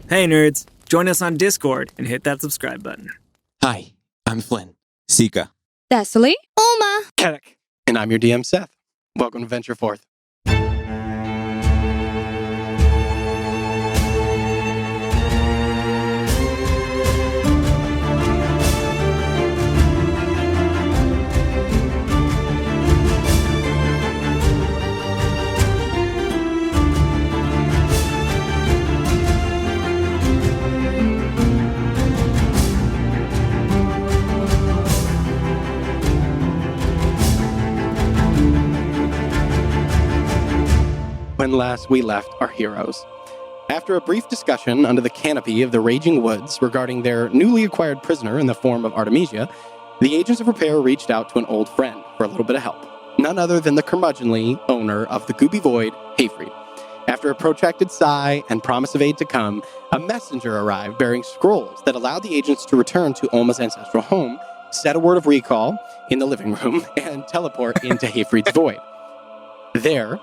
Hey nerds, join us on Discord and hit that subscribe button. Hi, I'm Flynn. Sika. Thessaly. Oma. Kellic. And I'm your DM, Seth. Welcome to Venture Forth. When last we left our heroes. After a brief discussion under the canopy of the Raging Woods regarding their newly acquired prisoner in the form of Artemisia, the agents of repair reached out to an old friend for a little bit of help. None other than the curmudgeonly owner of the Gooby Void, Hayfried. After a protracted sigh and promise of aid to come, a messenger arrived bearing scrolls that allowed the agents to return to Oma's ancestral home, set a word of recall in the living room, and teleport into Hayfried's Void. There,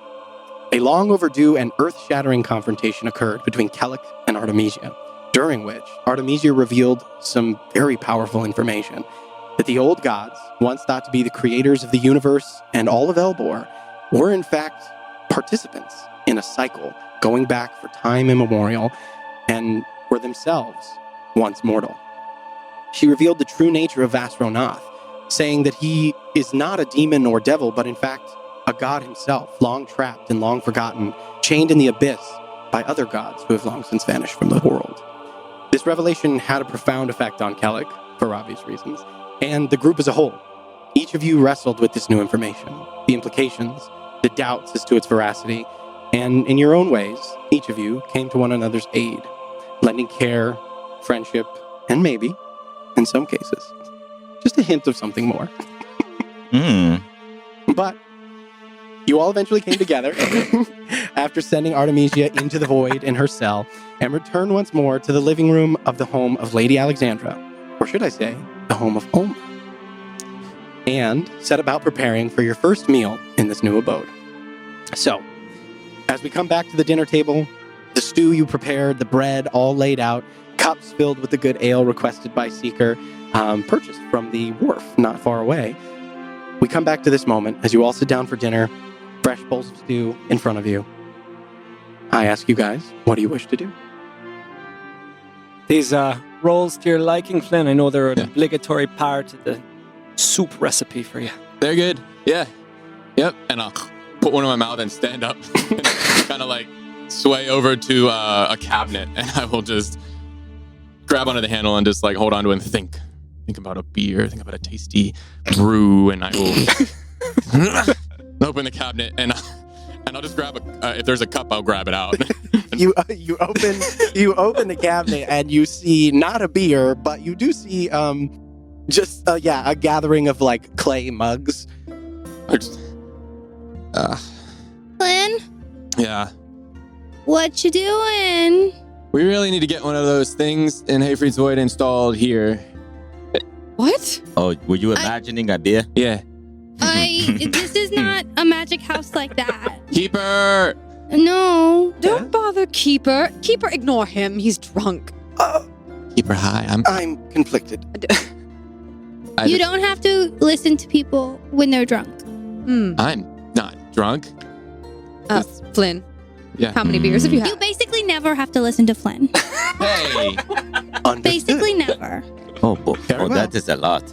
a long overdue and earth-shattering confrontation occurred between Kellic and Artemisia, during which Artemisia revealed some very powerful information that the old gods, once thought to be the creators of the universe and all of Elbor, were in fact participants in a cycle going back for time immemorial and were themselves once mortal. She revealed the true nature of Vastronath, saying that he is not a demon or devil, but in fact a god himself, long trapped and long forgotten, chained in the abyss by other gods who have long since vanished from the world. This revelation had a profound effect on Kellic, for obvious reasons, and the group as a whole. Each of you wrestled with this new information, the implications, the doubts as to its veracity, and in your own ways, each of you came to one another's aid, lending care, friendship, and maybe, in some cases, just a hint of something more. But you all eventually came together after sending Artemisia into the void in her cell and returned once more to the living room of the home of Lady Alexandra, or should I say, the home of Oma, and set about preparing for your first meal in this new abode. So, as we come back to the dinner table, the stew you prepared, the bread all laid out, cups filled with the good ale requested by Seeker, purchased from the wharf not far away, we come back to this moment as you all sit down for dinner, fresh bowls of stew in front of you. I ask you guys, what do you wish to do? These rolls to your liking, Flynn. I know they're an obligatory part of the soup recipe for you. They're good. Yeah. Yep. And I'll put one in my mouth and stand up and kind of like sway over to a cabinet, and I will just grab onto the handle and just like hold on to it and think about a beer, think about a tasty brew, and I will open the cabinet and I'll just grab if there's a cup, I'll grab it out. You open the cabinet and you see not a beer, but you do see a gathering of like clay mugs. Flynn, Yeah. what you doing? We really need to get one of those things in Hayfried's Void installed here. What? Oh, were you imagining a beer? Yeah. This is not a magic house like that. Keeper! No. Don't bother Keeper. Keeper, ignore him. He's drunk. Keeper, hi. I'm conflicted. You don't have to listen to people when they're drunk. I'm not drunk. Flynn. Yeah. How many beers have you had? You basically never have to listen to Flynn. Hey! Basically never. Oh, Very well. That is a lot.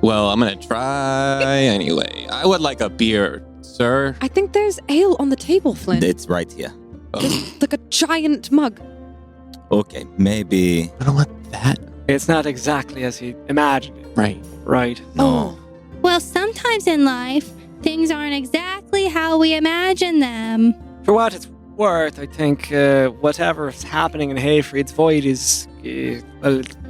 Well, I'm gonna try anyway. I would like a beer, sir. I think there's ale on the table, Flynn. It's right here. Like a giant mug. Okay, maybe. I don't want that. It's not exactly as you imagined it. Right. No. Well, sometimes in life, things aren't exactly how we imagine them. For what it's worth, I think whatever's happening in Hayfried's Void is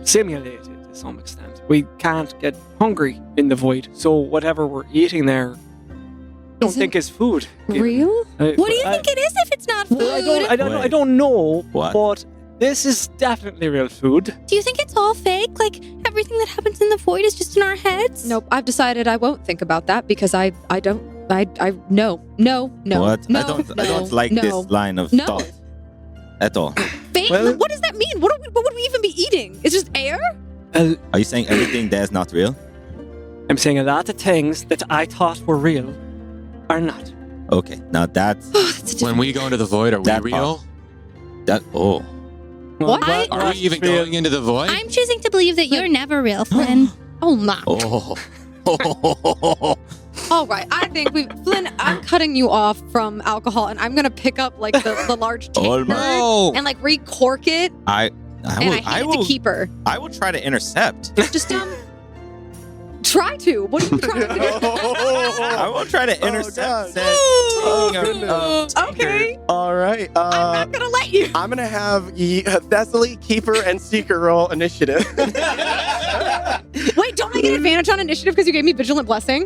simulated to some extent. We can't get hungry in the void, so whatever we're eating there, I don't think is food. Real? What do you think it is if it's not food? I don't know, What? but this is definitely real food. Do you think it's all fake? Like everything that happens in the void is just in our heads? Nope. I've decided I won't think about that because I don't. No. What? No, I don't like no. this line of No. thought at all. Well- what does that mean? What would we even be eating? It's just air? Well, Are you saying everything that's not real? I'm saying a lot of things that I thought were real are not. Okay, now that's When we go into the void, are we That real? that. Oh, What? Are we even going into the void? I'm choosing to believe that you're never real, Flynn. Oh my. oh. All right, I think Flynn, I'm cutting you off from alcohol, and I'm gonna pick up like the large Oh my- tankard No. and like recork it, I and will. I hand it to Keeper. I will try to intercept. Just try to. What are you trying to do? I will try to intercept. said goodness. Okay, All right. I'm not gonna let you. I'm gonna have Thessaly, Keeper, and Seeker roll initiative. Wait, don't I get advantage on initiative because you gave me vigilant blessing?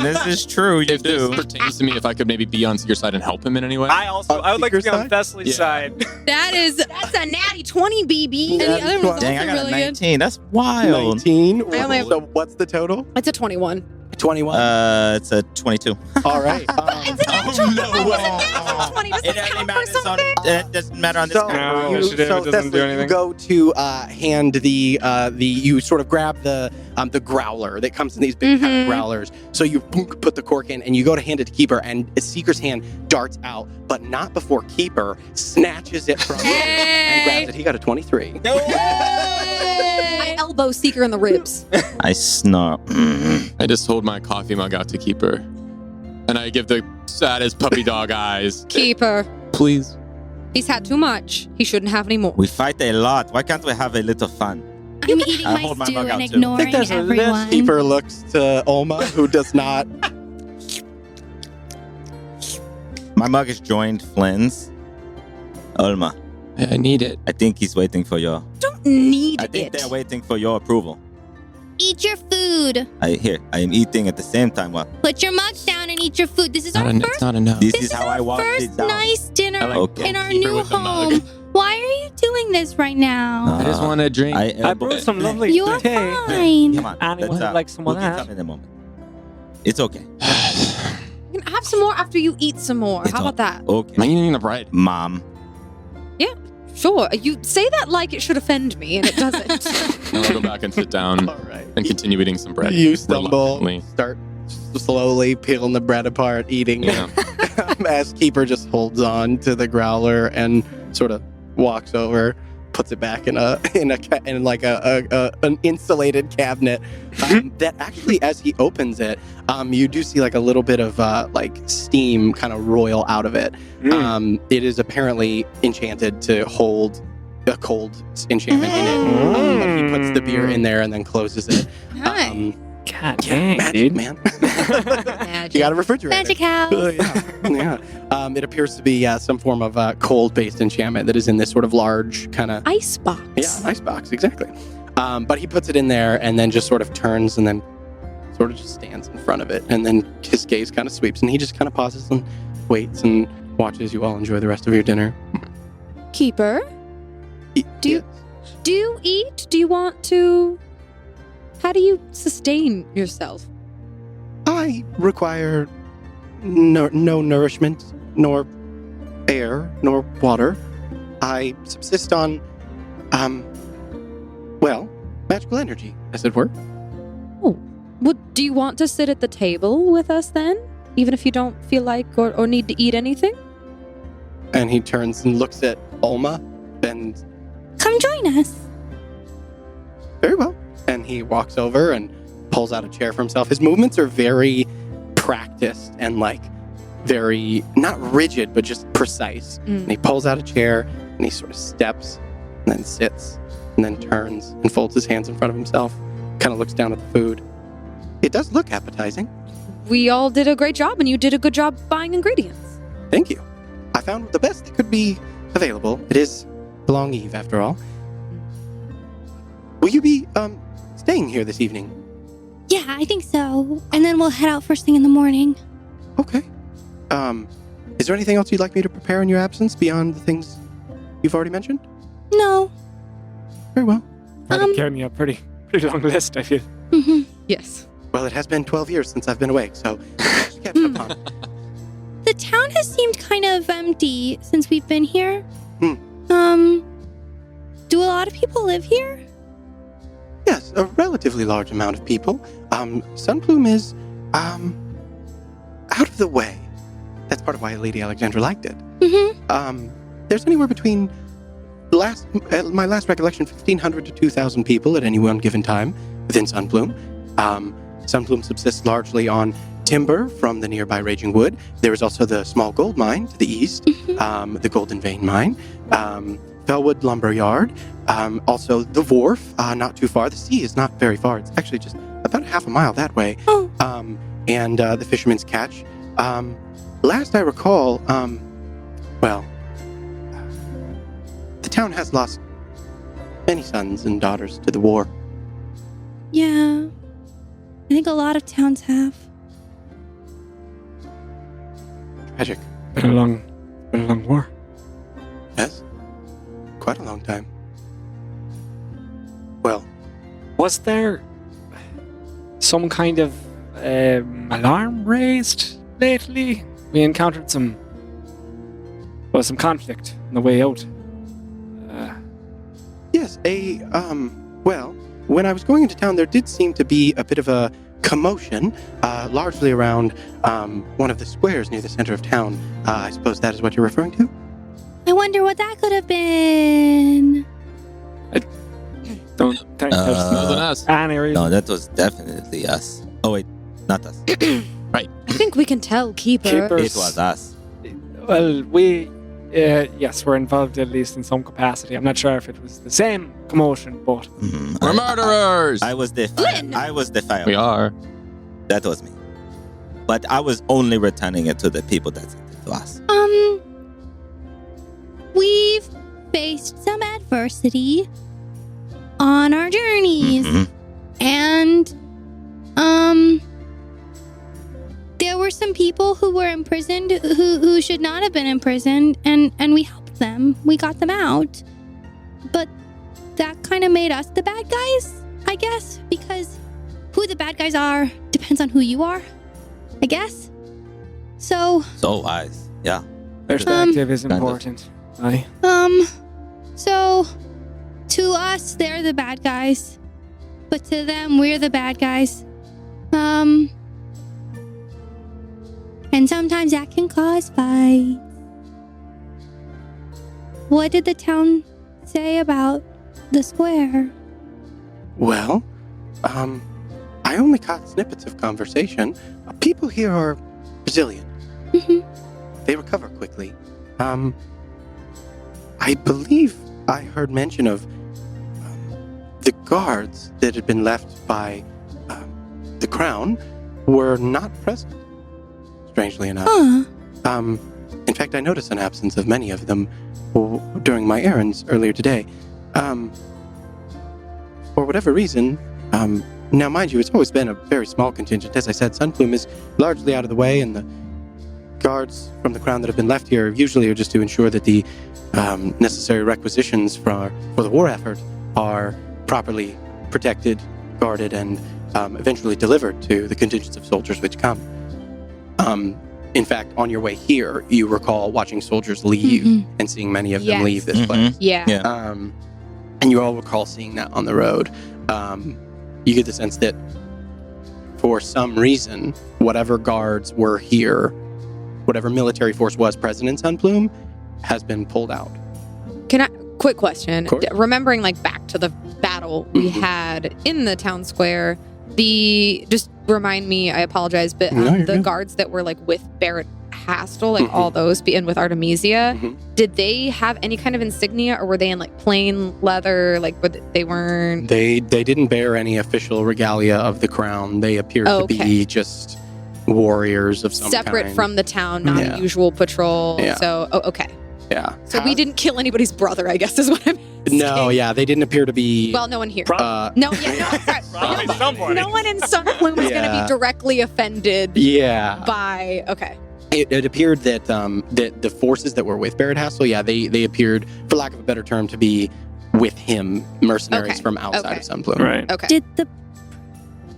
This is true. You If this do. pertains to me, if I could maybe be on your side and help him in any way. I would like to be Seeker's on Thessaly's Yeah. side. That's a natty 20, BB. Yeah. And the other one's Dang, I also got a really good. 19. That's wild. 19. I only have- So what's the total? It's a 21. 21. It's a 22. All right. It's a natural. no. It's a natural 20. Does that count for something? It doesn't matter on this. So, No, you, initiative, so it doesn't do Thessaly, anything. you go to hand the you sort of grab the growler that comes in these big kind of growlers. So you put the cork in and you go to hand it to Keeper, and a Seeker's hand darts out, but not before Keeper snatches it from him and grabs it. He got a 23. I elbow Seeker in the ribs. I snort. I just hold my coffee mug out to Keeper, and I give the saddest puppy dog eyes. Keeper. Please. He's had too much. He shouldn't have any more. We fight a lot. Why can't we have a little fun? I'm eating I my hold my stew mug out and too. I ignoring think there's a list. everyone. Keeper looks to Olma, who does not. My mug is joined Flynns. Olma, I need it. I think he's waiting for your. Don't need I think it. they're waiting for your approval. Eat your food. I am eating at the same time. Well, Put your mugs down and eat your food. This is our It's first. not enough. this This is how I our want first it down. nice dinner I like Okay. in our Keeper new with the mug. home. Why are you doing this right now? I just want to drink. I brewed some lovely You're tea. fine. Come on. Annie let's, would like some we'll of get that. some in a moment. It's okay. You can have some more after you eat some more. It's How about that? Okay. Am I eating the bread? Mom. Sure. You say that like it should offend me, and it doesn't. And I'll go back and sit down All right. and continue eating some bread. You stumble, reluctantly. start slowly peeling the bread apart, eating. Yeah. As Keeper just holds on to the growler and sort of walks over, puts it back in an insulated cabinet. That actually, as he opens it, you do see like a little bit of like steam kind of roil out of it. It is apparently enchanted to hold a cold enchantment in it. But he puts the beer in there and then closes it. Hi. God Yeah, dang, magic, dude. man. Magic. You got a refrigerator. Magic house. Yeah. It appears to be some form of cold-based enchantment that is in this sort of large kind of Ice box. ice box, exactly. But he puts it in there and then just sort of turns and then sort of just stands in front of it, and then his gaze kind of sweeps and he just kind of pauses and waits and watches you all enjoy the rest of your dinner. Keeper, Do you- Yes. do you eat? Do you want to? How do you sustain yourself? I require no nourishment, nor air, nor water. I subsist on, magical energy, as it were. Well, do you want to sit at the table with us then? Even if you don't feel like or need to eat anything? And he turns and looks at Olma, and Come join us. very well. And he walks over and pulls out a chair for himself. His movements are very practiced and like very, not rigid, but just precise. And he pulls out a chair and he sort of steps and then sits and then turns and folds his hands in front of himself, kind of looks down at the food. It does look appetizing. We all did a great job, and you did a good job buying ingredients. Thank you. I found the best that could be available. It is the long eve, after all. Will you be staying here this evening? Yeah, I think so. And then we'll head out first thing in the morning. Okay. Is there anything else you'd like me to prepare in your absence beyond the things you've already mentioned? No. Very well. That'd carry me a pretty long list, I feel. hmm Yes. Well, it has been 12 years since I've been awake, so just catch up on. The town has seemed kind of empty since we've been here. lot of people live here? Yes, a relatively large amount of people. Sunplume is, out of the way. That's part of why Lady Alexandra liked it. Mm-hmm. There's anywhere between, my last recollection, 1,500 to 2,000 people at any one given time within Sunplume. Sunplume subsists largely on timber from the nearby Raging Wood. There is also the small gold mine to the east, the Golden Vein mine, Fellwood Lumber Yard, also the wharf, not too far. The sea is not very far. It's actually just about half a mile that way. Oh. And the Fisherman's Catch. Last I recall, the town has lost many sons and daughters to the war. Yeah. I think a lot of towns have. Tragic. Been a long war. Yes. Quite a long time. Well, Was there some kind of alarm raised lately? We encountered some conflict on the way out. yes, when I was going into town, there did seem to be a bit of a commotion, largely around one of the squares near the center of town. I suppose that is what you're referring to? I wonder what that could have been. Don't think there's Wasn't us. any reason. No, that was definitely us. Oh wait, not us. I think we can tell Keeper. Keeper. It was us. Well, yes, we're involved at least in some capacity. I'm not sure if it was the same commotion, but We're murderers. I was the Flynn! I was the fire. We are. That was me. But I was only returning it to the people that sent it to us. We've faced some adversity on our journeys. Mhm. And, there were some people who were imprisoned who should not have been imprisoned, and we helped them. We got them out. But that kind of made us the bad guys, I guess, because who the bad guys are depends on who you are, I guess. So, So wise. Yeah. perspective is kind of. important. Aye. so to us, they're the bad guys. But to them, we're the bad guys. And sometimes that can cause fights. What did the town say about the square? Well, I only caught snippets of conversation. People here are resilient. Mhm. They recover quickly. I believe I heard mention of the guards that had been left by the crown were not present, strangely enough. Huh. In fact, I noticed an absence of many of them during my errands earlier today. For whatever reason, now mind you, it's always been a very small contingent. As I said, Sunplume is largely out of the way, and the guards from the crown that have been left here usually are just to ensure that the necessary requisitions for the war effort are properly protected, guarded, and eventually delivered to the contingents of soldiers which come. In fact, on your way here, you recall watching soldiers leave Mhm. and seeing many of Yes. them leave this Mhm. place. Yeah. Yeah. And you all recall seeing that on the road. You get the sense that for some reason, whatever guards were here, whatever military force was present in Sunplume, has been pulled out. Quick question. Of course. Remembering like back to the battle we Mhm. had in the town square, just remind me, I apologize, but No, you're the good. guards that were like with Barrett Hastel, like Mhm. all those, and with Artemisia, Mhm. did they have any kind of insignia, or were they in like plain leather? Like, but they weren't. They didn't bear any official regalia of the crown. They appeared Oh, to be just warriors of some separate kind. from the town, not Yeah. a usual patrol. Yeah. So, okay. Yeah. So we didn't kill anybody's brother, I guess is what I'm No, saying. yeah, they didn't appear to be. Well, no one here. uh, No, sorry. Probably No, somebody. no one in Sunplume is going to Yeah. be directly offended yeah. by. Okay. It appeared that that the forces that were with Barrett Hassel, yeah, they appeared, for lack of a better term, to be with him, mercenaries Okay. from outside Okay. of Sunplume. Right. Okay. Did the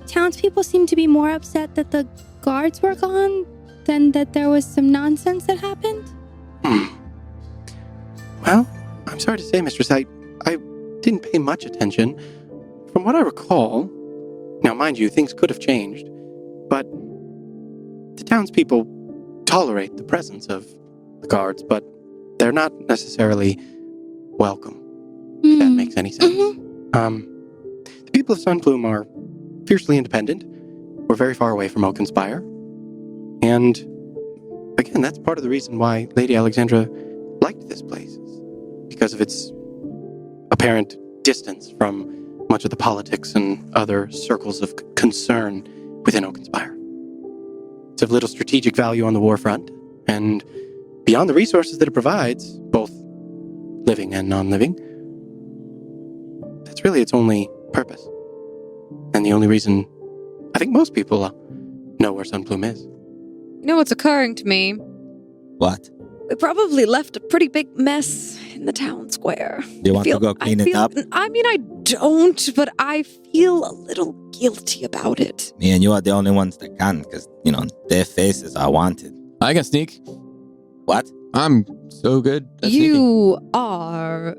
townspeople seem to be more upset that the guards were gone than that there was some nonsense that happened? Hmm. Well, I'm sorry to say, Mistress, I didn't pay much attention. From what I recall, now mind you, things could have changed, but the townspeople tolerate the presence of the guards, but they're not necessarily welcome, if that makes any sense. The people of Sunplume are fiercely independent. We're very far away from Oakenspire. And again, that's part of the reason why Lady Alexandra liked this place, because of its apparent distance from much of the politics and other circles of concern within Oakenspire. It's of little strategic value on the war front, and beyond the resources that it provides, both living and non-living, that's really its only purpose. And the only reason I think most people know where Sunplume is. You know what's occurring to me? What? We probably left a pretty big mess in the town square. Do you want to go clean it up? I mean, I don't, but I feel a little guilty about it. Me and you are the only ones that can, because, their faces are wanted. I can sneak. What? I'm so good at You are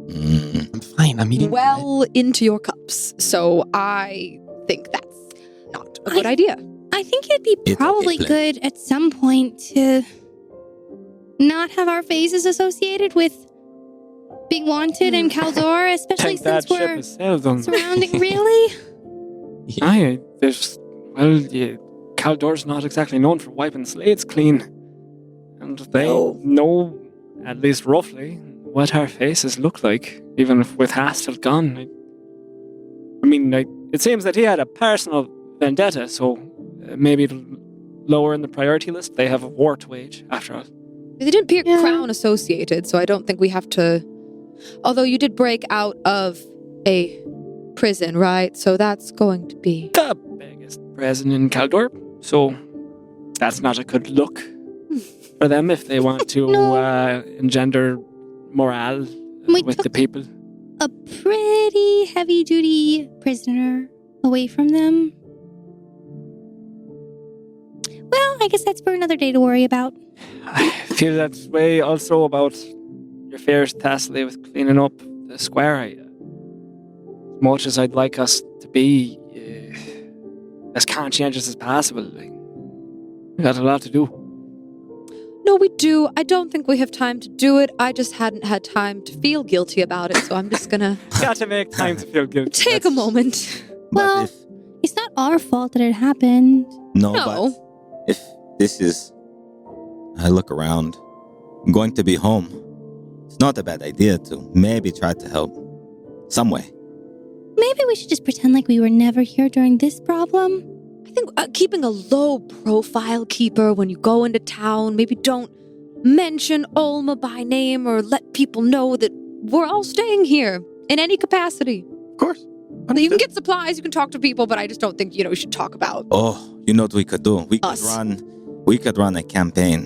sneaking. I'm fine. I'm eating. well into your cups, so I think that's not a good idea. I think it'd be It's probably okay, Flynn. good at some point to not have our faces associated with being wanted in Caldor, especially Think that since ship we're is sailed on. surrounding. Really? Aye, Caldor's not exactly known for wiping slates clean. And they know, at least roughly, what our faces look like, even if with Hastel gone. It seems that he had a personal vendetta, so maybe it'll lower in the priority list. They have a war to wage, after all. They didn't appear Yeah. Crown associated, so I don't think we have to. Although you did break out of a prison, right? So that's going to be. The biggest prison in Caldor, so that's not a good look for them if they want to No. engender morale We with took- the people. A pretty heavy-duty prisoner away from them. Well, I guess that's for another day to worry about. I feel that way also about your affairs, Thessaly, with cleaning up the square. As much as I'd like us to be as conscientious as possible, we got a lot to do. No, we do. I don't think we have time to do it. I just hadn't had time to feel guilty about it, so I'm just gonna Got to make time to feel guilty. take a moment. Well, But It's not our fault that it happened. No. but if this is, I look around, I'm going to be home. It's not a bad idea to maybe try to help some way. Maybe we should just pretend like we were never here during this problem. I think keeping a low profile, Keeper, when you go into town, maybe don't mention Olma by name or let people know that we're all staying here in any capacity. Of course. You can Understood. get supplies, you can talk to people, but I just don't think, we should talk about. Oh, you know what we could do? Us. We could run a campaign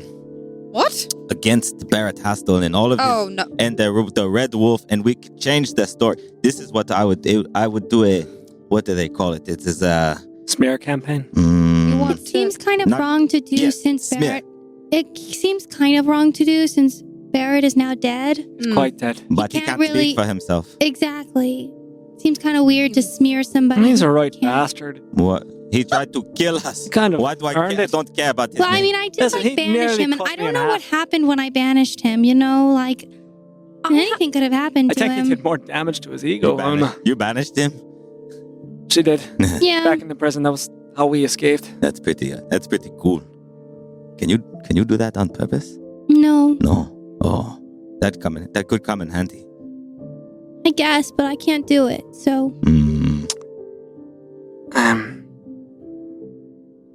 What? against Barrett Hastel and all of Oh, his, no. and the Red Wolf, and we could change the story. This is what I would do. I would do a, what do they call it? It is a Smear campaign. You want It seems kind of Not- wrong to do Yes, since smear. Barrett. It seems kind of wrong to do since Barrett is now dead. It's quite dead. but he can't can't really- speak for himself. Exactly. Seems kind of weird to smear somebody. He's a right Yeah. bastard. What? He tried to kill us. Kind of Why do I earned care? I it. don't care about his Well, I name. mean, I did Listen, he banish nearly him, and cut I me don't in know what half. happened when I banished him. Anything could have happened I to think him. he did more damage to his ego. You banished him? She did. Yeah. Back in the prison, that was how we escaped. That's pretty cool. Can you do that on purpose? No, No. Oh, that could come in handy. I guess, but I can't do it. So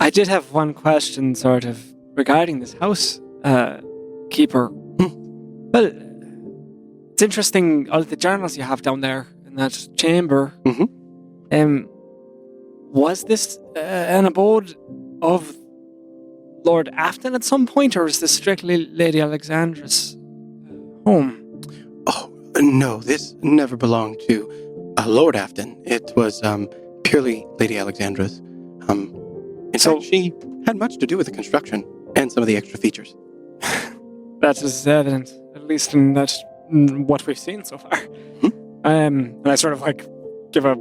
I did have one question, sort of, regarding this house, Keeper. Well, it's interesting, all the journals you have down there in that chamber. Was this an abode of Lord Afton at some point, or is this strictly Lady Alexandra's home? Oh, no, this never belonged to Lord Afton. It was purely Lady Alexandra's. In So- fact, she had much to do with the construction and some of the extra features. That is evident, at least in what we've seen so far. And I sort of like give a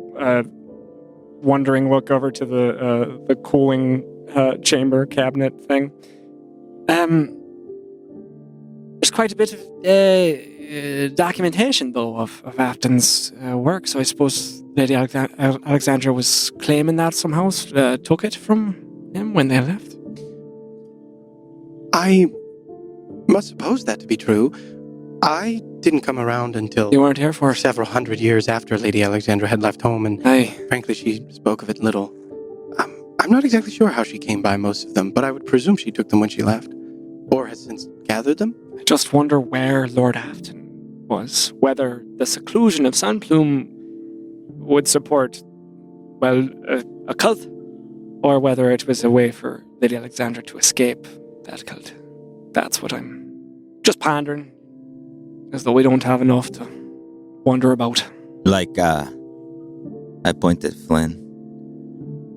wondering look over to the cooling chamber cabinet thing. There's quite a bit of documentation, though, of Afton's work. So I suppose Lady Alexandra was claiming that somehow, took it from him when they left. I must suppose that to be true. I didn't come around until You weren't here for it. several hundred years after Lady Alexandra had left home, and Aye. frankly, she spoke of it little. I'm not exactly sure how she came by most of them, but I would presume she took them when she left, or has since gathered them. I just wonder where Lord Afton was. Whether the seclusion of Sunplume would support, well, a cult, or whether it was a way for Lady Alexandra to escape that cult. That's what I'm just pondering, as though we don't have enough to wonder about. Like, I pointed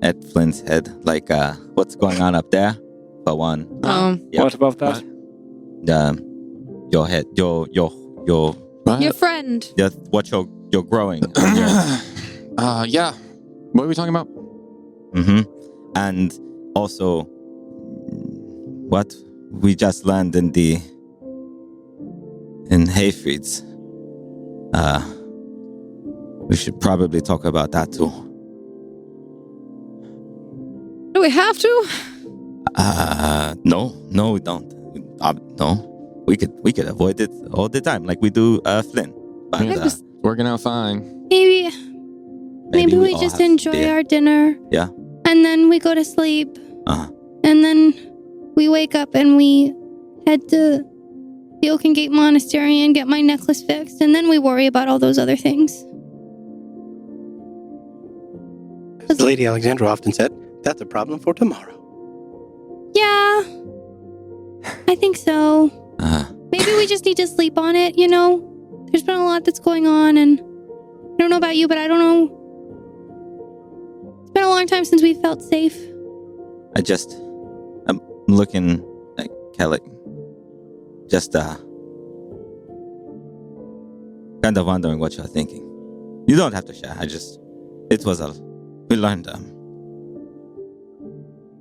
at Flynn's head. Like, what's going on up there? For one. Yep. What about that? Your head, your Your friend. what you're growing. Yeah. What are we talking about? Mm-hmm. And also, what we just learned in Hayfried's. We should probably talk about that too. Do we have to? No, we don't. No, we could avoid it all the time, like we do Flynn. But It's working out fine. Maybe we all just have enjoy beer. our dinner. Yeah. And then we go to sleep. Uh-huh. And then we wake up and we head to the Oaken Gate Monastery and get my necklace fixed. And then we worry about all those other things. As Lady Alexandra often said, that's a problem for tomorrow. Yeah. I think so. Maybe we just need to sleep on it, you know? There's been a lot that's going on, and I don't know about you, but I don't know. It's been a long time since we felt safe. I'm looking at Kelly. Just, kind of wondering what you're thinking. You don't have to share. We learned,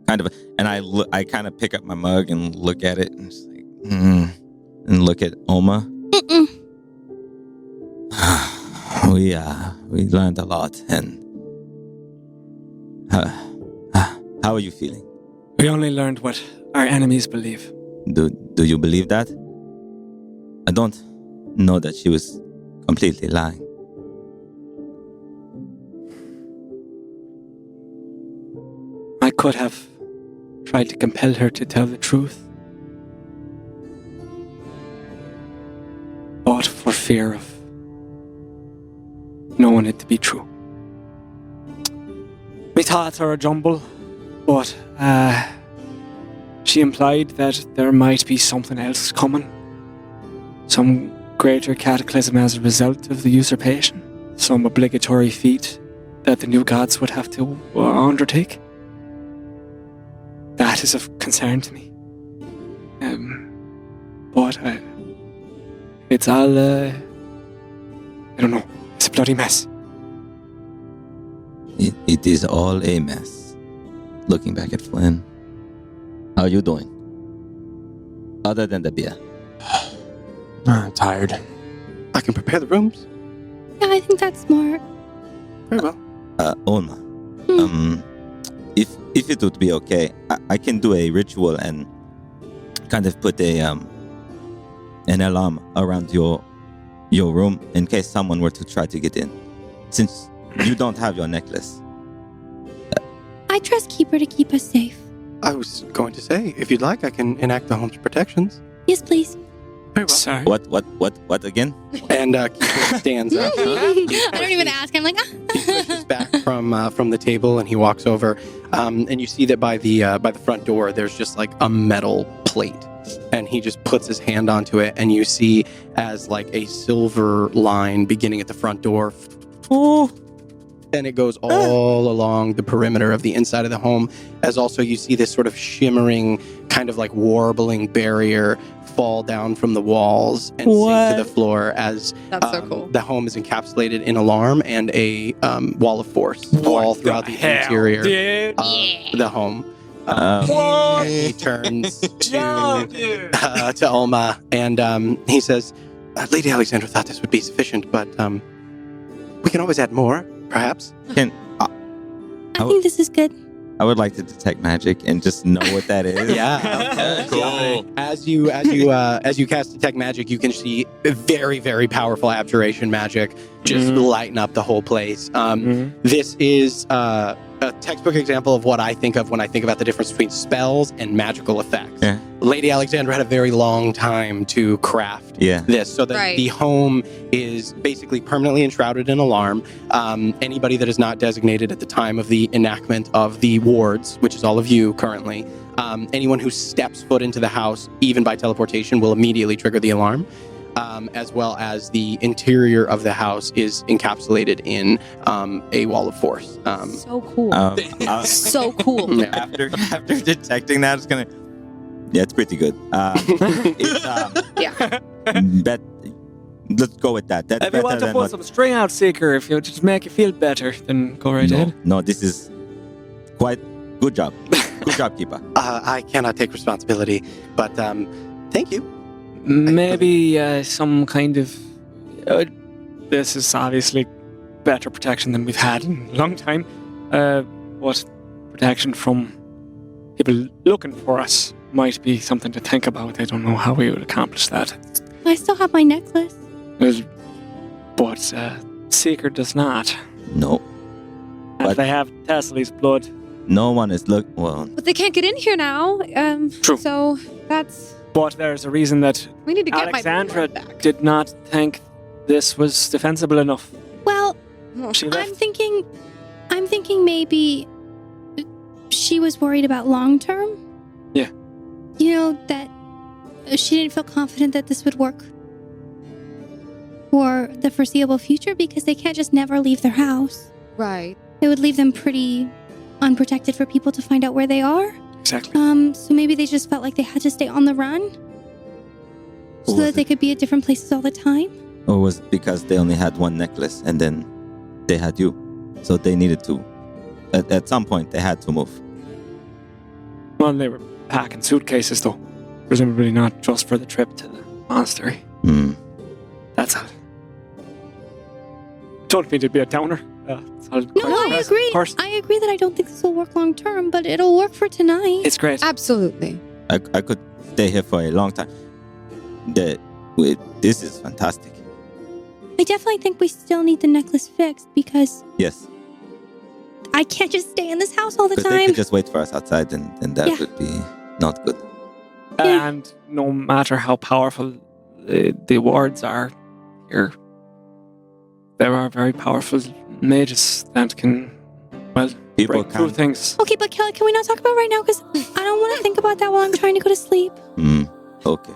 kind of, and I kind of pick up my mug and look at it and just like, and look at Oma. We learned a lot, and how are you feeling? We only learned what our enemies believe. Do you believe that? I don't know that she was completely lying. I could have tried to compel her to tell the truth, but for fear of knowing it to be true. My thoughts are a jumble, but she implied that there might be something else coming. Some greater cataclysm as a result of the usurpation. Some obligatory feat that the new gods would have to undertake. That is of concern to me. But it's all, I don't know, it's a bloody mess. It is all a mess. Looking back at Flynn. How are you doing? Other than the beer. I'm tired. I can prepare the rooms. Yeah, I think that's smart. Very well. Olma. If it would be okay, I can do a ritual and kind of put an alarm around your room in case someone were to try to get in. Since you don't have your necklace. I trust Keeper to keep us safe. I was going to say, if you'd like, I can enact the home's protections. Yes, please. Very well. Sorry. What again? And Keeper stands up. I don't even ask. I'm like, He pushes back from the table and he walks over. And you see that by the front door, there's just like a metal plate. And he just puts his hand onto it, and you see as like a silver line beginning at the front door. And it goes all along the perimeter of the inside of the home, as also you see this sort of shimmering kind of like warbling barrier fall down from the walls and What? sink to the floor as That's so cool. the home is encapsulated in alarm and a wall of force all throughout the interior Dude. of the home. What? He turns No, to, dude. to Alma and he says, Lady Alexandra thought this would be sufficient, but we can always add more, perhaps. Can I think this is good. I would like to detect magic and just know what that is. Yeah. Cool. As you cast detect magic, you can see very, very powerful abjuration magic just Mhm. lighten up the whole place. Mhm. This is a textbook example of what I think of when I think about the difference between spells and magical effects. Yeah. Lady Alexandra had a very long time to craft Yeah. this, so that Right. the home is basically permanently enshrouded in alarm. Anybody that is not designated at the time of the enactment of the wards, which is all of you currently, anyone who steps foot into the house, even by teleportation, will immediately trigger the alarm. As well as the interior of the house is encapsulated in a wall of force. So cool. So cool. Yeah. After detecting that, it's gonna. Yeah, it's pretty good. It's, Yeah. bet. Let's go with that. That's If you better want to than put what. some string out, Seeker, if you just make you feel better, then go right ahead. No, this is quite good job. Good job, keeper. I cannot take responsibility, but thank you. Maybe some kind of. This is obviously better protection than we've had in a long time. What protection from people looking for us might be something to think about. I don't know how we would accomplish that. I still have my necklace. But Seeker does not. No, And But- they have Tesley's blood. no one is look. Well, But they can't get in here now. True. So that's. But there's a reason that We need to get Alexandra my blood back. did not think this was defensible enough. Well, She I'm left. thinking maybe she was worried about long term. Yeah. You know, that she didn't feel confident that this would work for the foreseeable future because they can't just never leave their house. Right. It would leave them pretty unprotected for people to find out where they are. Exactly. So maybe they just felt like they had to stay on the run so Or was that they it- could be at different places all the time. or was it because they only had one necklace and then they had you, so they needed to. At some point, they had to move. Well, they were packing suitcases, though. Presumably not just for the trip to the monastery. Hmm. That's all. Told me to be a downer. It's all No, I agree. Of course. I agree that I don't think this will work long term, but it'll work for tonight. It's great. Absolutely. I could stay here for a long time. This is fantastic. I definitely think we still need the necklace fixed because Yes, I can't just stay in this house all the because they time. could just wait for us outside, and that Yeah. would be not good. Yeah. And no matter how powerful the wards are here, there are very powerful mages that can, well, People break through can. things. Okay, but Kelly, can we not talk about it right now? Because I don't want to think about that while I'm trying to go to sleep. Okay.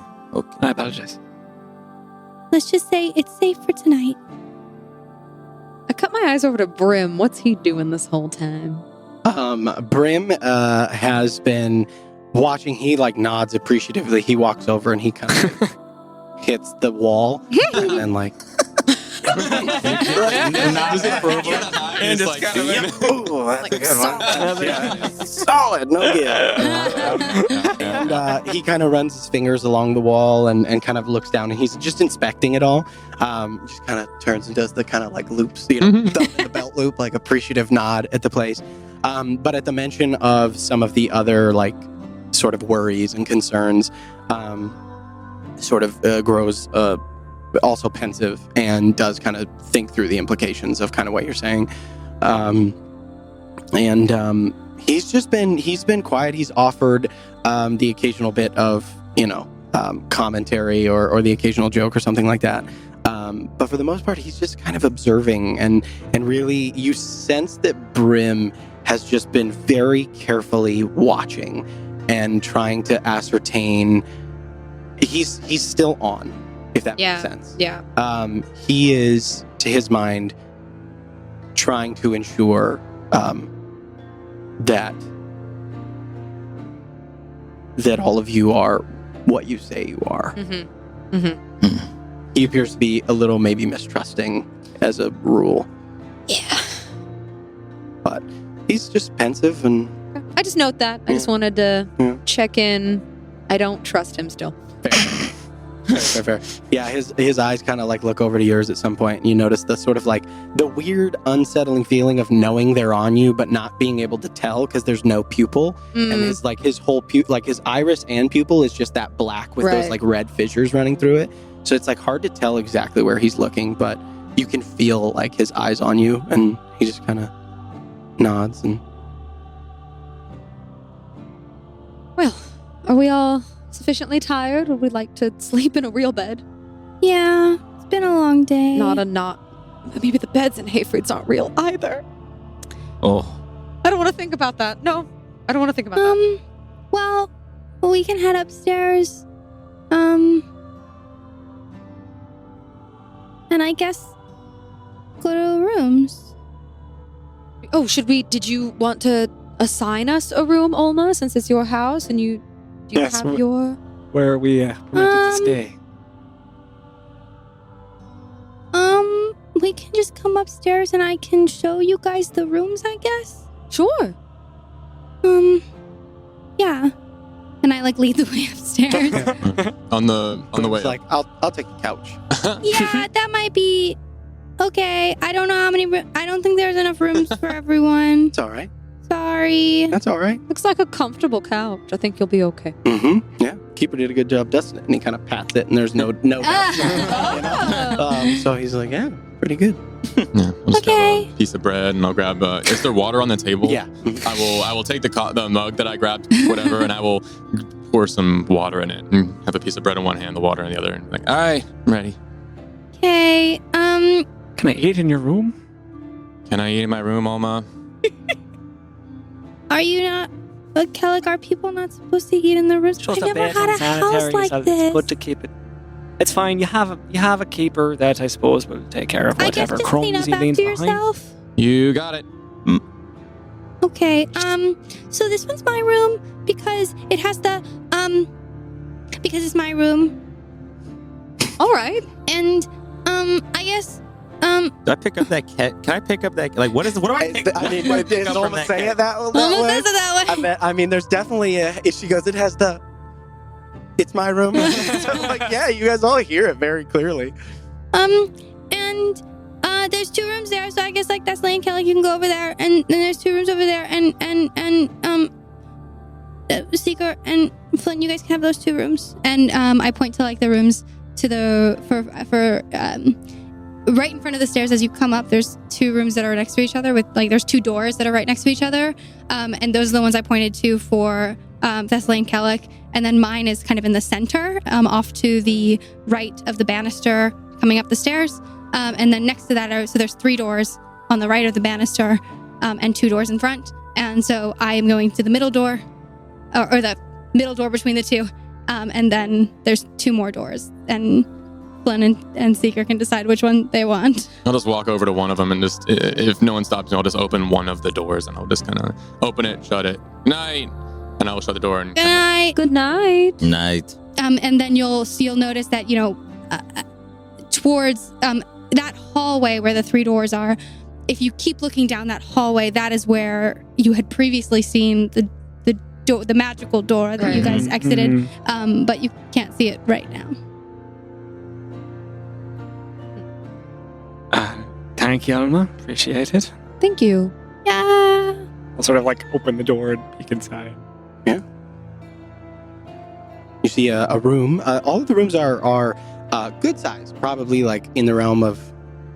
I apologize. Let's just say it's safe for tonight. I cut my eyes over to Brim. What's he doing this whole time? Brim has been watching. He nods appreciatively. He walks over and he kind of hits the wall and then Nods approval. And just like, oh, that's a good one. Yeah. Solid, no good. And he kind of runs his fingers along the wall and kind of looks down and he's just inspecting it all. Just kind of turns and does the kind of loops, thumb in the belt loop, appreciative nod at the place. But at the mention of some of the other sort of worries and concerns, grows also pensive and does kind of think through the implications of kind of what you're saying. He's been quiet. He's offered the occasional bit of, commentary or the occasional joke or something like that. But for the most part, he's just kind of observing and really you sense that Brim has just been very carefully watching and trying to ascertain he's still on, if that makes sense. Yeah. He is, to his mind, trying to ensure that that all of you are what you say you are. Mm-hmm. Mm-hmm. He appears to be a little maybe mistrusting as a rule. Yeah. But he's just pensive and I just note that. I just wanted to check in. I don't trust him still. fair. Yeah, his eyes kind of like look over to yours at some point. And you notice the sort of like the weird unsettling feeling of knowing they're on you, but not being able to tell because there's no pupil. And his whole like his iris and pupil is just that black with those like red fissures running through it. So it's like hard to tell exactly where he's looking, but you can feel like his eyes on you, and he just kind of nods and. Well, are we all sufficiently tired? Would we like to sleep in a real bed? Yeah, it's been a long day. Maybe the beds in Hayfried's aren't real either. Oh. I don't want to think about that. No, I don't want to think about that. Well, we can head upstairs. And I guess go to rooms. Oh, did you want to assign us a room, Olma, since it's your house and do you Yes, have your... Where are we permitted to stay? We can just come upstairs and I can show you guys the rooms, I guess. Sure. Yeah. And I like lead the way upstairs. on the way. It's like I'll take the couch. Yeah, that might be okay. I don't know how many. I don't think there's enough rooms for everyone. It's all right. Sorry. That's all right. Looks like a comfortable couch. I think you'll be okay. Mm-hmm. Yeah. Keeper did a good job dusting it, and he kind of pats it, and there's no. So he's like, yeah, pretty good. Yeah, I'll just grab a piece of bread, and I'll grab. Is there water on the table? Yeah. I will take the mug that I grabbed, whatever, and I will pour some water in it, and have a piece of bread in one hand, the water in the other, and like, all right, I'm ready. Okay. Can I eat in your room? Can I eat in my room, Alma? Are you not? Kellic, are people not supposed to eat in their rooms? Just I've a never bit had a unsanitary, house like so this. it's good to keep it. It's fine. You have a keeper that I suppose will take care of I guess whatever just clean crumbs up he leaves after behind. yourself. You got it. Okay. So this one's my room because it has the because it's my room. All right. And I guess Do I pick up that cat? Can I pick up that? Like, what do I pick up? I mean, What do I pick did up from Alma that say cat? it that almost way? says it that way. I mean, there's definitely if she goes, it has the. It's my room. So I'm like, yeah, you guys all hear it very clearly. And there's 2 rooms there, so I guess like that's Lane Kelly. You can go over there, and then there's 2 rooms over there, and Seeker and Flynn, you guys can have those 2 rooms. And I point to like the rooms to the for right in front of the stairs as you come up. There's 2 rooms that are next to each other with like there's 2 doors that are right next to each other, and those are the ones I pointed to for Thessalian Kellic. And then mine is kind of in the center, off to the right of the banister coming up the stairs. And then next to that, so there's 3 doors on the right of the banister, and 2 doors in front. And so I am going to the middle door, or the middle door between the 2. And then there's 2 more doors. And Flynn and Seeker can decide which one they want. I'll just walk over to one of them and just, if no one stops me, I'll just open one of the doors and I'll just kind of open it, shut it. Night. And I will shut the door and. Good night. Good night. Night. And then you'll notice that, towards that hallway where the 3 doors are, if you keep looking down that hallway, that is where you had previously seen the magical door that you guys exited, but you can't see it right now. Thank you, Alma. Appreciate it. Thank you. Yeah. I'll sort of like open the door and peek inside. Yeah. You see a room. All of the rooms are good size, probably like in the realm of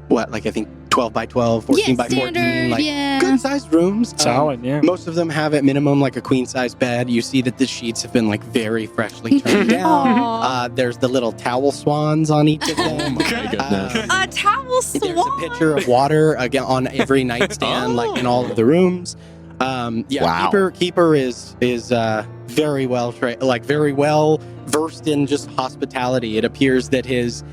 what, like I think 12 by 12, 14 by 14, standard, like yeah. good sized rooms. Solid, yeah. Most of them have at minimum like a queen size bed. You see that the sheets have been like very freshly turned down. Aw. There's the little towel swans on each of them. My goodness. A towel swan. There's a pitcher of water again on every nightstand, like in all of the rooms. Wow. Keeper is very well very well versed in just hospitality. It appears that his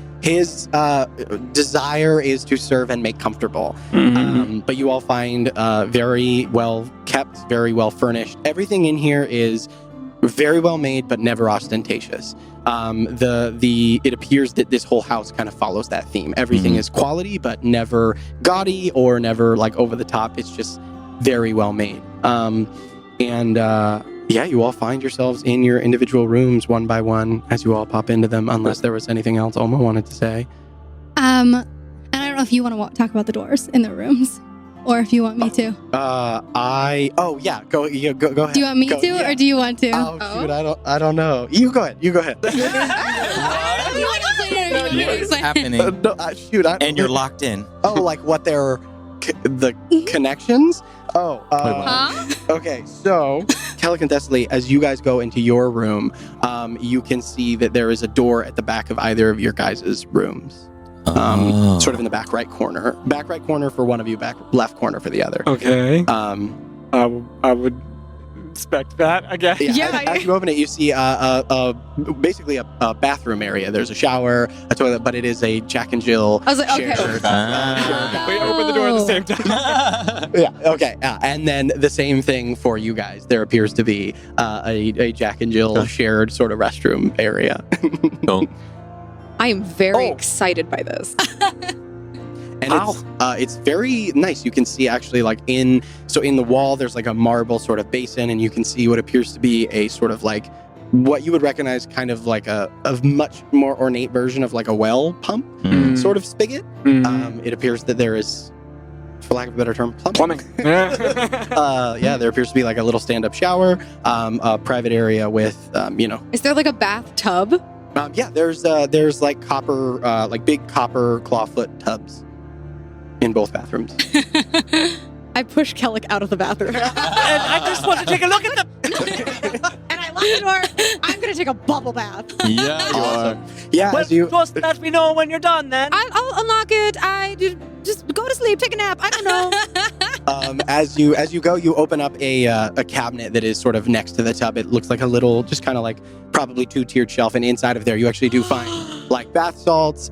desire is to serve and make comfortable. But you all find very well kept, very well furnished. Everything in here is very well made, but never ostentatious. It appears that this whole house kind of follows that theme. Everything is quality, but never gaudy or never like over the top. It's just very well made. You all find yourselves in your individual rooms one by one as you all pop into them, unless there was anything else Oma wanted to say. And I don't know if you want to talk about the doors in the rooms, or if you want me to. Go ahead. Do you want me to, or do you want to? Oh, shoot, I don't know. You go ahead. What's happening? And you're locked in. Oh, like what they're the connections? Oh, okay. So, Kellic and Thessaly, as you guys go into your room, you can see that there is a door at the back of either of your guys' rooms. Sort of in the back right corner. Back right corner for one of you, back left corner for the other. Okay. I would expect that, I guess. As you open it, you see basically a bathroom area. There's a shower, a toilet, but it is a Jack and Jill I was like, okay. shared. We open the door at the same time. Okay. And then the same thing for you guys. There appears to be a Jack and Jill shared sort of restroom area. Cool. I am very excited by this. And it's very nice. You can see actually in the wall there's like a marble sort of basin, and you can see what appears to be a sort of like what you would recognize kind of like a much more ornate version of like a well pump sort of spigot. It appears that there is, for lack of a better term, plumbing. There appears to be like a little stand-up shower, a private area with Is there like a bathtub? There's like copper, like big copper clawfoot tubs in both bathrooms. I push Kellic out of the bathroom. And I just want to take a look at them. And I lock the door. I'm going to take a bubble bath. Yeah, you are. Yeah, Well, just let me know when you're done, then. I'll unlock it. I just go to sleep, take a nap. I don't know. As you go, you open up a cabinet that is sort of next to the tub. It looks like a little, just kind of like probably 2-tiered shelf, and inside of there you actually do find like bath salts,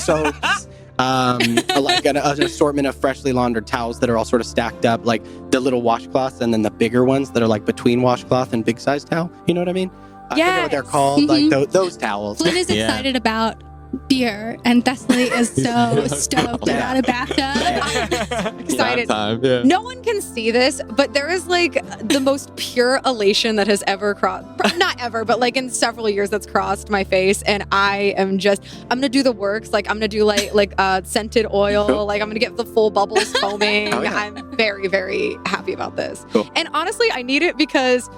soaps, like an assortment of freshly laundered towels that are all sort of stacked up, like the little washcloths, and then the bigger ones that are like between washcloth and big size towel. You know what I mean? I forget what they're called, like those towels. Flynn is excited about beer, and Thessaly is so stoked about a bathtub. Excited. Time, yeah. No one can see this, but there is like the most pure elation that has ever crossed, not ever, but like in several years that's crossed my face. And I'm gonna do the works. Like I'm gonna do like scented oil. Like I'm gonna get the full bubbles foaming. Oh, yeah. I'm very, very happy about this. Cool. And honestly, I need it because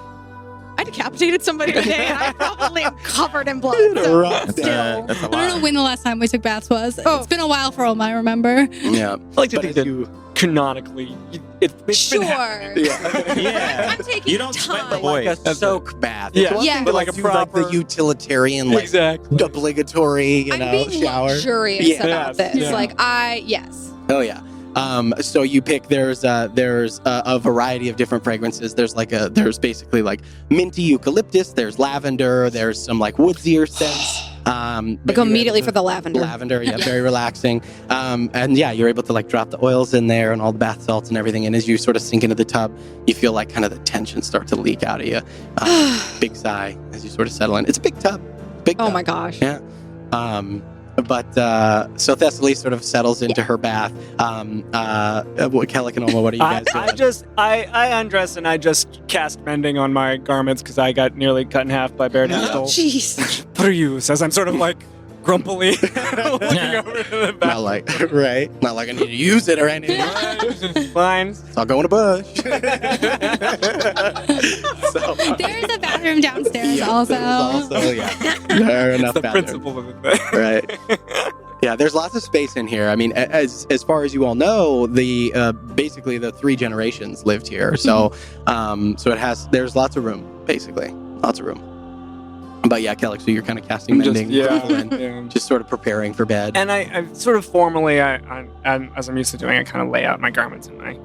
I decapitated somebody today, and I probably am covered in blood. So That's a I don't lot. know when the last time we took baths was. Oh. It's been a while for Oma, I remember. Yeah. I like to But think as that canonically, it's sure. been happening. Yeah. I'm taking You don't sweat the time. boy. Like a soak bath. Yeah. It's one Yeah. thing But to like a do, proper- the utilitarian, like Exactly. obligatory, I'm being shower. luxurious Yeah. about Yes, this. yeah. Like yes. Oh yeah. So you pick. There's a variety of different fragrances. There's basically like minty eucalyptus. There's lavender. There's some like woodsier scents. I go immediately for the lavender. Lavender, yeah, very relaxing. And yeah, you're able to like drop the oils in there and all the bath salts and everything. And as you sort of sink into the tub, you feel like kind of the tension start to leak out of you. Big sigh as you sort of settle in. It's a big tub. Big tub. Oh my gosh. Yeah. So Thessaly sort of settles into her bath. Kellic and Oma, what are you guys doing? I undress and I just cast mending on my garments because I got nearly cut in half by Beardastal. Jeez. Bruce, as I'm sort of like grumpily looking over to the back. Not like, right? Not like I need to use it or anything. Fine. So I'll go in a bush. So, There's a bathroom downstairs yeah, also. yeah. There are enough The bathrooms. principle of the thing. Right. Yeah, there's lots of space in here. I mean, as far as you all know, the basically the 3 generations lived here. So there's lots of room, basically. Lots of room. But yeah, Kellic, so you're kind of casting mending, just sort of preparing for bed. And I sort of formally, as I'm used to doing, I kind of lay out my garments in my,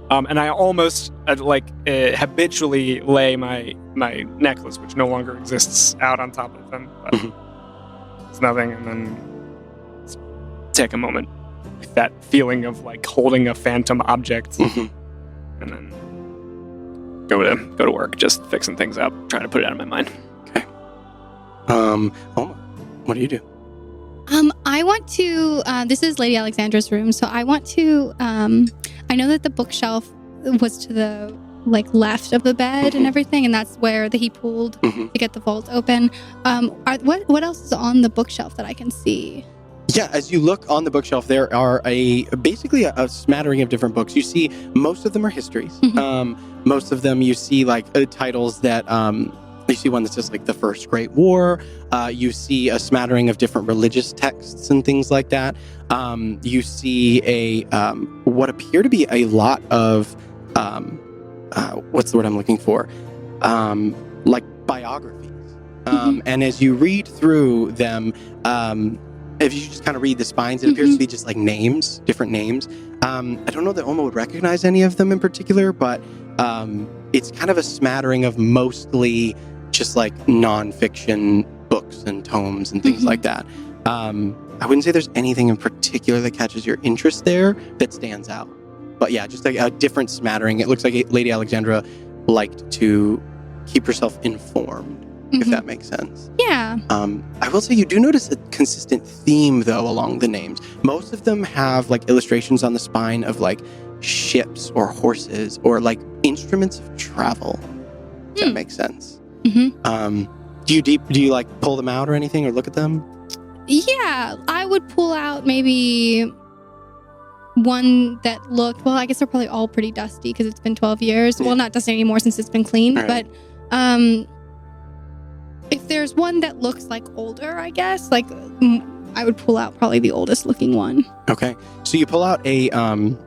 and I almost habitually lay my necklace, which no longer exists, out on top of them. But it's nothing, and then take a moment with that feeling of like holding a phantom object, and then go to work, just fixing things up, trying to put it out of my mind. Okay. What do you do? I want to. This is Lady Alexandra's room, so I want to. I know that the bookshelf was to the left of the bed and everything, and that's where he pulled to get the vault open. What else is on the bookshelf that I can see? Yeah, as you look on the bookshelf, there are basically a smattering of different books. You see, most of them are histories. Most of them you see titles that you see one that says the First Great War. You see a smattering of different religious texts and things like that. You see what appear to be a lot of what's the word I'm looking for? Biographies. And as you read through them, if you just kind of read the spines, it appears to be just names, different names. I don't know that Oma would recognize any of them in particular, but it's kind of a smattering of mostly just nonfiction books and tomes and things like that. I wouldn't say there's anything in particular that catches your interest there that stands out. But yeah, just a different smattering. It looks like Lady Alexandra liked to keep herself informed, if that makes sense. Yeah. I will say you do notice a consistent theme, though, along the names. Most of them have illustrations on the spine of ships or horses or instruments of travel. If that makes sense. Do you pull them out or anything or look at them? Yeah, I would pull out maybe one that looked, well, I guess they're probably all pretty dusty because it's been 12 years. Yeah. Well, not dusty anymore since it's been cleaned, right. But if there's one that looks older, I guess, I would pull out probably the oldest looking one. Okay. So you pull out an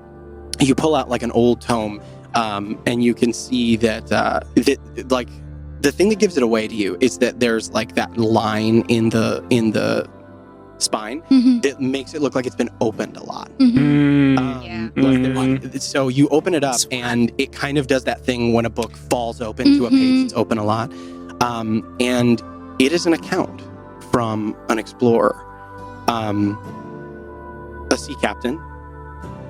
old tome, and you can see that the thing that gives it away to you is that there's that line in the spine that makes it look like it's been opened a lot. So you open it up and it kind of does that thing when a book falls open to a page that's open a lot. And it is an account from an explorer, a sea captain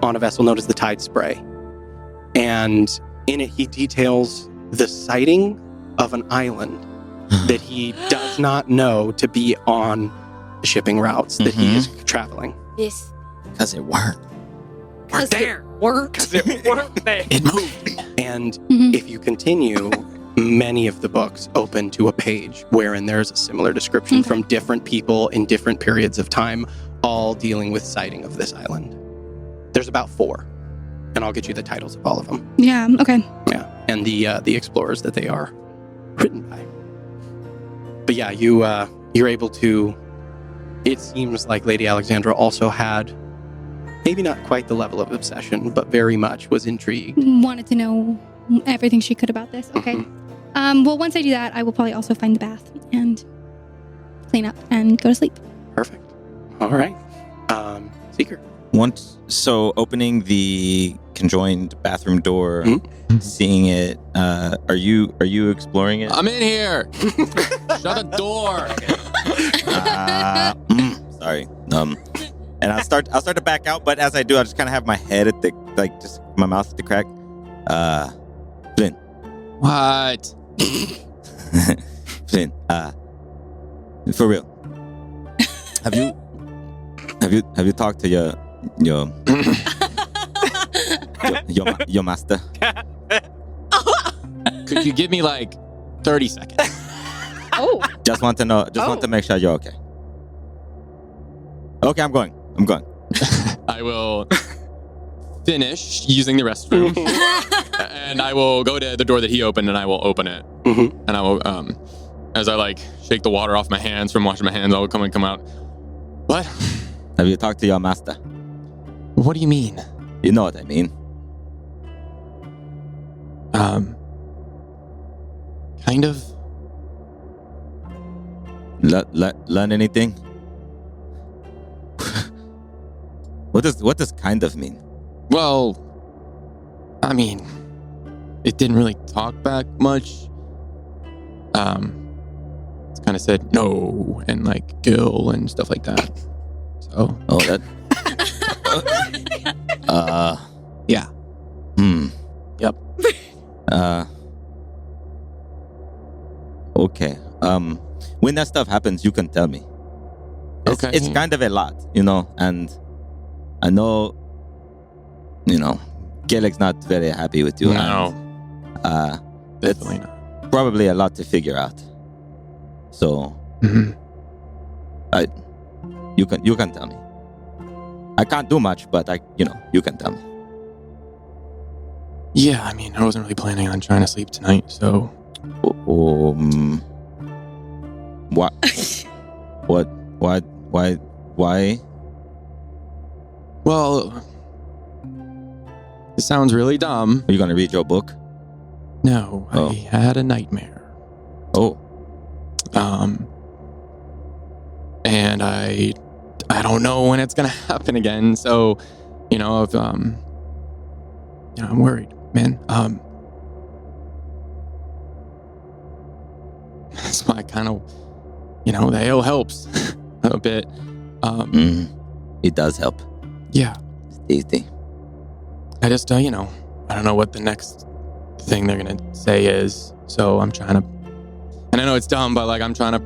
on a vessel known as the Tide Spray. And in it, he details the sighting of an island that he does not know to be on the shipping routes that he is traveling. Yes. Because it weren't. Weren't there. It moved. And if you continue, many of the books open to a page wherein there's a similar description from different people in different periods of time, all dealing with sighting of this island. There's about 4, and I'll get you the titles of all of them. Yeah, okay. Yeah, and the explorers that they are written by. But yeah, you're able to. It seems like Lady Alexandra also had maybe not quite the level of obsession, but very much was intrigued. Wanted to know everything she could about this. Okay. Well, once I do that, I will probably also find the bath and clean up and go to sleep. Perfect. All right. Seeker. So opening the conjoined bathroom door, seeing it, are you exploring it? I'm in here. Shut the door. Sorry. And I'll start to back out, but as I do, I just kind of have my head at the just my mouth at the crack. Flynn. What? Flynn. For real. Have you talked to your master? Could you give me 30 seconds? Oh. Just want to know. Want to make sure you're okay. Okay, I'm going. I will finish using the restroom, and I will go to the door that he opened, and I will open it. And I will, as I shake the water off my hands from washing my hands, I will come out. What? Have you talked to your master? What do you mean? You know what I mean. Kind of. Learn anything? What does kind of mean? Well, I mean, it didn't really talk back much. It's kind of said no and Gil and stuff like that. So. Oh, that. Yeah. Yep. Okay. When that stuff happens, you can tell me. Okay. It's kind of a lot, and I know, Kelleg's not very happy with you. No. And, Definitely not. probably a lot to figure out. So, you can tell me. I can't do much, but you can tell me. Yeah, I mean, I wasn't really planning on trying to sleep tonight, so. What? What? Why? Well, it sounds really dumb. Are you gonna read your book? No, Oh. I had a nightmare. Oh, And I don't know when it's gonna happen again. So, if I'm worried, man. That's why I kind of, the ale helps a bit. it does help. Yeah, It's easy. I just, I don't know what the next thing they're gonna say is. So I'm trying to, and I know it's dumb, but I'm trying to,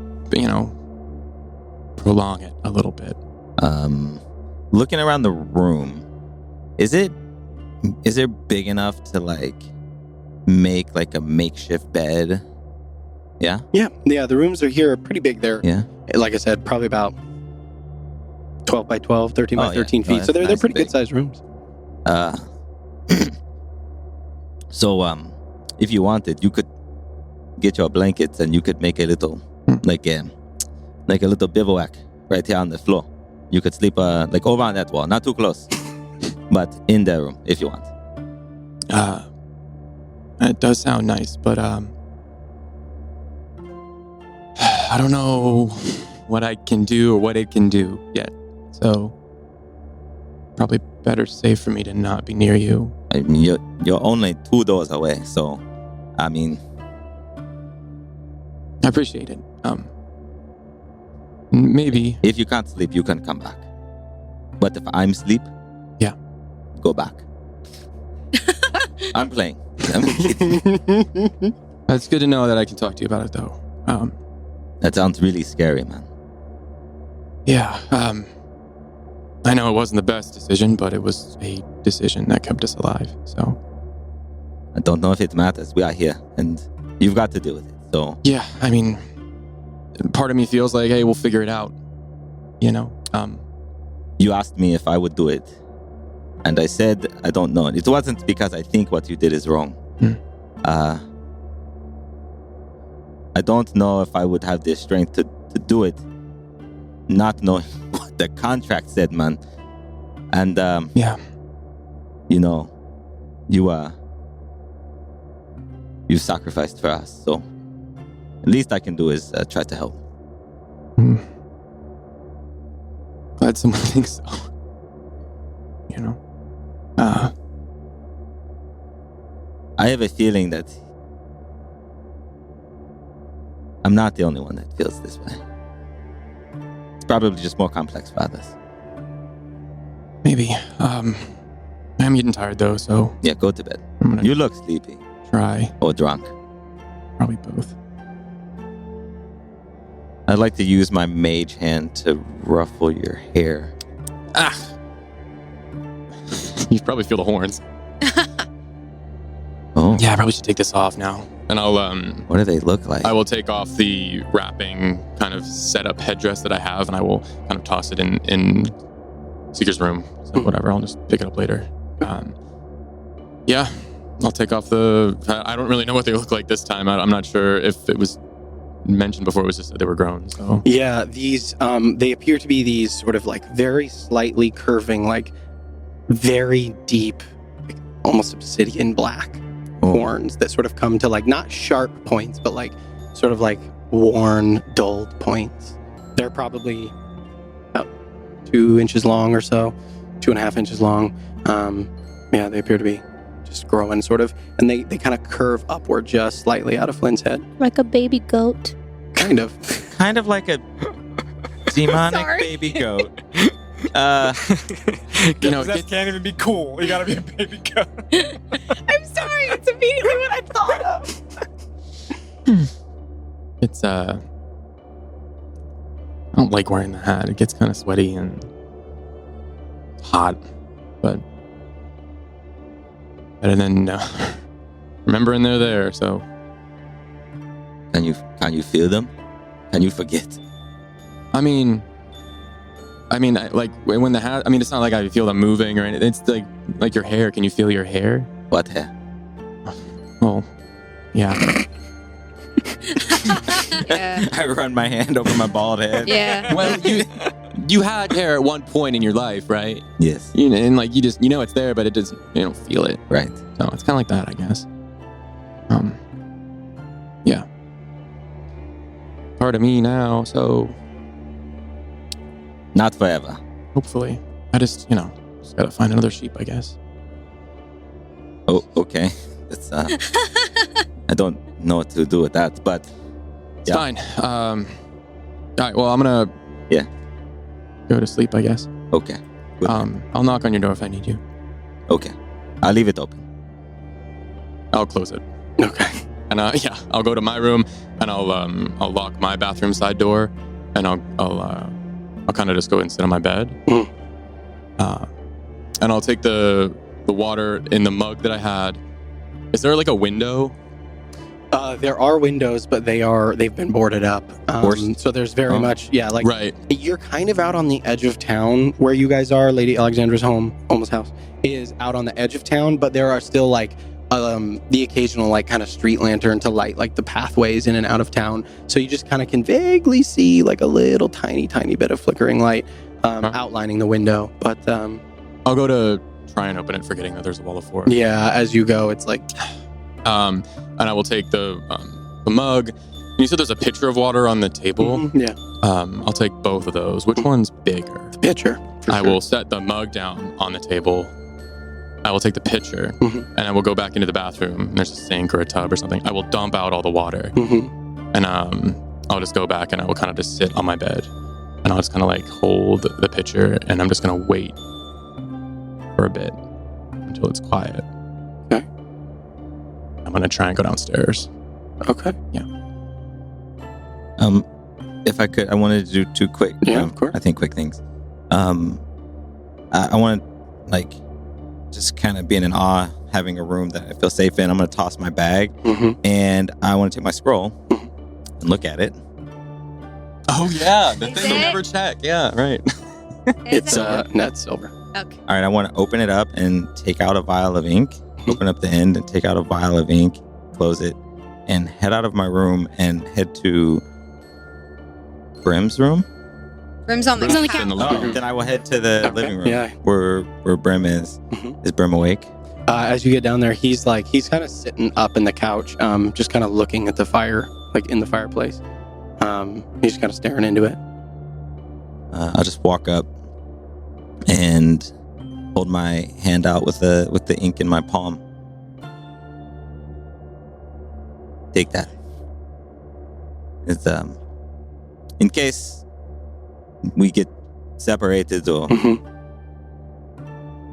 prolong it a little bit. Looking around the room, is it big enough to make a makeshift bed? Yeah. Yeah. The rooms are here are pretty big. They're Yeah. like I said, probably about 12 by 12, 13 by 13 feet. No, So they're that's pretty big. good sized rooms. So if you wanted, you could get your blankets and you could make a little like a little bivouac right here on the floor. You could sleep over on that wall, not too close, but in the room if you want. It does sound nice, but I don't know what I can do or what it can do yet. So probably better safe for me to not be near you. I mean, you're only 2 doors away, so I mean, I appreciate it. Maybe. if you can't sleep, you can come back. But if I'm asleep, Yeah. go back. I'm playing. I'm kidding. It's good to know that I can talk to you about it, though. That sounds really scary, man. Yeah. I know it wasn't the best decision, but it was a decision that kept us alive. So I don't know if it matters. We are here, and you've got to deal with it. So yeah, I mean, part of me feels like, hey, we'll figure it out. you asked me if I would do it, and I said I don't know. It wasn't because I think what you did is wrong. I don't know if I would have the strength to do it, not knowing what the contract said, man. And Yeah. you sacrificed for us, so the least I can do is try to help. Glad someone thinks so. I have a feeling that I'm not the only one that feels this way. It's probably just more complex for others. Maybe. I'm getting tired though, so Yeah, go to bed. I'm gonna You look sleepy try. or drunk. Probably both. I'd like to use my mage hand to ruffle your hair. Ah! You probably feel the horns. Oh, Yeah, I probably should take this off now. And I'll what do they look like? I will take off the wrapping kind of setup headdress that I have, and I will kind of toss it in Seeker's room. So whatever, I'll just pick it up later. Yeah, I'll take off I don't really know what they look like this time. I'm not sure if it was mentioned before. It was just that they were grown. So Yeah, these they appear to be these sort of very slightly curving, very deep, almost obsidian black horns that sort of come to not sharp points, but sort of worn, dulled points. They're probably about 2 inches long or so, 2.5 inches long. Yeah, they appear to be just growing sort of, and they kind of curve upward just slightly out of Flynn's head, Like a baby goat. kind of. Kind of like a demonic Sorry. baby goat. That can't even be cool. You gotta be a baby goat. I'm sorry, it's immediately what I thought of. It's I don't like wearing the hat. It gets kind of sweaty and hot, but better than remembering they're there. So Can you feel them? Can you forget? I mean, like when the hat. I mean, it's not like I feel them moving or anything. It's like your hair. Can you feel your hair? What hair? Well, yeah. Yeah. I run my hand over my bald head. Yeah. Well, you had hair at one point in your life, right? Yes. You know, and like you just it's there, but it doesn't. You don't feel it. Right. So it's kind of like that, I guess. Yeah. Part of me now, so Not forever. hopefully, I just gotta find another sheep, I guess. Oh, okay. It's I don't know what to do with that, but It's fine. All right. Well, I'm gonna go to sleep, I guess. okay. Good. I'll knock on your door if I need you. Okay. I'll leave it open. I'll close it. Okay. And I'll go to my room and I'll lock my bathroom side door, and I'll kind of just go and sit on my bed. Mm. And I'll take the water in the mug that I had. Is there like a window? There are windows, but they've been boarded up. So there's very much Right. You're kind of out on the edge of town where you guys are. Lady Alexandra's almost house is out on the edge of town, but there are still the occasional kind of street lantern to light the pathways in and out of town. So you just kind of can vaguely see a little tiny bit of flickering light outlining the window. But I'll go to try and open it, forgetting that there's a wall of force. yeah, as you go, it's And I will take the mug. You said there's a pitcher of water on the table. yeah, I'll take both of those. Which one's bigger? the pitcher. I will set the mug down on the table. I will take the pitcher Mhm. and I will go back into the bathroom. There's a sink or a tub or something. I will dump out all the water, and I'll just go back and I will kind of just sit on my bed, and I'll just kind of hold the pitcher, and I'm just gonna wait for a bit until it's quiet. Okay. I'm gonna try and go downstairs. Okay. If I could, I wanted to do two quick. Yeah, of course. I think quick things. I want to just kind of being in awe, having a room that I feel safe in. I'm going to toss my bag, and I want to take my scroll and look at it. Oh yeah, the Is thing you'll it? never check. Yeah, right. It's net silver. Okay. All right, I want to open it up and take out a vial of ink. Open up the end and take out a vial of ink, close it, and head out of my room and head to Brim's room. Brim's on the Brim's on the couch. In the living room. Then I will head to the Okay, living room yeah. where Brim is. Mhm. Is Brim awake? As you get down there, he's kind of sitting up in the couch, just kind of looking at the fire, in the fireplace. He's kind of staring into it. I'll just walk up and hold my hand out with the ink in my palm. Take that. It's in case we get separated, or Mhm.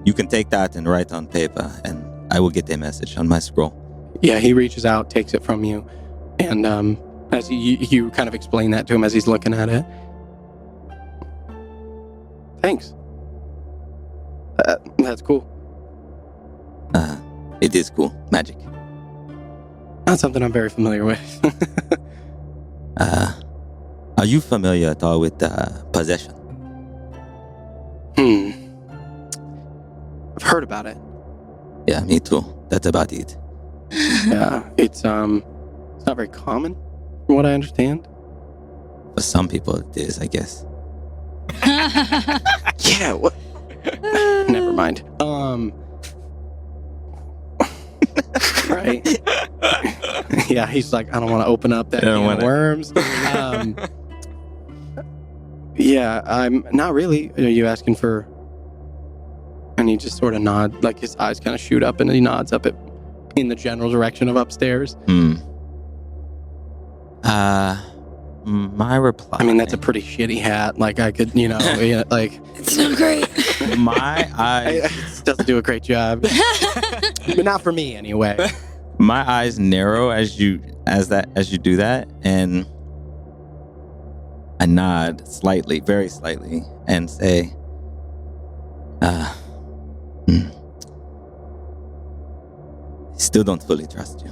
you can take that and write on paper, and I will get a message on my scroll. Yeah, he reaches out, takes it from you, and as you kind of explain that to him as he's looking at it. Thanks. That's cool. It is cool. Magic. Not something I'm very familiar with. Are you familiar at all with possession? I've heard about it. Yeah, me too. That's about it. Yeah, it's not very common, from what I understand. For some people, it is, I guess. Yeah. What? Never mind. Right. Yeah, he's like, I don't want to open up that I don't can want of it. worms. Yeah, I'm not really. Are you asking for? And he just sort of nods, his eyes kind of shoot up, and he nods up in the general direction of upstairs. My reply. I mean, that's a pretty shitty hat. I could, It's not great. my eyes. it doesn't do a great job, but not for me anyway. My eyes narrow as you do that, and I nod slightly, very slightly, and say, still don't fully trust you.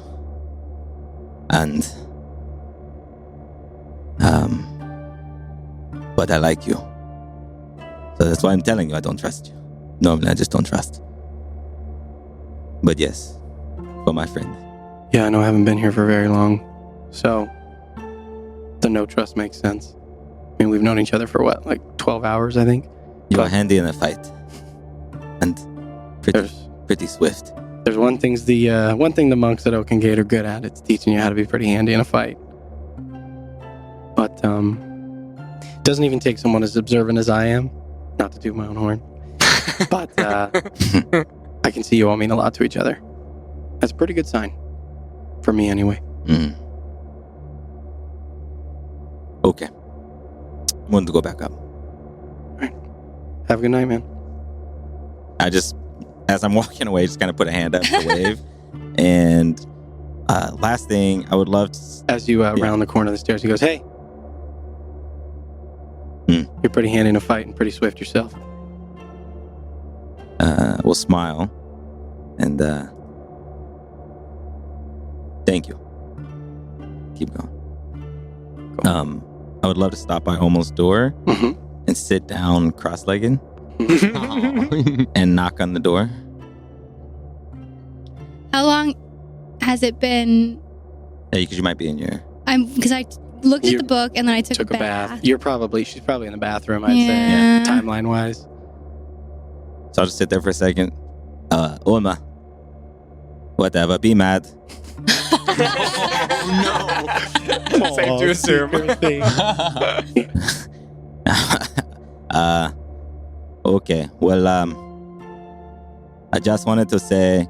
And, but I like you. So that's why I'm telling you I don't trust you. Normally I just don't trust. But yes, for my friend. Yeah, I know I haven't been here for very long. So, the no trust makes sense. I mean, we've known each other for what, like 12 hours, I think? You are But handy in a fight. And pretty swift. There's one thing the monks at Oaken Gate are good at. It's teaching you how to be pretty handy in a fight. But, doesn't even take someone as observant as I am. Not to toot my own horn. But, I can see you all mean a lot to each other. That's a pretty good sign. For me, anyway. Mm. Okay. I'm going to go back up. Have a good night, man. I just, as I'm walking away, just kind of put a hand up to wave. And last thing, I would love to... As you round the corner of the stairs, he goes, hey. You're pretty handy in a fight and pretty swift yourself. We'll smile. And thank you. Keep going. Cool. I would love to stop by Omo's door and sit down cross-legged and knock on the door. How long has it been? Yeah, because you might be in your... Because I looked at the book and then I took a bath. She's probably in the bathroom, I'd say, Yeah. timeline-wise. So I'll just sit there for a second. Oma, whatever, be mad. No. Safe to assume. Okay, well, I just wanted to say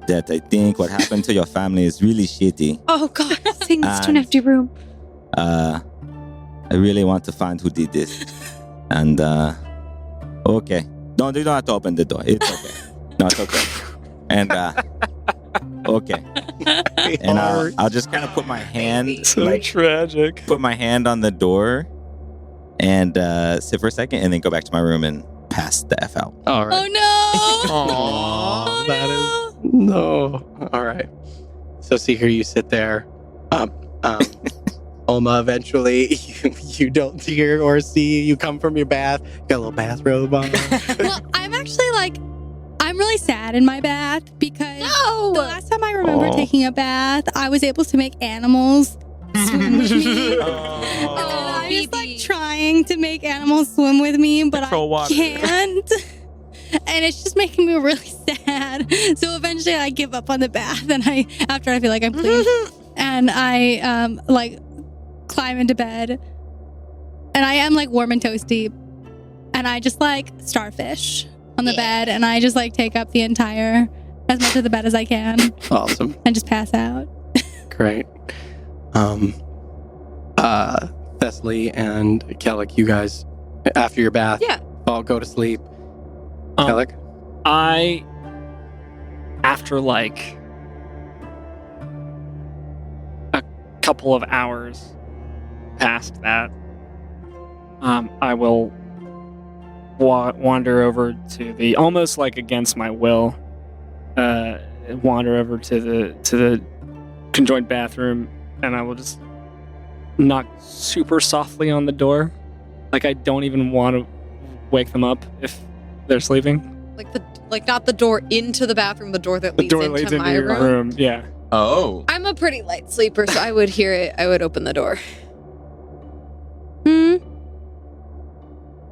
that I think what happened to your family is really shitty. Oh God, saying this to an empty room. I really want to find who did this. And, okay. You don't have to open the door. It's okay. No, it's okay. And, okay. And I'll just kind of put my hand, tragic. put my hand on the door and sit for a second and then go back to my room and pass the F out. All right. Oh no! Aw, Oh, that no. is... No. All right. So see here you sit there. Oma, eventually, you don't hear or see. You come from your bath. You got a little bathrobe on. Well, I'm actually I'm really sad in my bath because the last time I remember taking a bath, I was able to make animals swim with me. And I'm just trying to make animals swim with me, but I can't. And it's just making me really sad. So eventually I give up on the bath and after I feel like I'm clean and I climb into bed and I am warm and toasty and I just starfish on the bed and I just take up as much of the bed as I can. Awesome. And just pass out. Great. Thessaly and Kellic, you guys, after your bath, all go to sleep. Kellic? I, after a couple of hours past that, I will wander over to the, almost against my will, wander over to the conjoined bathroom, and I will just knock super softly on the door. I don't even want to wake them up if they're sleeping. Not the door into the bathroom, the door that leads into my your room. Yeah. Oh. I'm a pretty light sleeper, so I would hear it. I would open the door.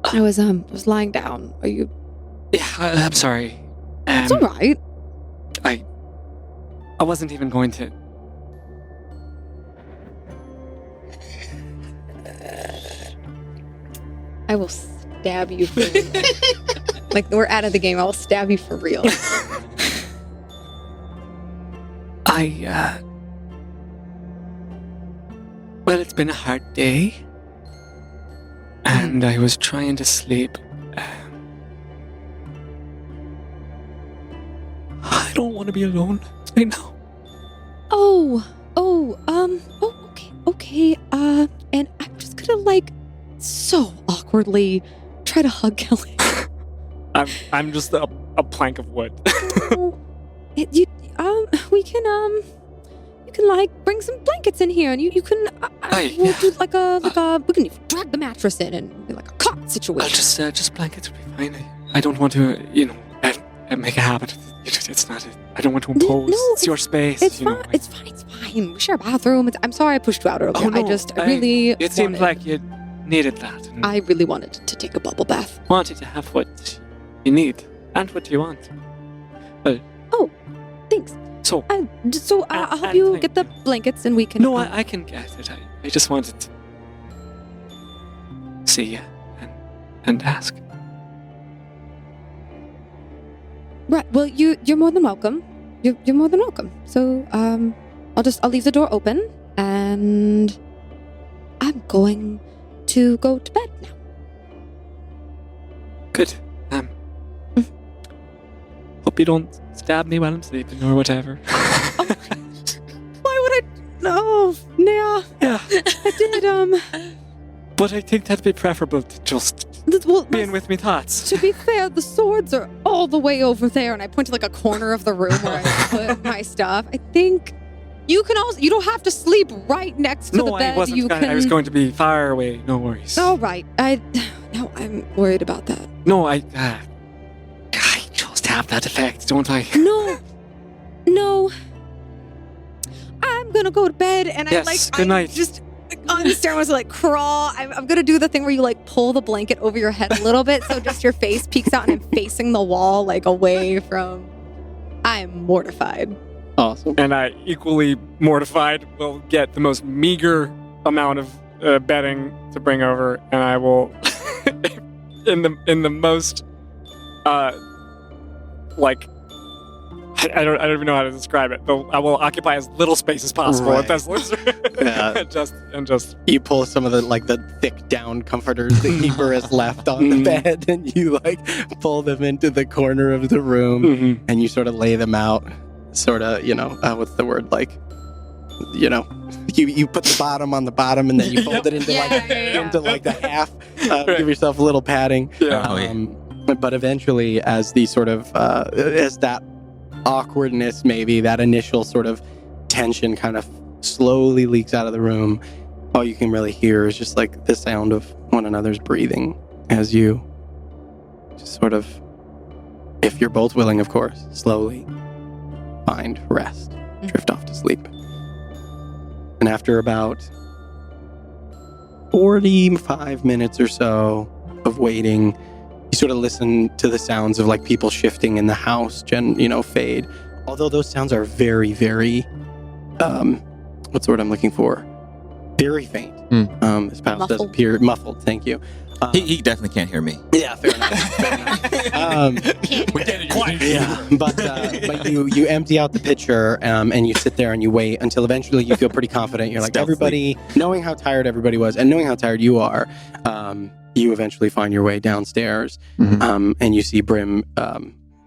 I was lying down. Are you? Yeah, I'm sorry. It's all right. I wasn't even going to. I will stab you for real. We're out of the game. I will stab you for real. Well, it's been a hard day. And I was trying to sleep. I don't want to be alone right now. Okay. And I'm just gonna so awkwardly try to hug Kelly. I'm just a plank of wood. You can like bring some blankets in here, and you can we'll do like a we can drag the mattress in and be like a cot situation. Just blankets would be fine. I don't want to, make a habit. It's not. I don't want to impose. No, it's your space. It's fine. It's fine. We share a bathroom. I'm sorry I pushed you out earlier. Oh, no, It seemed like you needed that. And I really wanted to take a bubble bath. wanted to have what you need and what you want. Thanks. So I'll help you get the blankets, and we can. no, I can get it. I just wanted to see you and ask. Right. Well, you're more than welcome. You're more than welcome. So I'll leave the door open, and I'm going to go to bed now. Good. Hope you don't stab me while I'm sleeping or whatever. Why would I? No, yeah. Yeah. I did. But I think that'd be preferable to just being with me thoughts. To be fair, the swords are all the way over there, and I point to like a corner of the room where I put my stuff. I think you can also. You don't have to sleep right next to the bed. I wasn't. I was going to be far away. No worries. All right. No, I'm worried about that. No, I just have that effect, don't I? No. I'm gonna go to bed, and Yes, good night. Just on the stairwell, like crawl. I'm gonna do the thing where you like pull the blanket over your head a little bit, so just your face peeks out, and I'm facing the wall, like away from. I'm mortified. Awesome. And I, equally mortified, will get the most meager amount of bedding to bring over, and I will, in the most, I don't even know how to describe it. Though I will occupy as little space as possible Right. at this. Yeah. just You pull some of the thick down comforters the keeper has left on the bed, and you pull them into the corner of the room, and you sort of lay them out. Sort of, what's the word? You put the bottom on the bottom, and then you fold it into the half. Give yourself a little padding. Yeah. But eventually, as the sort of as that awkwardness, maybe that initial sort of tension, kind of slowly leaks out of the room, all you can really hear is just the sound of one another's breathing as you just sort of, if you're both willing, of course, slowly find rest, drift off to sleep. And after about 45 minutes or so of waiting, you sort of listen to the sounds of people shifting in the house, fade. Although those sounds are very, very, what's the word I'm looking for? Very faint. This house does appear muffled. Thank you. He definitely can't hear me. Yeah, fair enough. We get it quiet. Yeah, but you empty out the pitcher, and you sit there and you wait until eventually you feel pretty confident. You're like, Stealthily. everybody, knowing how tired everybody was and knowing how tired you are, you eventually find your way downstairs, and you see Brim,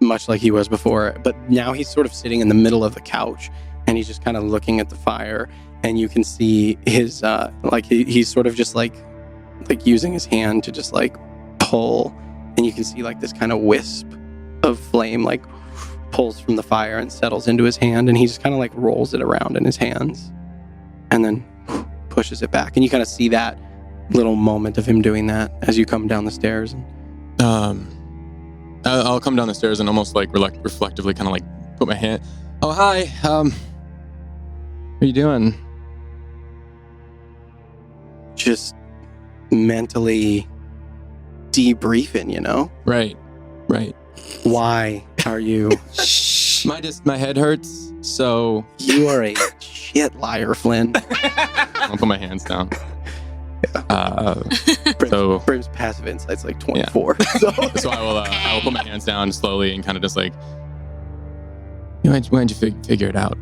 much like he was before, but now he's sort of sitting in the middle of the couch, and he's just kind of looking at the fire, and you can see his, he's sort of just like using his hand to just pull, and you can see this kind of wisp of flame pulls from the fire and settles into his hand, and he just kind of rolls it around in his hands and then pushes it back, and you kind of see that little moment of him doing that as you come down the stairs. I'll come down the stairs and almost reflectively kind of put my hand. Oh, hi. How are you doing? Just mentally debriefing, Right. Why are you? My head hurts, so You are a shit liar, Flynn. I'll put my hands down. Brim's passive insight's 24. So I will put my hands down slowly and kind of just when'd you figure it out?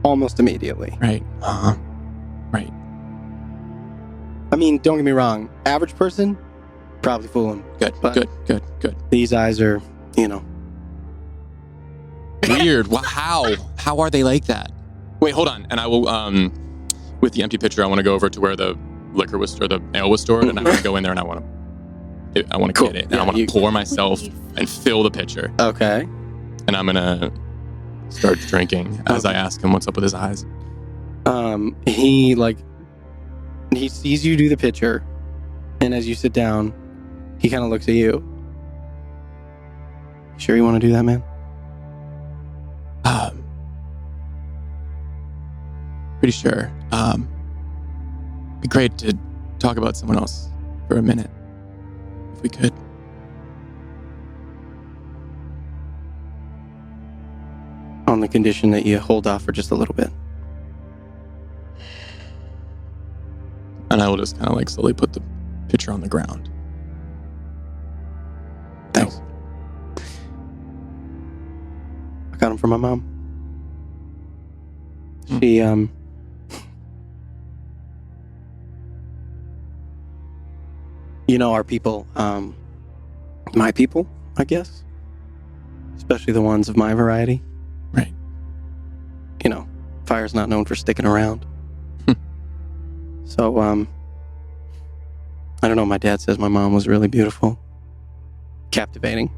Almost immediately. Right. Right. I mean, don't get me wrong. Average person, probably fool him. Good. These eyes are, Weird. How are they like that? Wait, hold on. And I will, with the empty pitcher, I want to go over to where the liquor was stored, the ale was stored, and I want to go in there and I want to Cool. get it. And Yeah, I want to you- pour myself and fill the pitcher. Okay. And I'm going to start drinking as I ask him what's up with his eyes. He sees you do the pitcher, and as you sit down, he kind of looks at you. Sure you want to do that, man? Pretty sure. Be great to talk about someone else for a minute, if we could. On the condition that you hold off for just a little bit. And I will just kind of like slowly put the pitcher on the ground. Thanks. I got him from my mom. She, you know, our people, my people, I guess, especially the ones of my variety. Right. You know, fire's not known for sticking around. So, I don't know. My dad says my mom was really beautiful, captivating,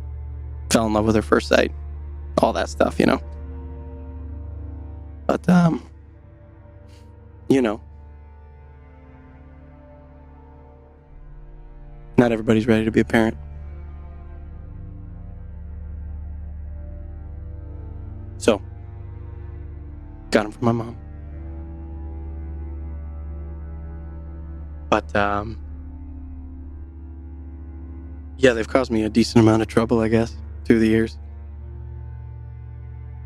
fell in love with her first sight, all that stuff, you know. But, you know, not everybody's ready to be a parent. So, got him from my mom. But, yeah, they've caused me a decent amount of trouble, I guess, through the years.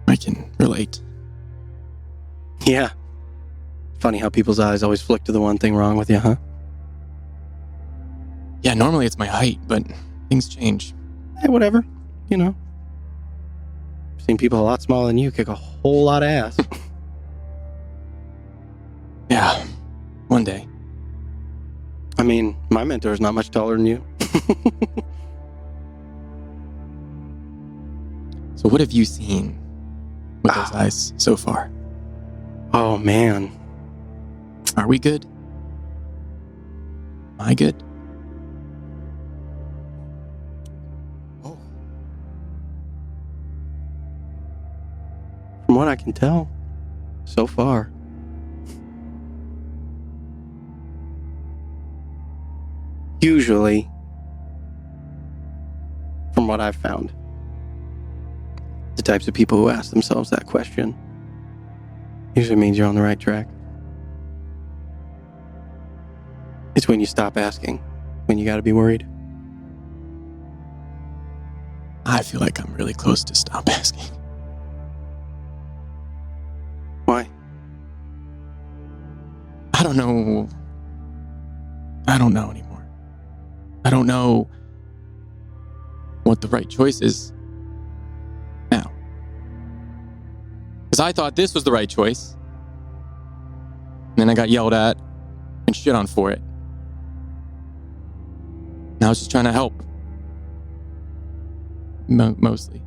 I can relate. Yeah. Funny how people's eyes always flick to the one thing wrong with you, huh? Yeah, normally it's my height, but things change. Hey, whatever. You know. I've seen people a lot smaller than you kick a whole lot of ass. Yeah, one day. I mean, my mentor's not much taller than you. So what have you seen with those eyes so far? Oh, man. Are we good? Am I good? From what I can tell, so far. Usually, from what I've found, the types of people who ask themselves that question usually means you're on the right track. It's when you stop asking, when you gotta be worried. I feel like I'm really close to stop asking. Why? I don't know anymore. I don't know what the right choice is now. Because I thought this was the right choice. And then I got yelled at and shit on for it. Now I was just trying to help. Mostly.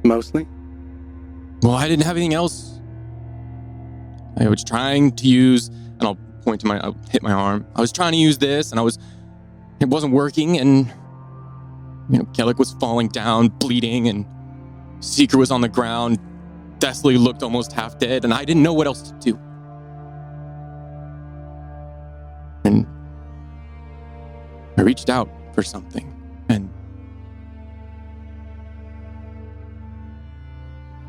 Mostly? Well, I didn't have anything else. I was trying to use, and I'll hit my arm. I was trying to use this, and it wasn't working, and, Kellic was falling down, bleeding, and Seeker was on the ground, deathly looked almost half dead, and I didn't know what else to do. And I reached out for something, and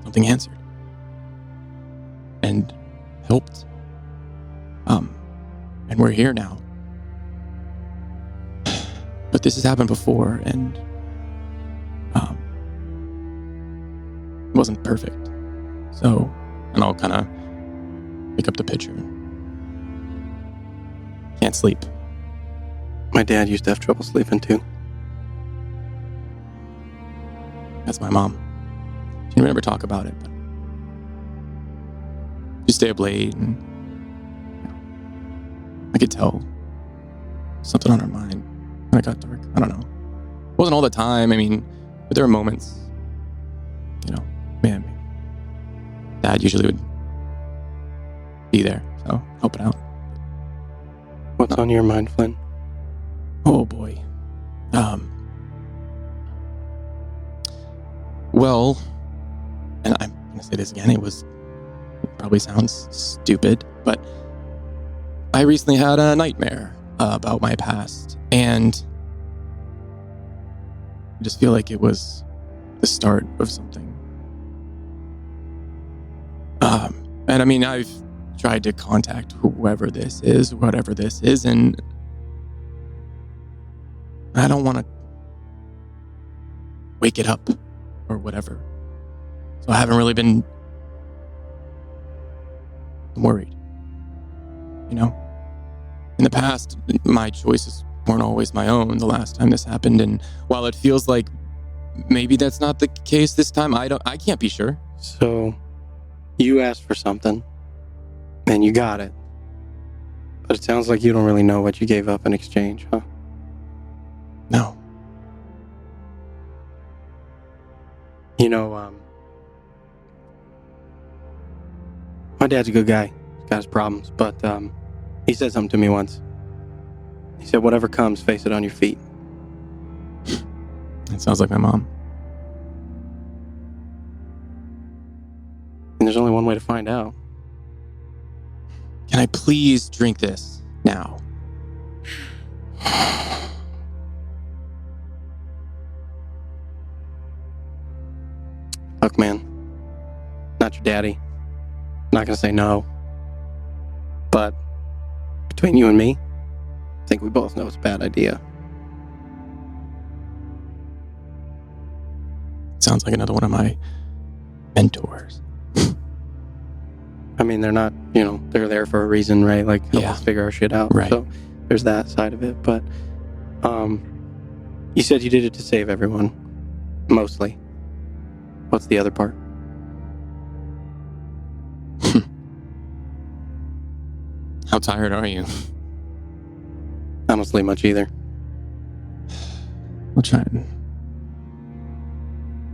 something answered. And helped. And we're here now. But this has happened before, and it wasn't perfect. So, and I'll kind of pick up the pitcher. Can't sleep. My dad used to have trouble sleeping too. That's my mom. She didn't ever talk about it, but she stay up late, and I could tell something on her mind when it got dark. I don't know. It wasn't all the time. I mean, but there were moments, man, Dad usually would be there, so help it out. What's on your mind, Flynn? Oh boy. Well, and I'm gonna say this again, it probably sounds stupid, but I recently had a nightmare about my past, and I just feel like it was the start of something. And I mean, I've tried to contact whoever this is, whatever this is, and I don't want to wake it up or whatever. So I haven't really been worried. You know? In the past, my choices weren't always my own the last time this happened, and while it feels like maybe that's not the case this time, I can't be sure. So, you asked for something, and you got it. But it sounds like you don't really know what you gave up in exchange, huh? No. You know, my dad's a good guy. He's got his problems, but he said something to me once. He said, whatever comes, face it on your feet. That sounds like my mom. And there's only one way to find out. Can I please drink this now? Look, man, not your daddy. Not gonna say no. But between you and me, I think we both know it's a bad idea. Sounds like another one of my mentors. I mean, they're not, they're there for a reason, right? Like, help us figure our shit out. Right. So there's that side of it. But you said you did it to save everyone. Mostly. What's the other part? How tired are you? I don't sleep much either. We'll try and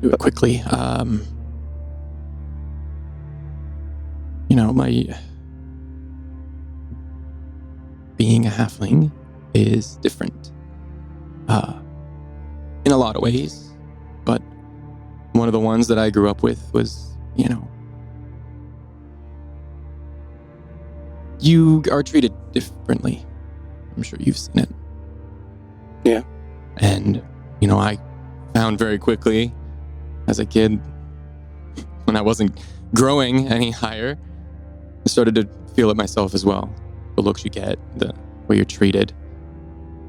do it quickly. My being a halfling is different in a lot of ways, but one of the ones that I grew up with was, you are treated differently. I'm sure you've seen it. Yeah. And, I found very quickly as a kid, when I wasn't growing any higher, I started to feel it myself as well. The looks you get, the way you're treated.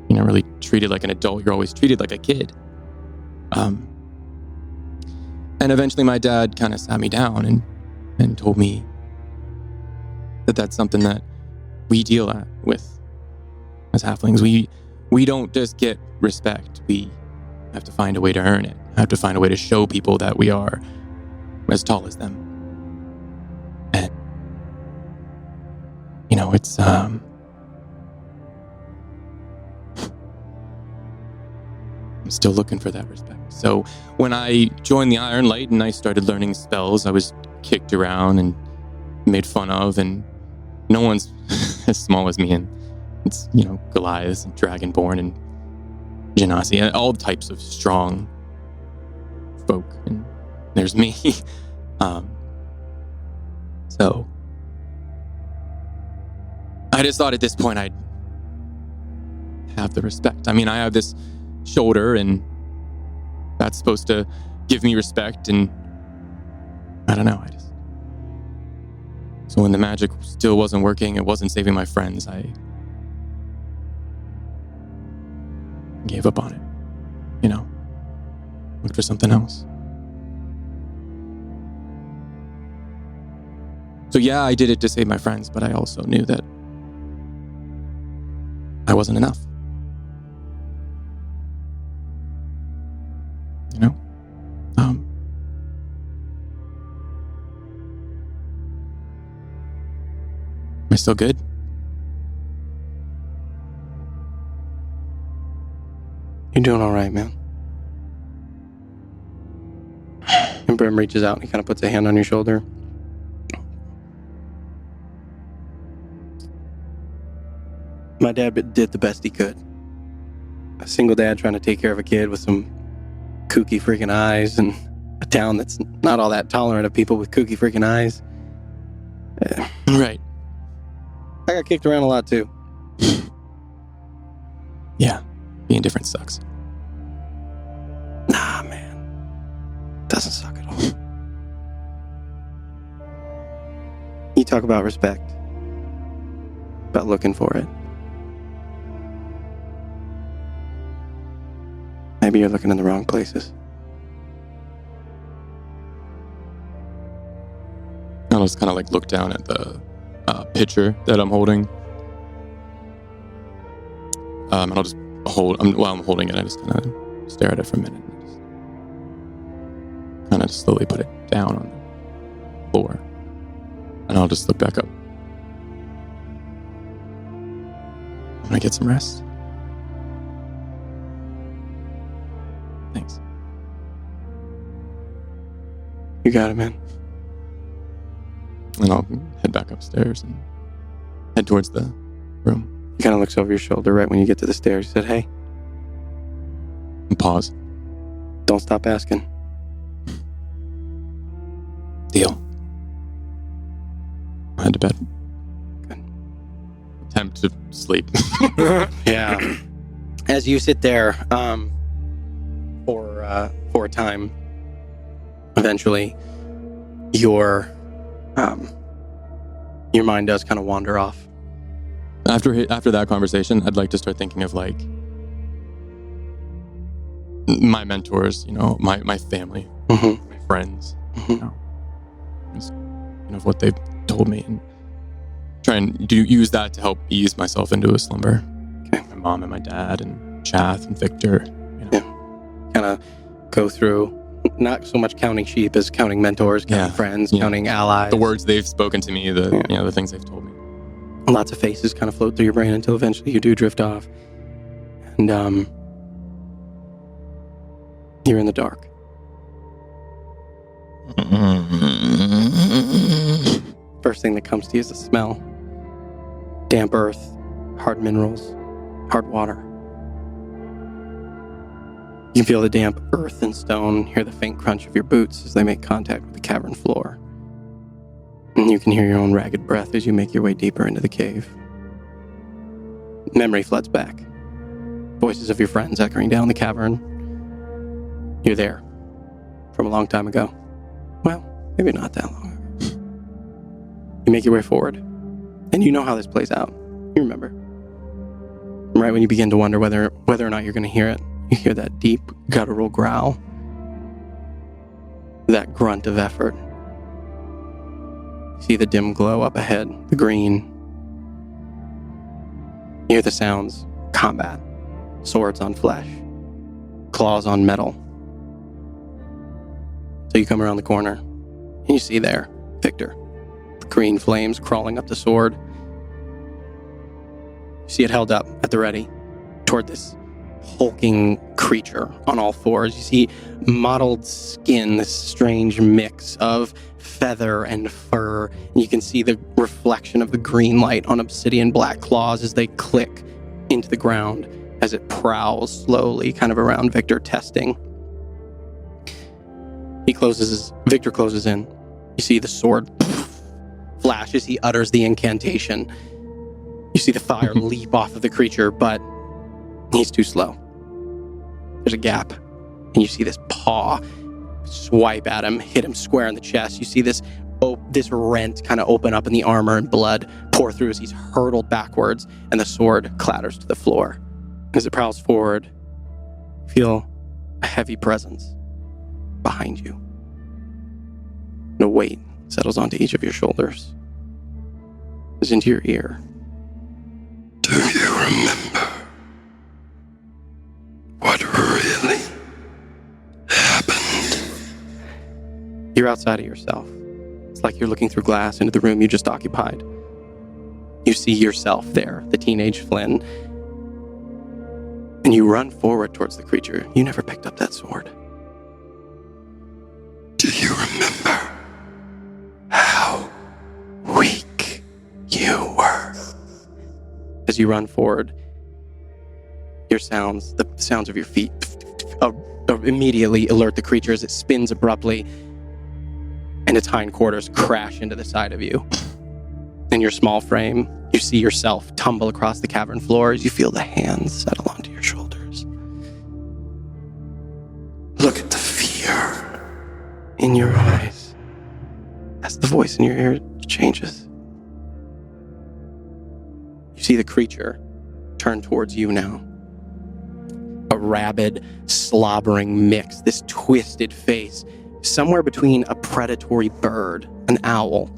You're not really treated like an adult. You're always treated like a kid. And eventually my dad kind of sat me down and told me that that's something that we deal with as halflings. We don't just get respect. We have to find a way to earn it. Have to find a way to show people that we are as tall as them. And it's I'm still looking for that respect. So when I joined the Iron Light and I started learning spells, I was kicked around and made fun of, and no one's as small as me, and it's Goliath and Dragonborn and Genasi and all types of strong folk, and there's me. So I just thought at this point I'd have the respect. I mean, I have this shoulder, and that's supposed to give me respect, and I don't know. So when the magic still wasn't working, it wasn't saving my friends, I gave up on it. Looked for something else. So yeah, I did it to save my friends, but I also knew that I wasn't enough. Am I still good? You're doing all right, man. And Brim reaches out and he kind of puts a hand on your shoulder. My dad did the best he could. A single dad trying to take care of a kid with some kooky freaking eyes and a town that's not all that tolerant of people with kooky freaking eyes. Right. I got kicked around a lot too. Yeah. Being different sucks. Nah, man. Doesn't suck at all. You talk about respect. About looking for it. Maybe you're looking in the wrong places. I'll just kind of like look down at the picture that I'm holding. And I'll just while I'm holding it, I just kind of stare at it for a minute. And kind of slowly put it down on the floor. And I'll just look back up. I'm gonna get some rest. Thanks. You got it, man. And I'll head back upstairs and head towards the room. He kind of looks over your shoulder right when you get to the stairs. He said, hey, And pause. don't stop asking. Deal. I head to bed. Good. Attempt to sleep. Yeah. As you sit there for a time, eventually your mind does kind of wander off. After that conversation, I'd like to start thinking of like my mentors, my family, Mm-hmm. my friends, Mm-hmm. of what they've told me, and try and use that to help ease myself into a slumber. Okay. My mom and my dad and Chath and Victor. Kind of go through, not so much counting sheep as counting mentors, counting friends, counting allies. The words they've spoken to me, the things they've told me. Lots of faces kind of float through your brain until eventually you do drift off. And you're in the dark. First thing that comes to you is the smell. Damp earth, hard minerals, hard water. You can feel the damp earth and stone, hear the faint crunch of your boots as they make contact with the cavern floor. And you can hear your own ragged breath as you make your way deeper into the cave. Memory floods back. Voices of your friends echoing down the cavern. You're there. From a long time ago. Well, maybe not that long ago. You make your way forward. And you know how this plays out. You remember. Right when you begin to wonder whether or not you're going to hear it, you hear that deep, guttural growl. That grunt of effort. You see the dim glow up ahead, the green. You hear the sounds. Combat. Swords on flesh. Claws on metal. So you come around the corner, and you see there, Victor. The green flames crawling up the sword. You see it held up at the ready toward this hulking creature on all fours. You see mottled skin, this strange mix of feather and fur. And you can see the reflection of the green light on obsidian black claws as they click into the ground as it prowls slowly kind of around Victor, testing. Victor closes in. You see the sword flash as he utters the incantation. You see the fire leap off of the creature, but he's too slow. There's a gap, and you see this paw swipe at him, hit him square in the chest. You see this rent kind of open up in the armor, and blood pour through as he's hurtled backwards, and the sword clatters to the floor. As it prowls forward, feel a heavy presence behind you. And a weight settles onto each of your shoulders. It's into your ear. Do you remember what really happened? You're outside of yourself. It's like you're looking through glass into the room you just occupied. You see yourself there, the teenage Flynn. And you run forward towards the creature. You never picked up that sword. Do you remember how weak you were? As you run forward, the sounds of your feet immediately alert the creature as it spins abruptly and its hindquarters crash into the side of you. In your small frame, you see yourself tumble across the cavern floor as you feel the hands settle onto your shoulders. Look at the fear in your eyes as the voice in your ear changes. You see the creature turn towards you now. A rabid, slobbering mix, this twisted face, somewhere between a predatory bird, an owl,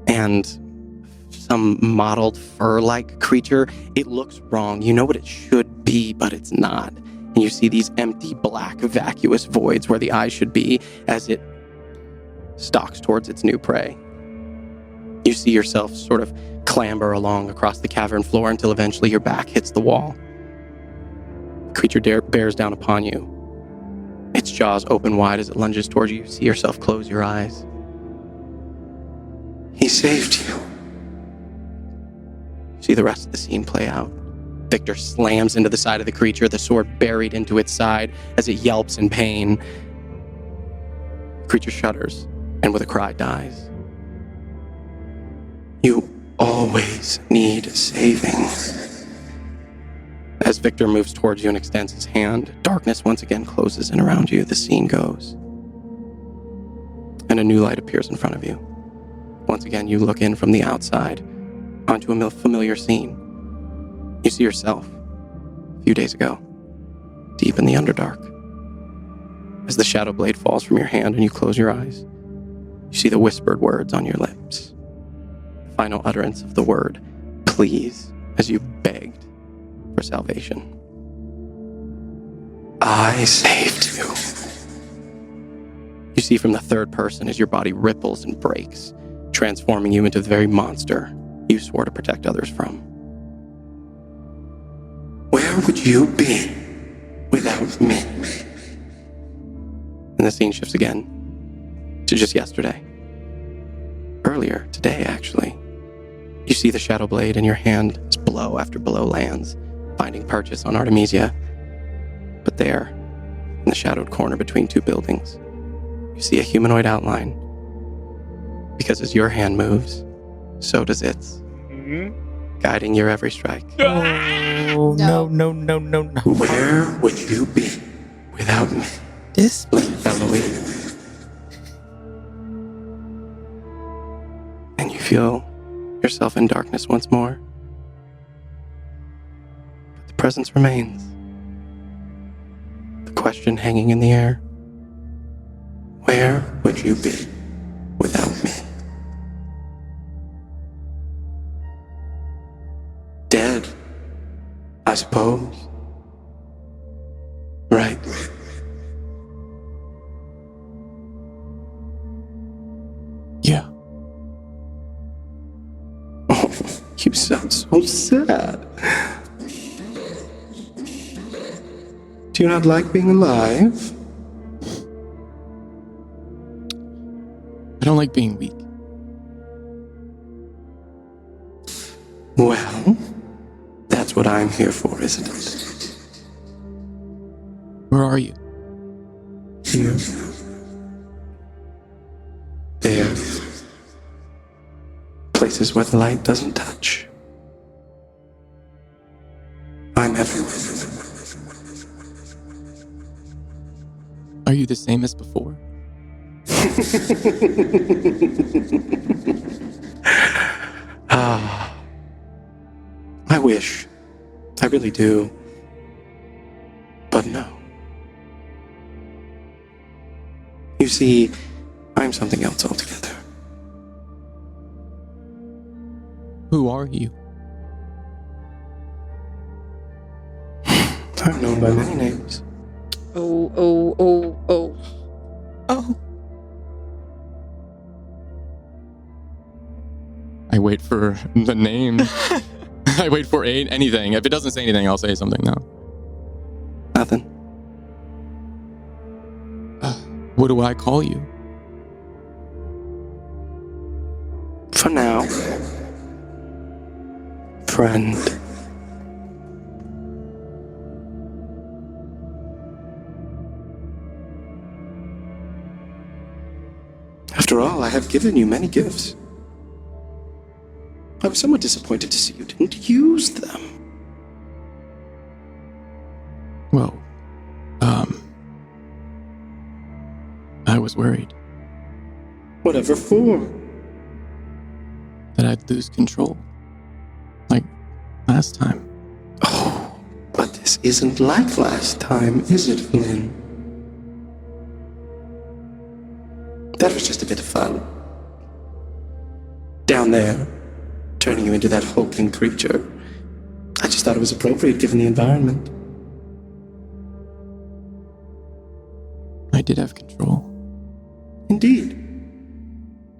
and some mottled fur-like creature. It looks wrong. You know what it should be, but it's not. And you see these empty, black, vacuous voids where the eyes should be as it stalks towards its new prey. You see yourself sort of clamber along across the cavern floor until eventually your back hits the wall. The creature bears down upon you. Its jaws open wide as it lunges towards you. You see yourself close your eyes. He saved you. See the rest of the scene play out. Victor slams into the side of the creature, the sword buried into its side as it yelps in pain. The creature shudders and with a cry dies. You always need saving. As Victor moves towards you and extends his hand, darkness once again closes in around you. The scene goes. And a new light appears in front of you. Once again, you look in from the outside onto a familiar scene. You see yourself a few days ago, deep in the Underdark. As the shadow blade falls from your hand and you close your eyes, you see the whispered words on your lips. The final utterance of the word, please, as you begged for salvation. I saved you. You see from the third person as your body ripples and breaks, transforming you into the very monster you swore to protect others from. Where would you be without me? And the scene shifts again to just yesterday. Earlier today, actually. You see the shadow blade in your hand as blow after blow lands, finding purchase on Artemisia. But there, in the shadowed corner between two buildings, you see a humanoid outline. Because as your hand moves, so does its, guiding your every strike. Oh, no. Where would you be without me? This Eloise. And you feel yourself in darkness once more. But the presence remains. The question hanging in the air. Where would you be without me? Dead, I suppose. Right. Yeah. Oh, you sound so sad. Do you not like being alive? I don't like being weak. Well, that's what I'm here for, isn't it? Where are you? Here. There. Places where the light doesn't touch. I'm everywhere. Are you the same as before? I wish. I really do. But no. You see, I'm something else altogether. Who are you? I'm known by many names. Oh. I wait for the name. I wait for anything. If it doesn't say anything, I'll say something now. Nothing. What do I call you? For now. friend. After all, I have given you many gifts. I was somewhat disappointed to see you didn't use them. Well, I was worried Whatever for? that I'd lose control. Like last time. Oh, but this isn't like last time, is it, Flynn? That was just a bit of fun. Down there, turning you into that hulking creature. I just thought it was appropriate given the environment. I did have control. Indeed.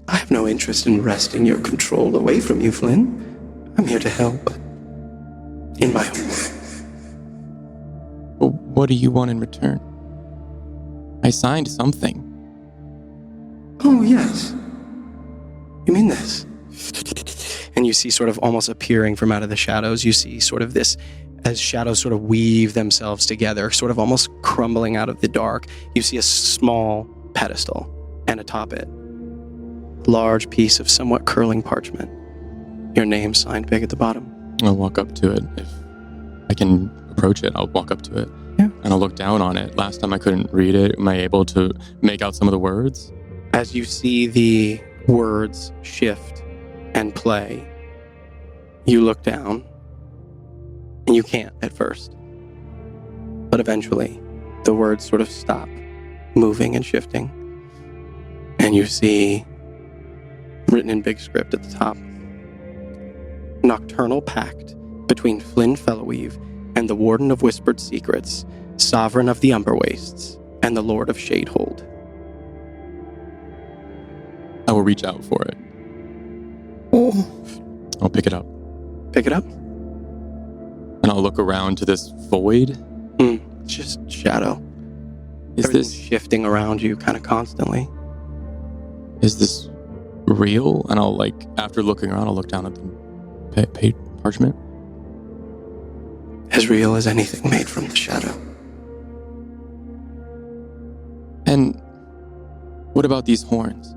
I have no interest in wresting your control away from you, Flynn. I'm here to help. In my own way. Well, what do you want in return? I signed something. Oh, yes. You mean this? And you see sort of almost appearing from out of the shadows, you see sort of this, as shadows sort of weave themselves together, sort of almost crumbling out of the dark, you see a small pedestal, and atop it, large piece of somewhat curling parchment. Your name signed big at the bottom. I'll walk up to it. If I can approach it, I'll walk up to it. Yeah. And I'll look down on it. Last time I couldn't read it. Am I able to make out some of the words? As you see the words shift and play, you look down, and you can't at first. But eventually, the words sort of stop moving and shifting. And you see, written in big script at the top, Nocturnal Pact between Flynn Fellowweave and the Warden of Whispered Secrets, Sovereign of the Umberwastes, and the Lord of Shadehold. I will reach out for it. I'll pick it up. Pick it up. And I'll look around to this void. It's just shadow. Is Everything's this shifting around you kind of constantly. is this real? And I'll after looking around, I'll look down at the parchment. As real as anything made from the shadow. And what about these horns?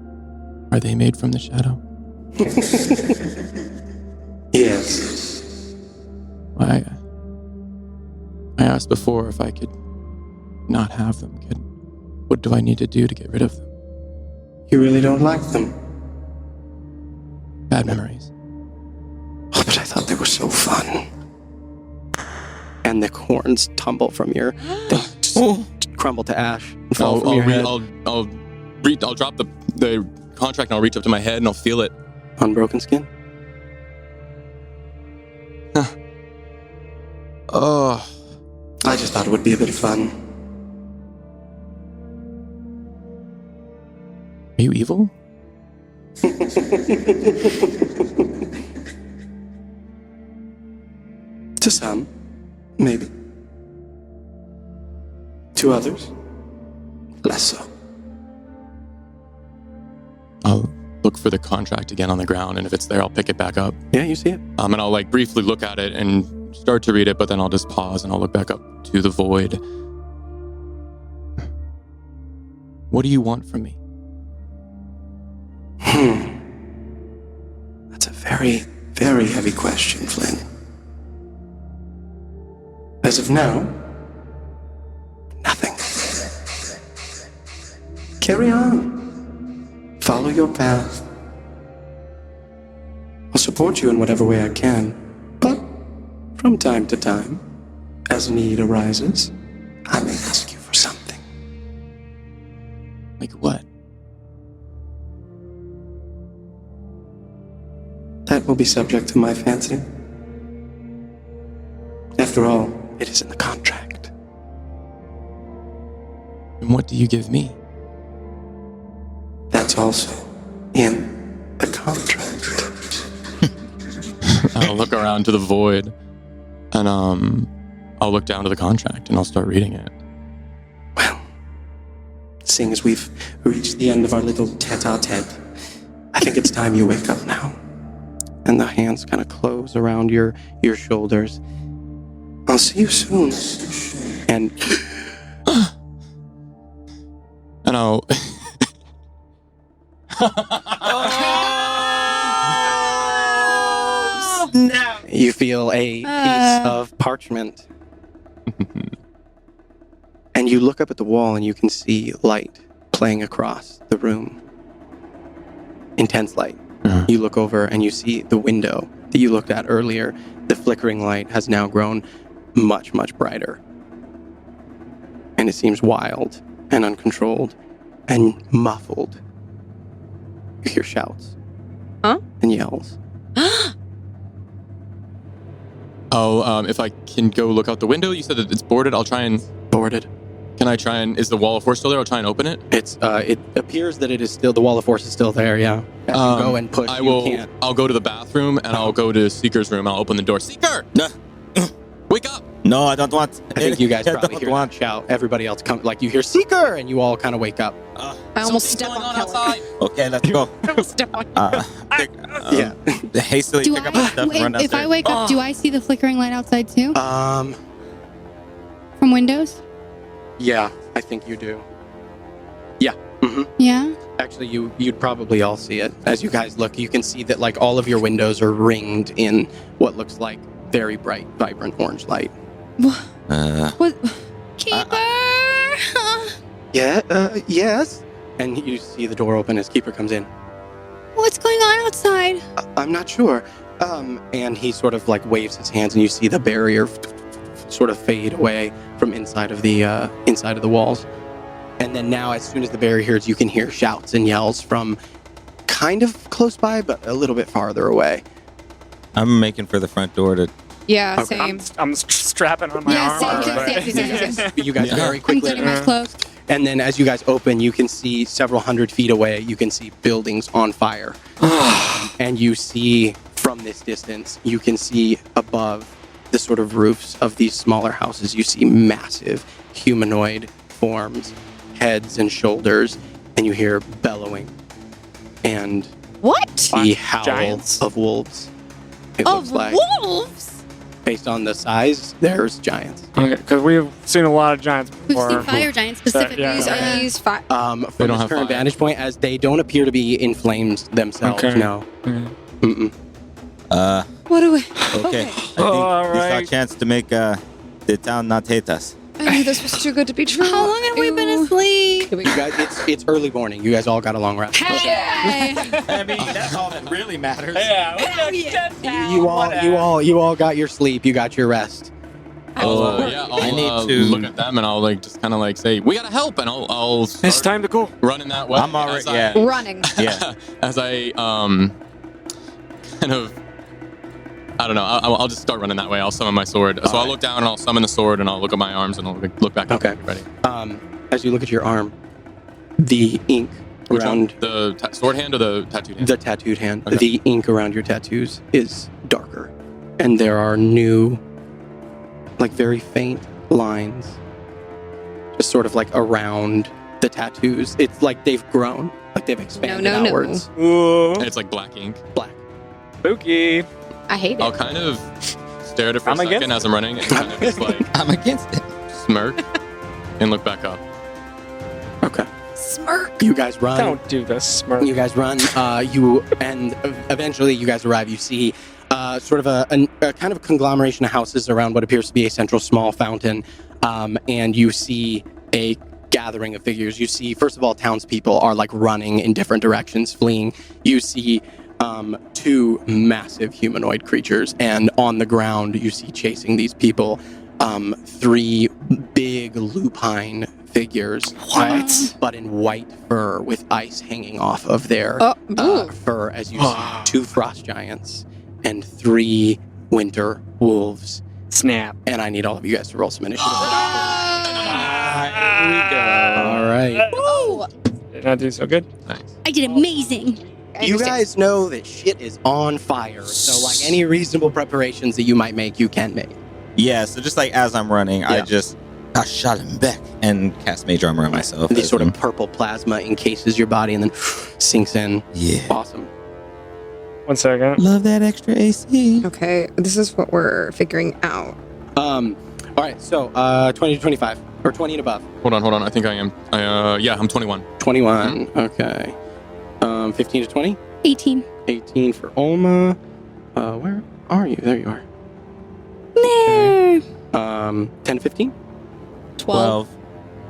Are they made from the shadow? Yes. I asked before if I could not have them. What do I need to do to get rid of them? You really don't like them. Bad memories. Oh, but I thought they were so fun. And the horns tumble from your thing, crumble to ash and fall from your head. I'll drop the contract and I'll reach up to my head and I'll feel it. Unbroken skin? Oh, I just thought it would be a bit of fun. are you evil? To some, maybe. To others, less so. I'll look for the contract again on the ground, and if it's there, I'll pick it back up. Yeah, you see it. And I'll briefly look at it and start to read it, but then I'll just pause and I'll look back up to the void. What do you want from me? That's a very, very heavy question, Flynn. As of now, nothing. Carry on. Follow your path. I'll support you in whatever way I can, but from time to time, as need arises, I may ask you for something. Like what? That will be subject to my fancy. After all, it is in the contract. And what do you give me? That's also in the contract. I'll look around to the void and I'll look down to the contract and I'll start reading it. Well, seeing as we've reached the end of our little tete-a-tete, I think it's time you wake up now. And the hands kind of close around your shoulders. I'll see you soon. And I'll you feel a piece of parchment. And you look up at the wall and you can see light playing across the room. Intense light. You look over and you see the window that you looked at earlier. The flickering light has now grown much, much brighter. And it seems wild and uncontrolled and muffled. You hear shouts. Huh? And yells. if I can go look out the window, you said that it's boarded. I'll try and Boarded. Can I try and is the wall of force still there? I'll try and open it. It appears that it is still, the wall of force is still there, yeah. As you go and push, you can't. I'll go to the bathroom and I'll go to Seeker's room. I'll open the door. Seeker! Wake up! No, I don't want. I think you guys I probably don't hear want. that shout. Everybody else come, like you hear Seeker, and you all kind of wake up. I almost stepped on Kelly. outside. Okay, let's go. I almost stepped on Yeah. Hastily Do pick up my stuff and run if I downstairs. wake up, do I see the flickering light outside too? Um. From windows? Yeah, I think you do. Yeah. Mm-hmm. Yeah. Actually, you'd probably all see it as you guys look. You can see that like all of your windows are ringed in what looks like very bright, vibrant orange light. What? Keeper! Yeah. Yes. And you see the door open as Keeper comes in. What's going on outside? I'm not sure. And he sort of like waves his hands, and you see the barrier sort of fade away from inside of the walls. And then now, as soon as the barrier hears, you can hear shouts and yells from kind of close by, but a little bit farther away. I'm making for the front door to. Yeah, Okay. same. I'm strapping on my Yeah, arm. same. You guys very I'm quickly. getting my cloak. And then as you guys open, you can see several hundred feet away, you can see buildings on fire. And you see from this distance, you can see above the sort of roofs of these smaller houses, you see massive humanoid forms, heads and shoulders, and you hear bellowing and What? the howl Giants? of wolves. It Of looks like, wolves? based on the size, there's giants. Okay, because we've seen a lot of giants We've before. seen fire giants specifically. Yeah. These are these five. From don't this have current fire. vantage point, as they don't appear to be in flames themselves, Okay. no. Okay. Mm-mm. What do we? Okay. I think All this is our right. chance to make the town not hate us. I knew this was too good to be true. How long have we been Ew. asleep? You guys, it's early morning. You guys all got a long rest. Hey! I mean, that's all that really matters. You all got your sleep. You got your rest. I'll I need to- look at them and I'll like just kind of like say, "We gotta help," and I'll It's start time to go. running that way. I'm already- as I- yeah. Running. Yeah. as I kind of, I don't know. I'll just start running that way. I'll summon my sword. So I'll look down and I'll summon the sword and I'll look at my arms and I'll look back. up Okay. and get ready. As you look at your arm, the ink Which around one? The sword hand or the tattooed hand? the tattooed hand, Okay. the ink around your tattoos is darker, and there are new, like very faint lines, just sort of like around the tattoos. It's like they've grown, like they've expanded no. outwards. Ooh, It's like black ink. Black. spooky. I hate I'll it. kind of stare at it for I'm a against second as I'm running and kind of just like I'm against it. smirk and look back up. Okay. Smirk. You guys run. Don't do this, Smurf. You guys run. And eventually you guys arrive. You see sort of a kind of conglomeration of houses around what appears to be a central small fountain. And you see a gathering of figures. You see, first of all, townspeople are like running in different directions, fleeing. You see two massive humanoid creatures, and on the ground you see chasing these people three big lupine figures. What? But in white fur with ice hanging off of their Ooh. fur, as you see two frost giants and three winter wolves. Snap. And I need all of you guys to roll some initiative. Here we go. All right. Oh. Did not do so good. Nice. I did amazing. You guys know that shit is on fire, so like any reasonable preparations that you might make, you can make. Yeah, so just like as I'm running, Yeah. I shot him back and cast Mage Armor on myself. This as sort of well. purple plasma encases your body and then sinks in. Yeah. Awesome. 1 second. Love that extra AC. Okay, this is what we're figuring out. All right, so 20 to 25 or 20 and above. Hold on. I think I am. Yeah, I'm 21. 21. Okay. 15 to 20. 18. 18 for Olma. Where are you? There you are. There. 10 to 15. 12.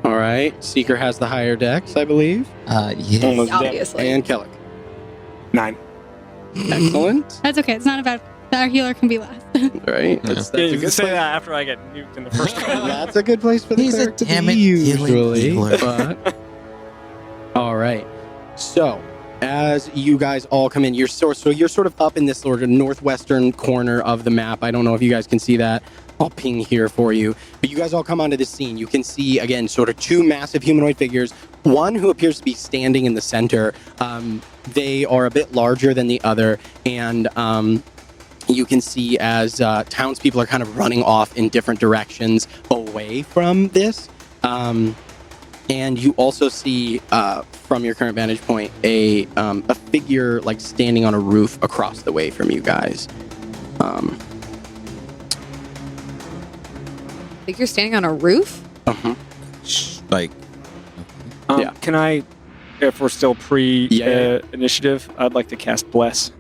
All right. Seeker has the higher dex, I believe. Yeah. Almost dead. Obviously. And Kellic. 9. Excellent. That's okay. It's not about our healer can be last. All right. That's Yeah, a you good can say place. that after I get nuked in the first round. That's a good place for the He's a cleric to damn be it usually. healer. But all right. So as you guys all come in, you're so you're sort of up in this sort of northwestern corner of the map. I don't know if you guys can see that. I'll ping here for you. But you guys all come onto the scene. You can see, again, sort of two massive humanoid figures. One who appears to be standing in the center. They are a bit larger than the other. And you can see as townspeople are kind of running off in different directions away from this. And you also see, from your current vantage point, a figure like standing on a roof across the way from you guys. Figure standing on a roof? Like, Yeah. Can I, if we're still Yeah. initiative, I'd like to cast Bless.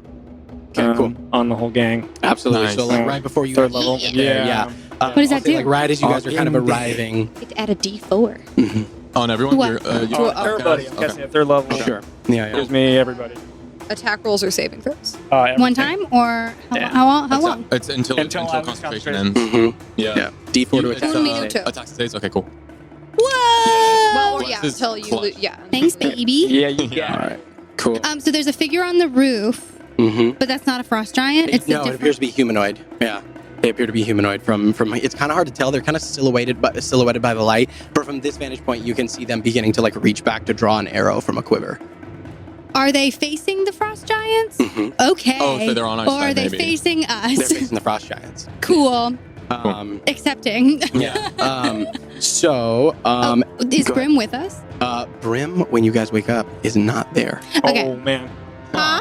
Okay, cool. On the whole gang. Absolutely. Nice. So like right before you Third guys level. get there, Yeah. What does I'll that say, do? Like right as you guys are kind of arriving. Get to add a D4. On everyone? What? You're, Everybody. I'm guessing at third level. Sure. Yeah. Gives me everybody. Attack rolls or saving throws. One time or Yeah. how long? It's until Until I was concentration concentrating. ends. Mm-hmm. Yeah. Yeah. D4 to It's, attack. Only me too. Attack stays? Okay, cool. Whoa! Well, Bless yeah, is until you clutch. yeah. Thanks, baby. Yeah, you All got it. right. Cool. So there's a figure on the roof, Mm-hmm. but that's not a frost giant. It's No, a it different. appears to be humanoid. Yeah. They appear to be humanoid from it's kind of hard to tell. They're kind of silhouetted by the light, but from this vantage point you can see them beginning to like reach back to draw an arrow from a quiver. Are they facing the frost giants? Mhm. Okay. Oh, so they're on our Or side, are they maybe. facing They're us? facing the frost giants. Cool. Accepting. Yeah. So Is go Brim with us? Brim, when you guys wake up, is not there. Okay. Oh, man. Huh?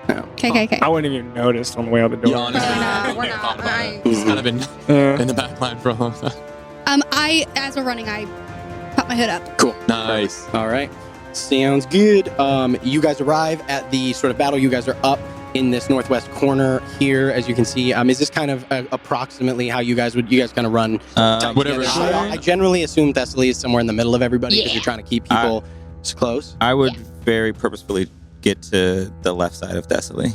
No. Okay. I wouldn't even noticed on the way out the door. Yeah, honestly, We're not. thought about it. I- It's kind of been Yeah. in the back line for a long time. As we're running, I pop my hood up. Cool. Nice. All right. Sounds good. You guys arrive at the sort of battle. You guys are up in this northwest corner here, as you can see. Is this kind of approximately how you guys kind of run? Whatever. together? I generally assume Thessaly is somewhere in the middle of everybody because Yeah. you're trying to keep people close. I would very purposefully get to the left side of Thessaly.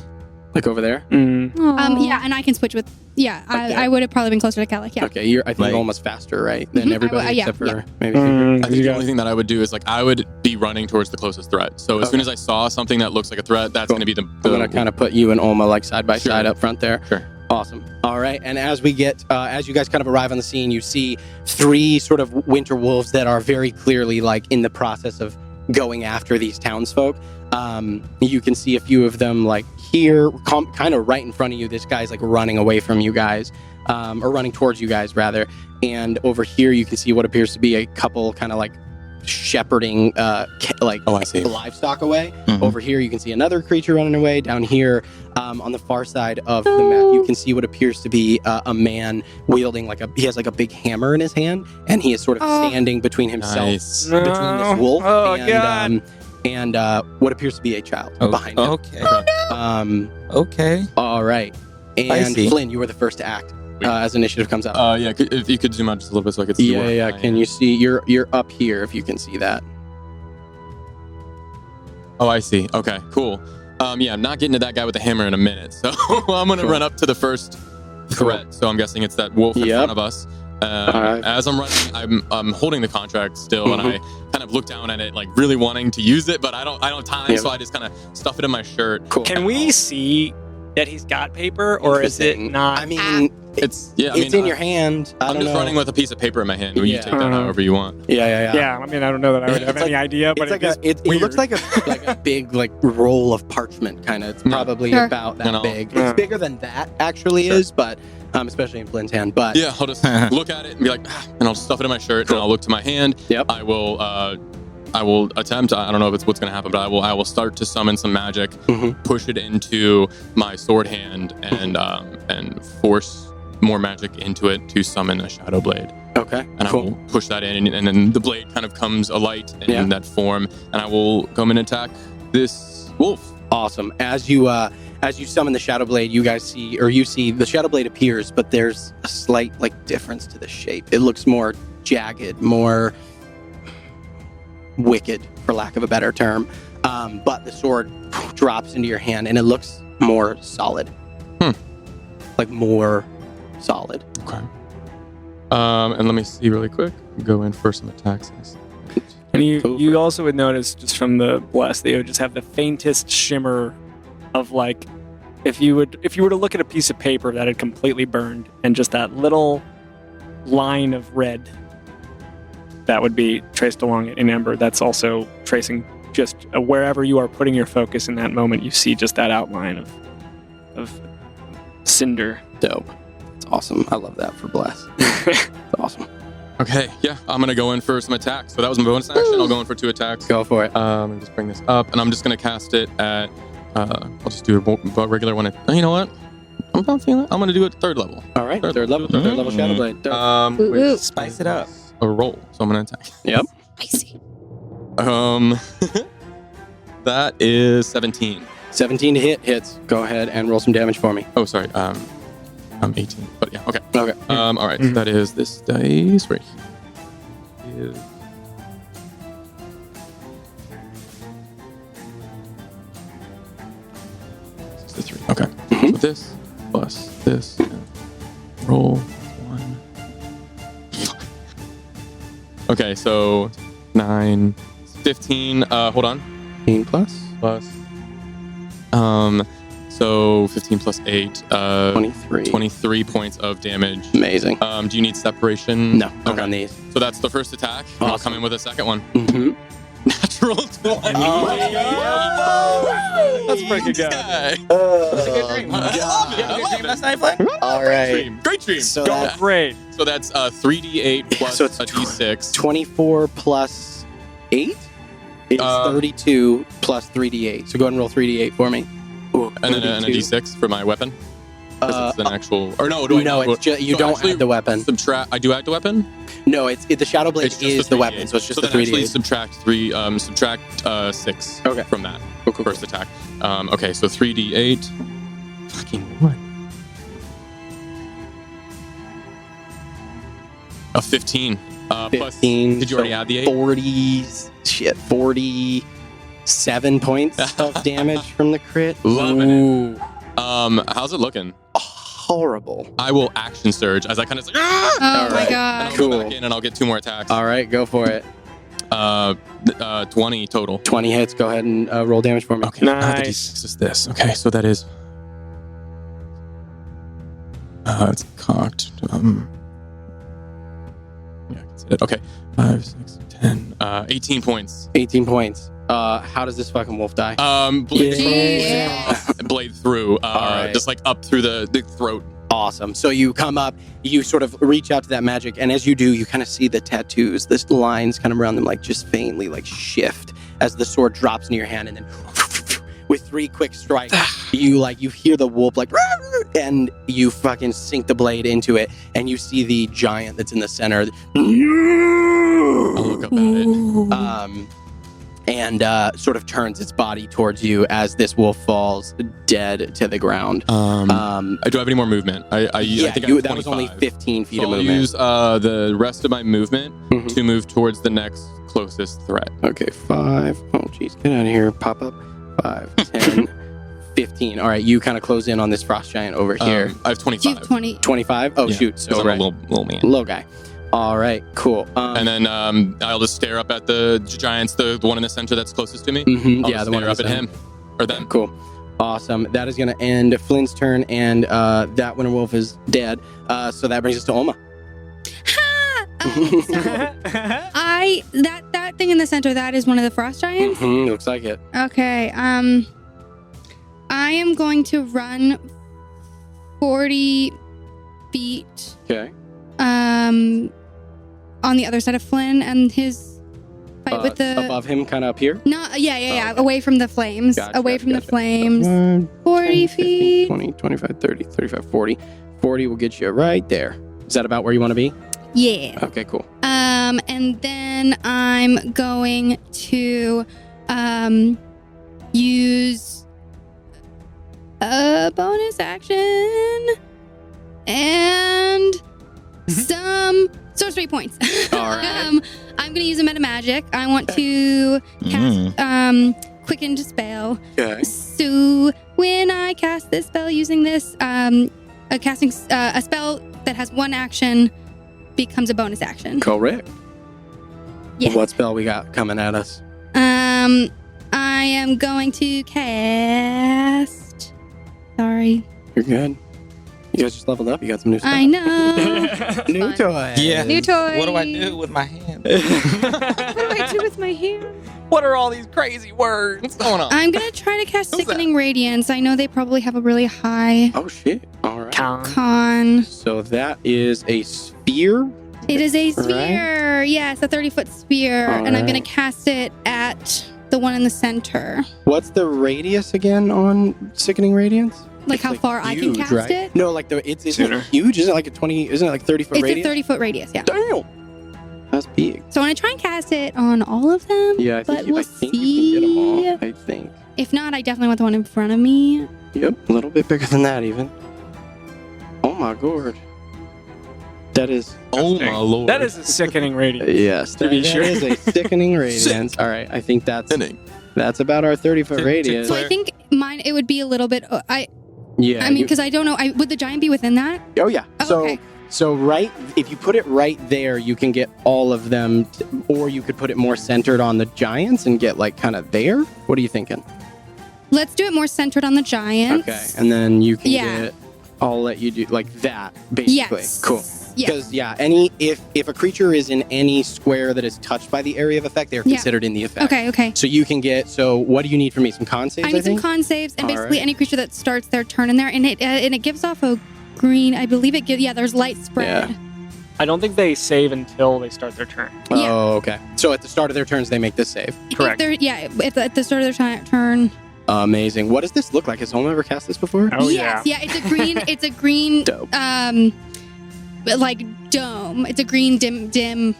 Like over there? Yeah, and I can switch with. Yeah, Okay. I would have probably been closer to Kellic. Yeah. Okay, you're I think Like- almost faster, right? Than Mhm. everybody Yeah, except for yeah. maybe. I think You the got only thing that I would do is like I would be running towards the closest threat. So as soon as I saw something that looks like a threat, that's Cool. going to be the I'm gonna kind of put you and Olma like side by Sure. side up front there. Sure. Awesome. All right. And as we get, as you guys kind of arrive on the scene, you see three sort of winter wolves that are very clearly like in the process of going after these townsfolk. You can see a few of them like here, kind of right in front of you. This guy's like running away from you guys, or running towards you guys rather. And over here, you can see what appears to be a couple kind of like shepherding, like Oh, I see. livestock away. Mhm. Over here, you can see another creature running away. Down here, on the far side of the map, you can see what appears to be a man wielding he has like a big hammer in his hand, and he is sort of standing between himself, Nice. between this wolf Oh, and, God. and what appears to be a child Oh, behind him. okay. Okay. All right. I And see. Flynn, you were the first to act as initiative comes up. Yeah, if you could zoom out just a little bit so I could see. yeah, where yeah. I Can am. you see? You're up here if you can see that. Oh, I see. Okay, cool. Yeah, I'm not getting to that guy with the hammer in a minute, so I'm gonna Cool. run up to the first threat. So I'm guessing it's that wolf in Yep. front of us. Alright. As I'm running, I'm holding the contract still, and I Mm-hmm. kind of look down at it, like really wanting to use it, but I don't have time, Yep. so I just kind of stuff it in my shirt. Cool. Can we see that he's got paper, or is it Interesting. not? I mean, It's yeah. it's in your hand. I I'm don't just know. running with a piece of paper in my hand. You Yeah. take that however you want. Yeah. yeah, I mean, I don't know that I would have It's any idea, but It's like it is it weird. looks like a big like roll of parchment kind of. It's probably Sure. about that You know. big. Yeah. It's bigger than that actually Sure. is, but especially in Flynn's hand. But Yeah, I'll just look at it and be like, and I'll just stuff it in my shirt, and I'll look to my hand. Yep. I will I will attempt. I don't know if it's what's going to happen, but I will start to summon some magic, push it into my sword hand, and force more magic into it to summon a shadow blade. Okay. And I will push that in, and then the blade kind of comes alight in that form, and I will come and attack this wolf. Awesome. As you summon the shadow blade, you see the shadow blade appears, but there's a slight difference to the shape. It looks more jagged, more wicked, for lack of a better term. But the sword drops into your hand, and it looks more solid. More solid. Okay. And let me see really quick. Go in for some attacks. And you also would notice just from the bless that you would just have the faintest shimmer of if you were to look at a piece of paper that had completely burned and just that little line of red that would be traced along it in ember, that's also tracing just wherever you are putting your focus in that moment, you see just that outline of cinder. Dope. It's awesome. I love that for bless. It's awesome. Okay, yeah, I'm gonna go in for some attacks. So that was my bonus action. I'll go in for 2 attacks. Go for it. Let me just bring this up, and I'm just gonna cast it at. I'll just do a regular one. You know what? I'm not feeling it. I'm gonna do it 3rd level. All right, third level shadow blade. With Spice it up. a roll. So I'm gonna attack. Yep. Spicy. That is 17. 17 to hit. Hits. Go ahead and roll some damage for me. Oh, sorry. I'm 18. But yeah, okay. Okay. All right. So that is this dice right here. 63. Okay. So this plus this and roll 1. Okay, so 9, 15. Hold on. 15 plus. So 15 plus 8. 23. 23 points of damage. Amazing. Do you need separation? No, not on these. So that's the first attack. I'll come in with a second one. Mm-hmm. Natural 20. Let's break it down. That's a good dream. I love it. Last night, Flynn? All right. Great dream. So Go that- great. So that's 3d8 plus So it's a d6. 24 plus 8 is 32 plus 3d8. So go ahead and roll 3d8 for me. Ooh, And then a 32. d6 for my weapon. Because it's an actual. Or no, do I No, not? it's just you So don't actually add the weapon. Subtract. I do add the weapon. No, the shadow blade It's just is the weapon, 3d8. so it's just so the then actually 3d8. subtract 6 Okay. from that Cool. first attack. Okay, so 3d8. Fucking what? A 15. Plus, 15. did you already so add the 8? 47 points of damage from the crit. Loving Ooh. it. How's it looking? Horrible. I will action surge as I kind of like. Oh All my right. And god. I'll Cool. go back in and I'll get 2 more attacks. All right, go for it. 20 total. 20 hits. Go ahead and roll damage for me. Okay. Now the Nice. d6 is this. Okay, so that is. It's cocked. Yeah, I can see it. Okay. 5, 6, 10. 18 points. 18 points. How does this fucking wolf die? Blade Yeah. through. Blade through. right. Just like up through the throat. Awesome. So you come up, you sort of reach out to that magic, and as you do, you kind of see the tattoos, the lines kind of around them, just faintly shift as the sword drops into your hand, and then with 3 quick strikes, you hear the wolf and you fucking sink the blade into it, and you see the giant that's in the center. I'll look up at it. And sort of turns its body towards you as this wolf falls dead to the ground. Do I have any more movement? I think I have that was only 25. 15 feet So of I'll movement. use the rest of my movement Mhm. to move towards the next closest threat. Okay, 5. Oh, jeez, get out of here. Pop up. 5, 10, 15. All right, you kind of close in on this frost giant over here. I have You 25. have 20. 25? Oh, Yeah, shoot. 'cause So, I'm right. a little man. Little guy. All right, cool. And then I'll just stare up at the giants, the one in the center that's closest to me. Mhm, I'll yeah, just the one stare up in at the him or them. Cool. Awesome. That is going to end Flynn's turn, and that winter wolf is dead. So that brings us to Oma. That thing in the center, that is one of the frost giants. Looks like it. Okay. I am going to run 40 feet Okay. on the other side of Flynn and his Fight with the above him, kind of up here. No, yeah. okay. Away from the flames. Gotcha, Away from the gotcha. flames. 40 feet. 20, 25, 30, 35, 40. 40 will get you right there. Is that about where you want to be? Yeah. Okay, cool. And then I'm going to use a bonus action and some sorcery points. All right. I'm going to use a meta magic. I want to cast Quicken Dispel. Okay. So when I cast this spell using this, casting a spell that has one action becomes a bonus action. Correct. Yeah. What spell we got coming at us? I am going to cast. Sorry. You're good. You guys just leveled up. You got some new stuff. I know. New Fun. toy. Yeah. New toy. What do I do with my hand? What do I do with my hand? What are all these crazy words? What's going on? I'm gonna try to cast Who's that? Sickening Radiance. I know they probably have a really high Oh shit. All right. con. So that is a sphere. It is a Right. sphere. Yes, a 30-foot sphere, and I'm Alright. gonna cast it at the one in the center. What's the radius again on Sickening Radiance? Like It's, how far I can huge, cast right? it? No, like isn't it Sooner. huge? Isn't it like a 20? Isn't it like 30-foot It's radius? a 30-foot radius. Yeah. Damn. That's big. So I'm gonna try and cast it on all of them. Yeah, I think, but you, we'll I think see. you can get them all. I think. If not, I definitely want the one in front of me. Yep, a little bit bigger than that even. Oh my god. That is Oh my lord. That is a sickening radius. yes. To be that sure. is a sickening radiance. All right, I think that's about our 30-foot radius. So I think mine it would be a little bit. Yeah. I mean, because I don't know. Would the giant be within that? Oh yeah. Oh, So okay. so right, if you put it right there, you can get all of them, or you could put it more centered on the giants and get like kind of there. What are you thinking? Let's do it more centered on the giants. Okay, and then you can Yeah. get. I'll let you do like that, basically. Yes. Cool. Yeah. Because if a creature is in any square that is touched by the area of effect, they're Yeah. considered in the effect. Okay. So you can get. So what do you need from me? Some con saves, I need some think? con saves, and All basically right. any creature that starts their turn in there, and it gives off a green. I believe it gives. Yeah, there's light spread. Yeah. I don't think they save until they start their turn. Yeah. Oh, okay. So at the start of their turns, they make this save. Correct. If at the start of their turn. Amazing. What does this look like? Has Home ever cast this before? Oh, yes. Yeah. It's a green. It's a green. Dope. Like dome. It's a green dim.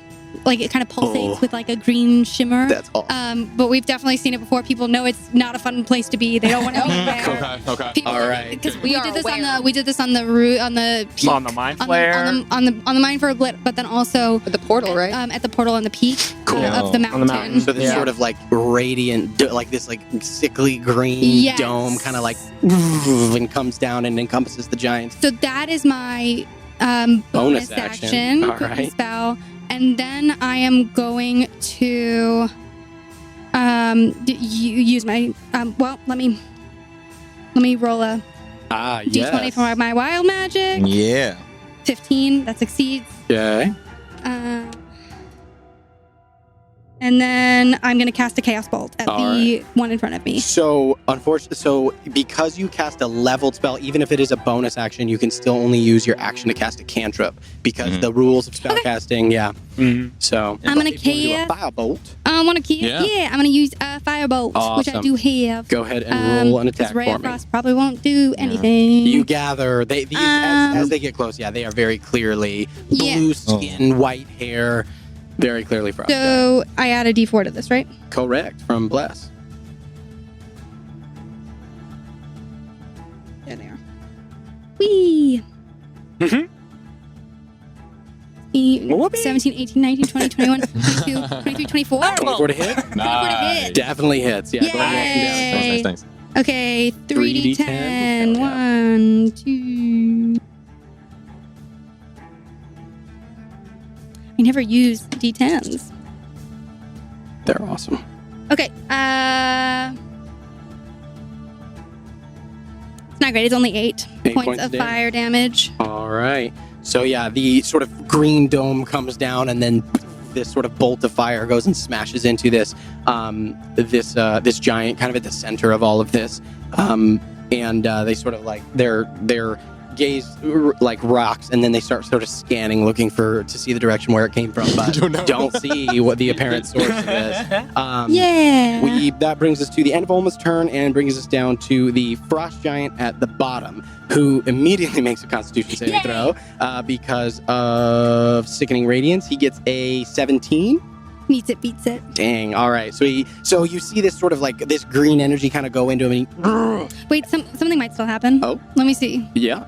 Like it kind of pulsates Oh. with like a green shimmer. That's awesome. But we've definitely seen it before. People know it's not a fun place to be. They don't want to be there. Okay. People, All right. Because We we are did this aware. on the route on the peak, On the mind on flare. the mine for a blit, but then also With the portal, right? at the portal on the peak Cool. of the On the mountain. mountain. So this Yeah. sort of like radiant, like this like sickly green Yes. dome, kind of like and comes down and encompasses the giants. So that is my bonus action. action, All quick right. spell, and then I am going to use my well. Let me roll a Ah, d20 yes. for my wild magic. Yeah. 15. That succeeds. Okay. And then I'm going to cast a chaos bolt at All the one in front of me. So, unfortunately, because you cast a leveled spell, even if it is a bonus action, you can still only use your action to cast a cantrip because the rules of spellcasting. Yeah. Mhm. So I'm gonna if you wanna do a cast- firebolt. I want to keep. Yeah. Yeah, I'm going to use a firebolt, which I Awesome. do have. Go ahead and roll an attack Because Ray for of me. Frost probably won't do anything. You gather these as they get close. Yeah, they are very clearly Yeah. blue skin, white hair, very clearly frost. So I add a d4 to this, right? Correct from Bless. There they are. Whee! Mhm. 17, 18, 19, 20, 21, 22, 23, 24. 24 to hit. 24 to Nice. hit. Definitely hits. Yeah. Go ahead and Yay. action down. Nice. Okay, 3d10. 3d10. 1, 2. I never use d10s. They're awesome. Okay, it's not great. It's only 8 8 points points of of damage. fire damage. All right. So yeah, the sort of green dome comes down, and then this sort of bolt of fire goes and smashes into this this giant, kind of at the center of all of this. And they sort of like their gaze like rocks, and then they start sort of scanning, looking to see the direction where it came from, but don't see what the apparent source of this. That brings us to the end of Olma's turn and brings us down to the frost giant at the bottom, who immediately makes a Constitution saving throw because of sickening radiance. He gets a 17. Meets it, beats it. Dang. All right. So you see this sort of like this green energy kind of go into him. And Wait, something might still happen. Oh. Let me see. Yeah.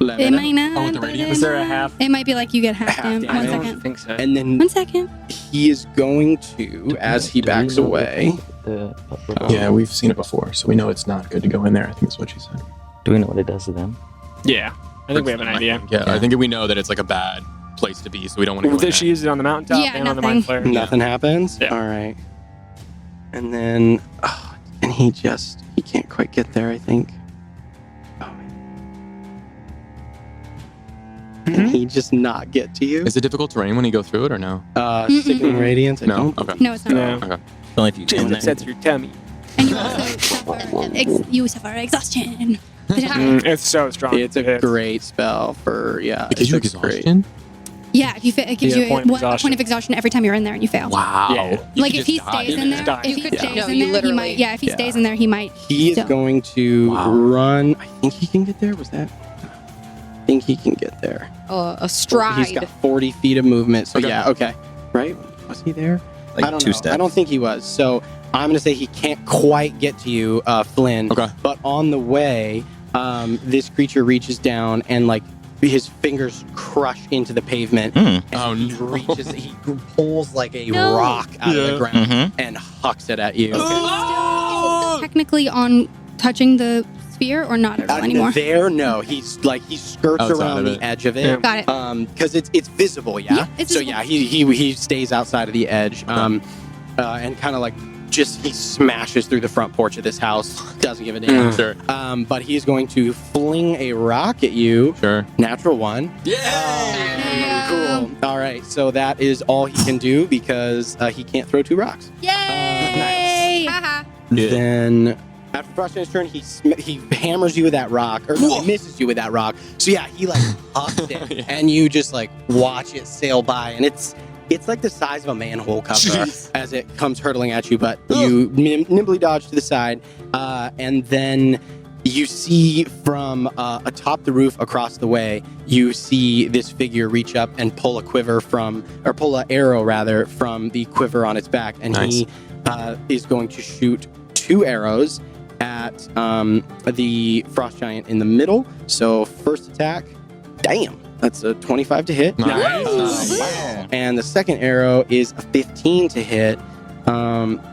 It might not. Oh, with the but radiant? it Is there a might. half? It might be like you get half Half damage. damage. One I don't second. think so. And then 1 second. he is going to, as he backs away. Yeah, we've seen it before, so we know it's not good to go in there. I think is what she said. Do we know what it does to them? Yeah, I think we have an idea. Yeah, I think we know that it's like a bad place to be, so we don't want to go in Did there. she use it on the mountaintop Yeah, and on the nothing. mind flare? Nothing happens. Yeah. All right. And then, and he can't quite get there. I think. Oh man. Can he just not get to you? Is it difficult terrain when you go through it or no? Sickening radiance. I No? don't Okay. No, it's not. No. Okay. Only if you go in It there. sets your tummy. And you also suffer exhaustion. It's so strong. It's a great spell for It gives you it's great. exhaustion? Yeah, if you it gives Yeah, you point of one exhaustion. point of exhaustion every time you're in there and you fail. Wow. Yeah. You Like could if he just die stays in there, die. if he You stays no, in you there, he literally- might. Yeah, if he Yeah. stays in there, he might. He is still. going to Wow. run. I think he can get there. Was that? I think he can get there. A stride. He's got 40 feet of movement. So Okay. yeah, okay. Right? Was he there? Like I don't 2 know. steps. I don't think he was. So I'm going to say he can't quite get to you, Flynn. Okay. But on the way, this creature reaches down and like his fingers crush into the pavement. Mm. And Oh, he no. reaches. He pulls like a No. rock out of the Yeah. ground Mhm. and hucks it at you. Is he still technically on touching the sphere or not at all anymore? There, no. He skirts Outside around of the it. edge of it. Yeah. Got it. Because it's visible, yeah. Yeah, it's so visible. yeah, he stays outside of the edge, and kind of like he smashes through the front porch of this house. Doesn't give a damn. Sure. But he's going to fling a rock at you. Sure. Natural one. Yeah. Cool. All right, so that is all he can do because he can't throw 2 rocks. Yay! Haha. Yeah. Then after Frost's turn, he hammers you with that rock, or no, he misses you with that rock. So yeah, he like hucks it, Yeah. and you just like watch it sail by, and it's like the size of a manhole cover Jeez. as it comes hurtling at you, but you nimbly dodge to the side, and then you see from atop the roof across the way, you see this figure reach up and pull an arrow rather from the quiver on its back, and Nice. he is going to shoot 2 arrows at the frost giant in the middle. So first attack, damn, that's a 25 to hit. Nice. Wow. And the second arrow is a 15 to hit,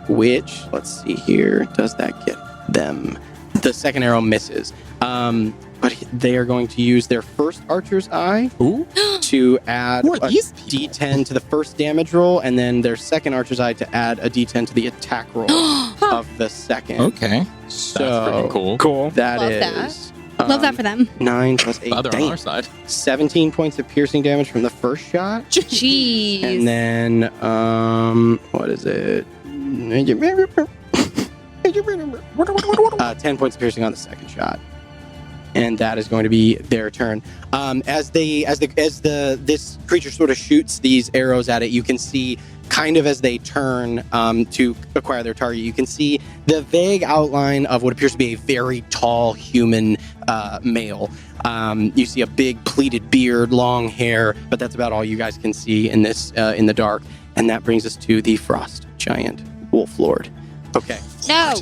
which, let's see here, does that get them? The second arrow misses. But they are going to use their first Archer's Eye Ooh. to add Who are a these people? D10 to the first damage roll, and then their second Archer's Eye to add a D10 to the attack roll of the second. Okay. So That's freaking cool. Cool. that Love is Love that for them. 9 plus 8. Glad they're on Damn. our side. 17 points of piercing damage from the first shot. Jeez. And then, what is it? 10 points of piercing on the second shot. And that is going to be their turn. As this creature sort of shoots these arrows at it, you can see kind of as they turn to acquire their target, you can see the vague outline of what appears to be a very tall human male. You see a big pleated beard, long hair, but that's about all you guys can see in this in the dark. And that brings us to the frost giant wolf lord. Okay. No.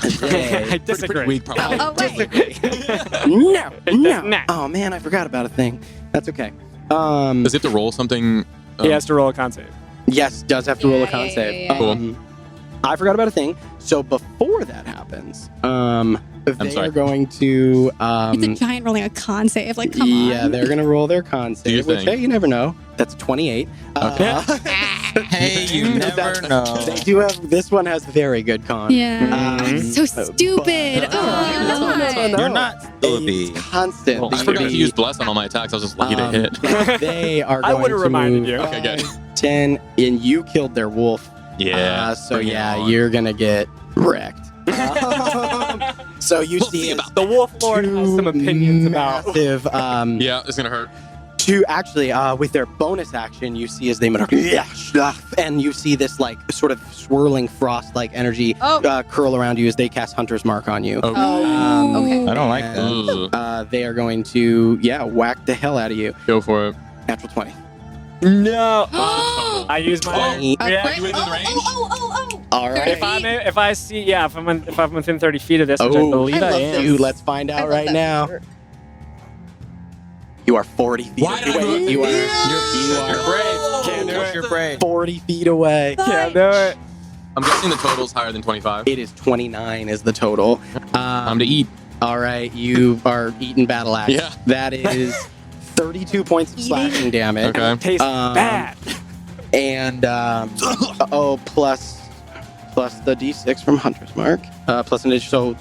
I disagree. Pretty weak, probably. Oh, wait. No. Oh man, I forgot about a thing. That's okay. Does he have to roll something? He has to roll a con save. Yes, does have to roll a Yeah, con yeah, save. yeah, yeah. Cool. I forgot about a thing. So before that happens, they sorry. are going to It's a giant rolling a con save. Like, come on. yeah, they're gonna roll their con Do your save, which thing. hey, you never know. That's 28. Hey, you never know. They do have this one has very good con. Yeah. Um, So stupid. but- Oh, no. You're not stupid. It's constant. I forgot to use bless on all my attacks. I was just lucky to hit. They are I going would've to reminded move you. Okay, good. 10, and you killed their wolf. Yeah. So bring it yeah, on. you're gonna get wrecked. So you We'll see see it's about The Wolf Lord has some opinions about. massive. Yeah, it's gonna hurt. Actually, with their bonus action, you see as they mutter, and you see this like sort of swirling frost-like energy curl around you as they cast Hunter's Mark on you. Okay. Okay. I don't like And, that. they are going to whack the hell out of you. Go for it. Natural 20. No. Total. I use my. Twenty. Yeah. You within range? All right. If I'm within 30 feet of this, which I believe I am. You. Let's find out right now. You are 40 feet Why did I away. move? You are You're brave. Can't do it. You're brave. 40 feet away. Can't do it. I'm guessing the total's higher than 25. It is 29 is the total. Time to eat. All right, you are eating battle axe. Yeah. That is 32 points of slashing damage. Okay. Tastes bad. And plus the d6 from Hunter's Mark. Plus an additional, so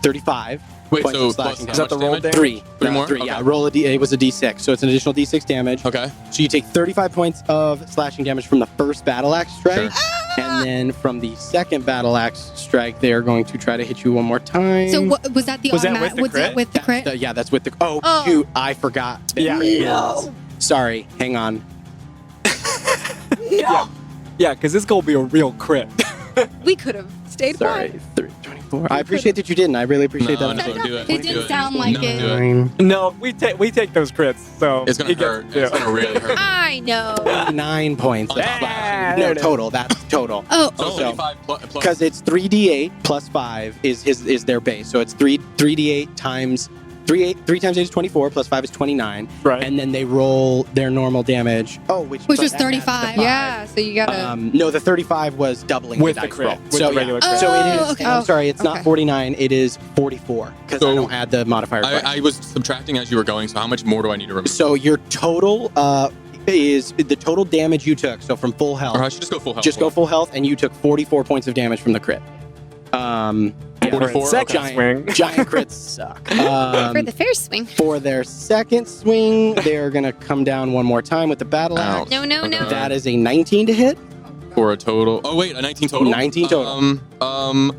35. Wait, points so of slashing plus damage. how much the roll damage? damage? Three. Three more? Three, Okay. yeah. Roll it was a d6, so it's an additional d6 damage. Okay. So you take 35 points of slashing damage from the first battle axe strike. Sure. And then from the second battle axe strike, they are going to try to hit you one more time. So what, was that the Was that automatic? with the Was that crit? with the crit? That's with the. Oh, Oh. shoot! I forgot. Yeah. No. Sorry. Hang on. Yeah, because this gonna be a real crit. We could have stayed Sorry. quiet. 24. I appreciate that you didn't. I really appreciate No, that. no, do it. It Do didn't sound like No, it. do it. Nine. No, we take those crits. So It's gonna he gets hurt. to do It's it. gonna really hurt. I know. 9 points. Of Ah, slashing. there No, it is. total. That's total. Oh, So Oh. 35 plus. Because it's 3d8 plus 5 is their base. So it's 3d8 times 3 times 8 is 24 plus 5 is 29. Right. And then they roll their normal damage. Oh, which was that adds 35. the Yeah, so you gotta. No, the 35 was doubling With the the dice crit. roll. With so the regular yeah. crit. So it Oh, is. okay. I'm sorry, it's not Okay. 49. It is 44 because I So- don't add the modifier. twice. I was subtracting as you were going, so how much more do I need to remember? So your total is the total damage you took. So from full health, Or I should just go full health. just go full health, and you took 44 points of damage from the crit. Yeah, 44? Second Okay. swing. Giant crits suck. For the first swing. For their second swing, they're gonna come down one more time with the battle axe. No, no, no. That is a 19 to hit. For a total. Oh wait, a 19 total. 19 total.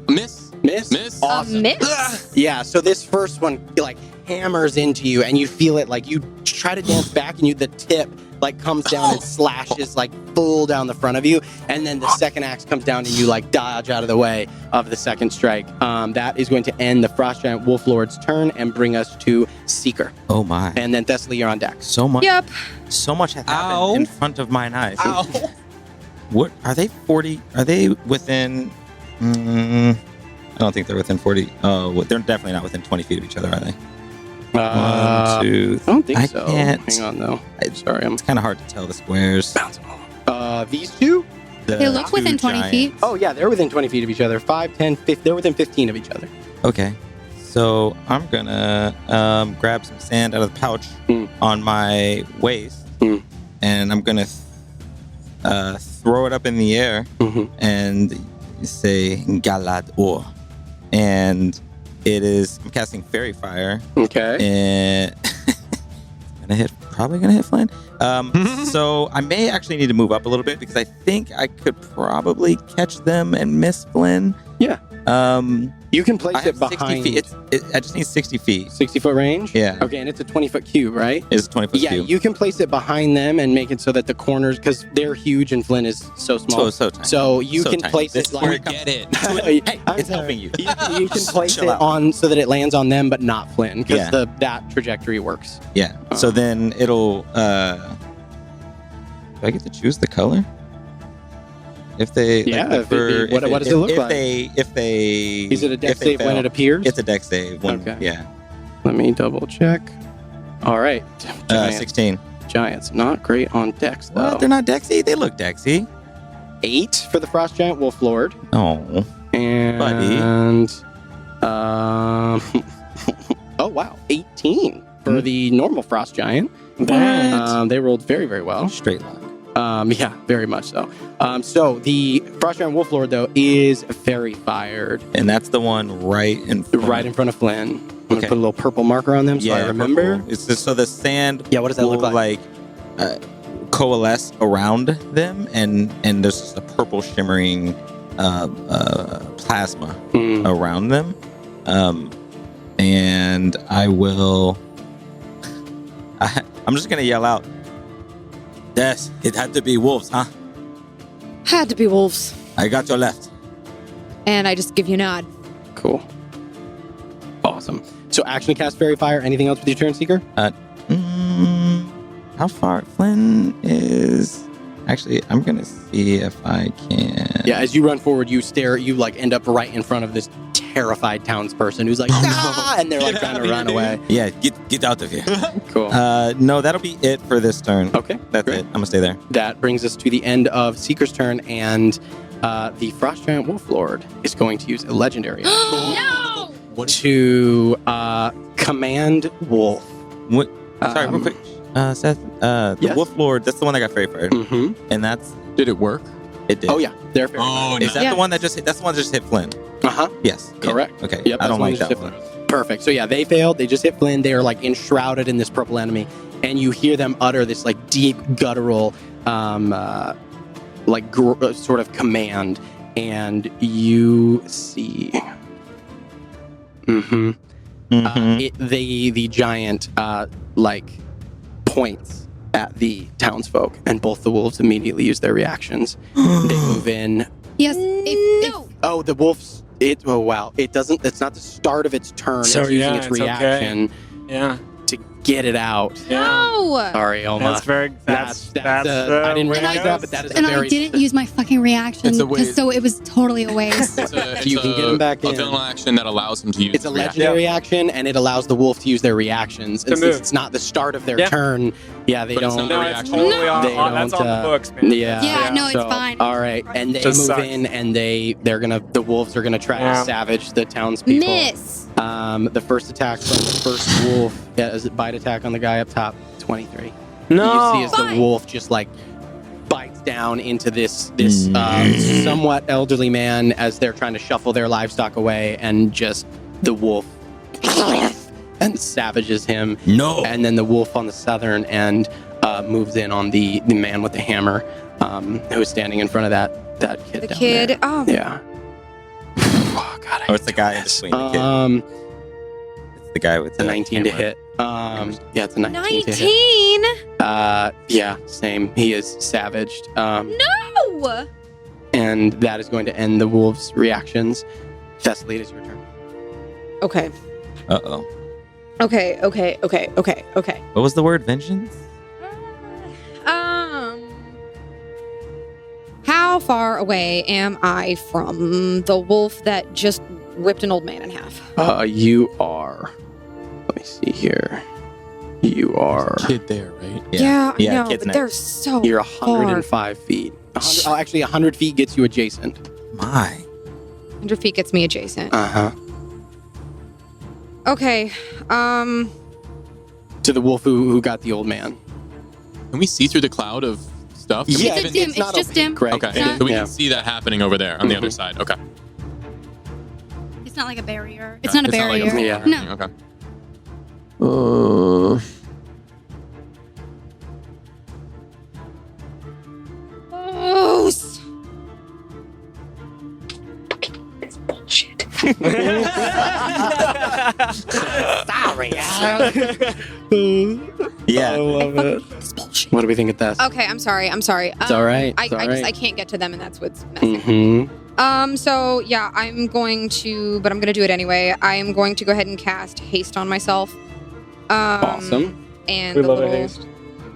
Miss. Miss. Miss. Awesome. Miss. Yeah. So this first one like hammers into you, and you feel it like you try to dance back, and the tip like comes down and slashes like full down the front of you, and then the second axe comes down, and you like dodge out of the way of the second strike. That is going to end the Frost Giant Wolf Lord's turn and bring us to Seeker, Oh my. and then Thessaly, you're on deck. So much. Yep. So much has happened Ow. in front of mine eyes. Ow. What are they? 40? Are they within? I don't think they're within 40. Oh, they're definitely not within 20 feet of each other, are they? 1, 2. I don't think I so. can't. Hang on though. Sorry, I'm It's kind of hard to tell the squares. bouncing all over. These two? The they look two within 20 giants. feet. Oh yeah, they're within 20 feet of each other. 5, 10, 15. They're within 15 of each other. Okay. So I'm gonna grab some sand out of the pouch Mm. on my waist, Mm. and I'm gonna throw it up in the air Mhm. and say Galad Or, and I'm casting Fairy Fire, Okay. and probably gonna hit Flynn. So I may actually need to move up a little bit because I think I could probably catch them and miss Flynn. Yeah. You can I place have it 60 behind feet. I just need 60 feet. 60-foot range? Yeah. Okay, and it's a 20-foot cube, right? It's 20 foot Yeah, cube. you can place it behind them and make it so that the corners, because they're huge and Flynn is so small. So tiny. So you So can tiny. place This it is where like. it comes- Get it. Hey, I'm it's sorry. helping you. You can place Chill it out. on so that it lands on them, but not Flynn, because Yeah. that trajectory works. Yeah. So then it'll. Do I get to choose the color? If they. Yeah, Like, if it- what does it look like? If they. Is it a dex if they save when fail, it appears? It's a dex save. When, Okay. Yeah. Let me double check. All right. Giants. 16. Giants. Not great on dex, though. What? They're not dexy? They look dexy. 8 for the Frost Giant Wolf Lord. Oh. And oh wow, 18 for the normal Frost Giant. They rolled very, very well. Straight lock. Yeah, very much so. So the Frost Giant Wolf Lord though is Fairy Fired And that's the one right in front. right in front of Flynn. I'm gonna Okay. put a little purple marker on them so I remember. purple. It's just so the sand. Yeah, what does that look will, like? Coalesce around them, and there's just a purple shimmering plasma Hmm. around them. And I will. I'm just gonna yell out. Yes, it had to be wolves, huh? Had to be wolves. I got your left. And I just give you a nod. Cool. Awesome. So action to cast Fairy Fire. Anything else with your turn, Seeker? How far Flynn is? Actually, I'm gonna see if I can. Yeah, as you run forward, you stare. You like end up right in front of this terrified townsperson who's like, ah! And they're like trying to run away. Yeah, get out of here. Cool. No, that'll be it for this turn. Okay, That's great. it. I'm gonna stay there. That brings us to the end of Seeker's turn, and the Frost Giant Wolf Lord is going to use a legendary No! to command Wolf. What? Sorry, real quick. Seth, the yes? Wolf Lord, that's the one that got fairy fired. Mm-hmm. And that's Did it work? it did. Oh yeah, they're fair. Oh, Is no. that the one that just hit? That's the one that just hit Flynn. Uh-huh. Yes. Yeah. Correct. Okay. Yep, I that's don't one like that that just one. Perfect. So yeah, they failed. They just hit Flynn. They are like enshrouded in this purple enemy, and you hear them utter this like deep guttural, sort of command, and you see. Mm-hmm. The giant points at the townsfolk, and both the wolves immediately use their reactions. They move in. Yes. No. Oh, the wolves. Oh wow! It doesn't. It's not the start of its turn. So, it's using yeah, its it's okay. reaction Yeah. to get it out. No. Sorry, Elma. That's very. That's I didn't realize that, but that is a And I very. didn't use my fucking reaction, It's a waste. so it was totally a waste. You can get him back a in. villain action that allows him to use It's a his reaction. legendary action, and it allows the wolf to use their reactions. And To since move. it's not the start of their Yeah. turn, yeah, they But it's don't. not No, a it's reaction. totally on. They That's don't, on the books, man. Yeah. No, it's So, fine. All right, and they Just move sucks. in, and the wolves are gonna try Yeah. to savage the townspeople. Miss. The first attack from the first wolf, is it bite attack on the guy up top? 23. No. You see as the wolf just like bites down into this somewhat elderly man as they're trying to shuffle their livestock away, and just the wolf and savages him. No. And then the wolf on the southern end moves in on the man with the hammer, who's standing in front of that kid. The down kid. there. Oh. Yeah. Oh, God, I Oh, it's the guy in between the kid. It's the guy with It's a 19 to hit. Yeah, it's a 19 to hit. 19. Yeah, same. He is savaged. No. And that is going to end the wolves' reactions. Thessaly, it is your turn. Okay. Uh-oh. Okay. What was the word? Vengeance? How far away am I from the wolf that just ripped an old man in half? You are. Let me see here. You are. Kid there, right? Yeah, I know, kid's but they're next. so You're far. 105 feet. Actually, 100 feet gets you adjacent. My. 100 feet gets me adjacent. Uh huh. Okay. To the wolf who got the old man. Can we see through the cloud of stuff? Can we Yeah, It's even- dim. It's not just opaque, dim. Greg. Okay, It's not, so we Yeah. can see that happening over there on the other side. Okay. it's not like a barrier. It's not a It's not like barrier. Yeah. barrier. No. Okay. Gross. Sorry. Yeah. I love it. What do we think of this? Okay, I'm sorry. It's all right. I It's all just right. I can't get to them, and that's what's messing. Mm-hmm. So yeah, I'm going to do it anyway. I am going to go ahead and cast haste on myself. Awesome. And We the love little, a haste.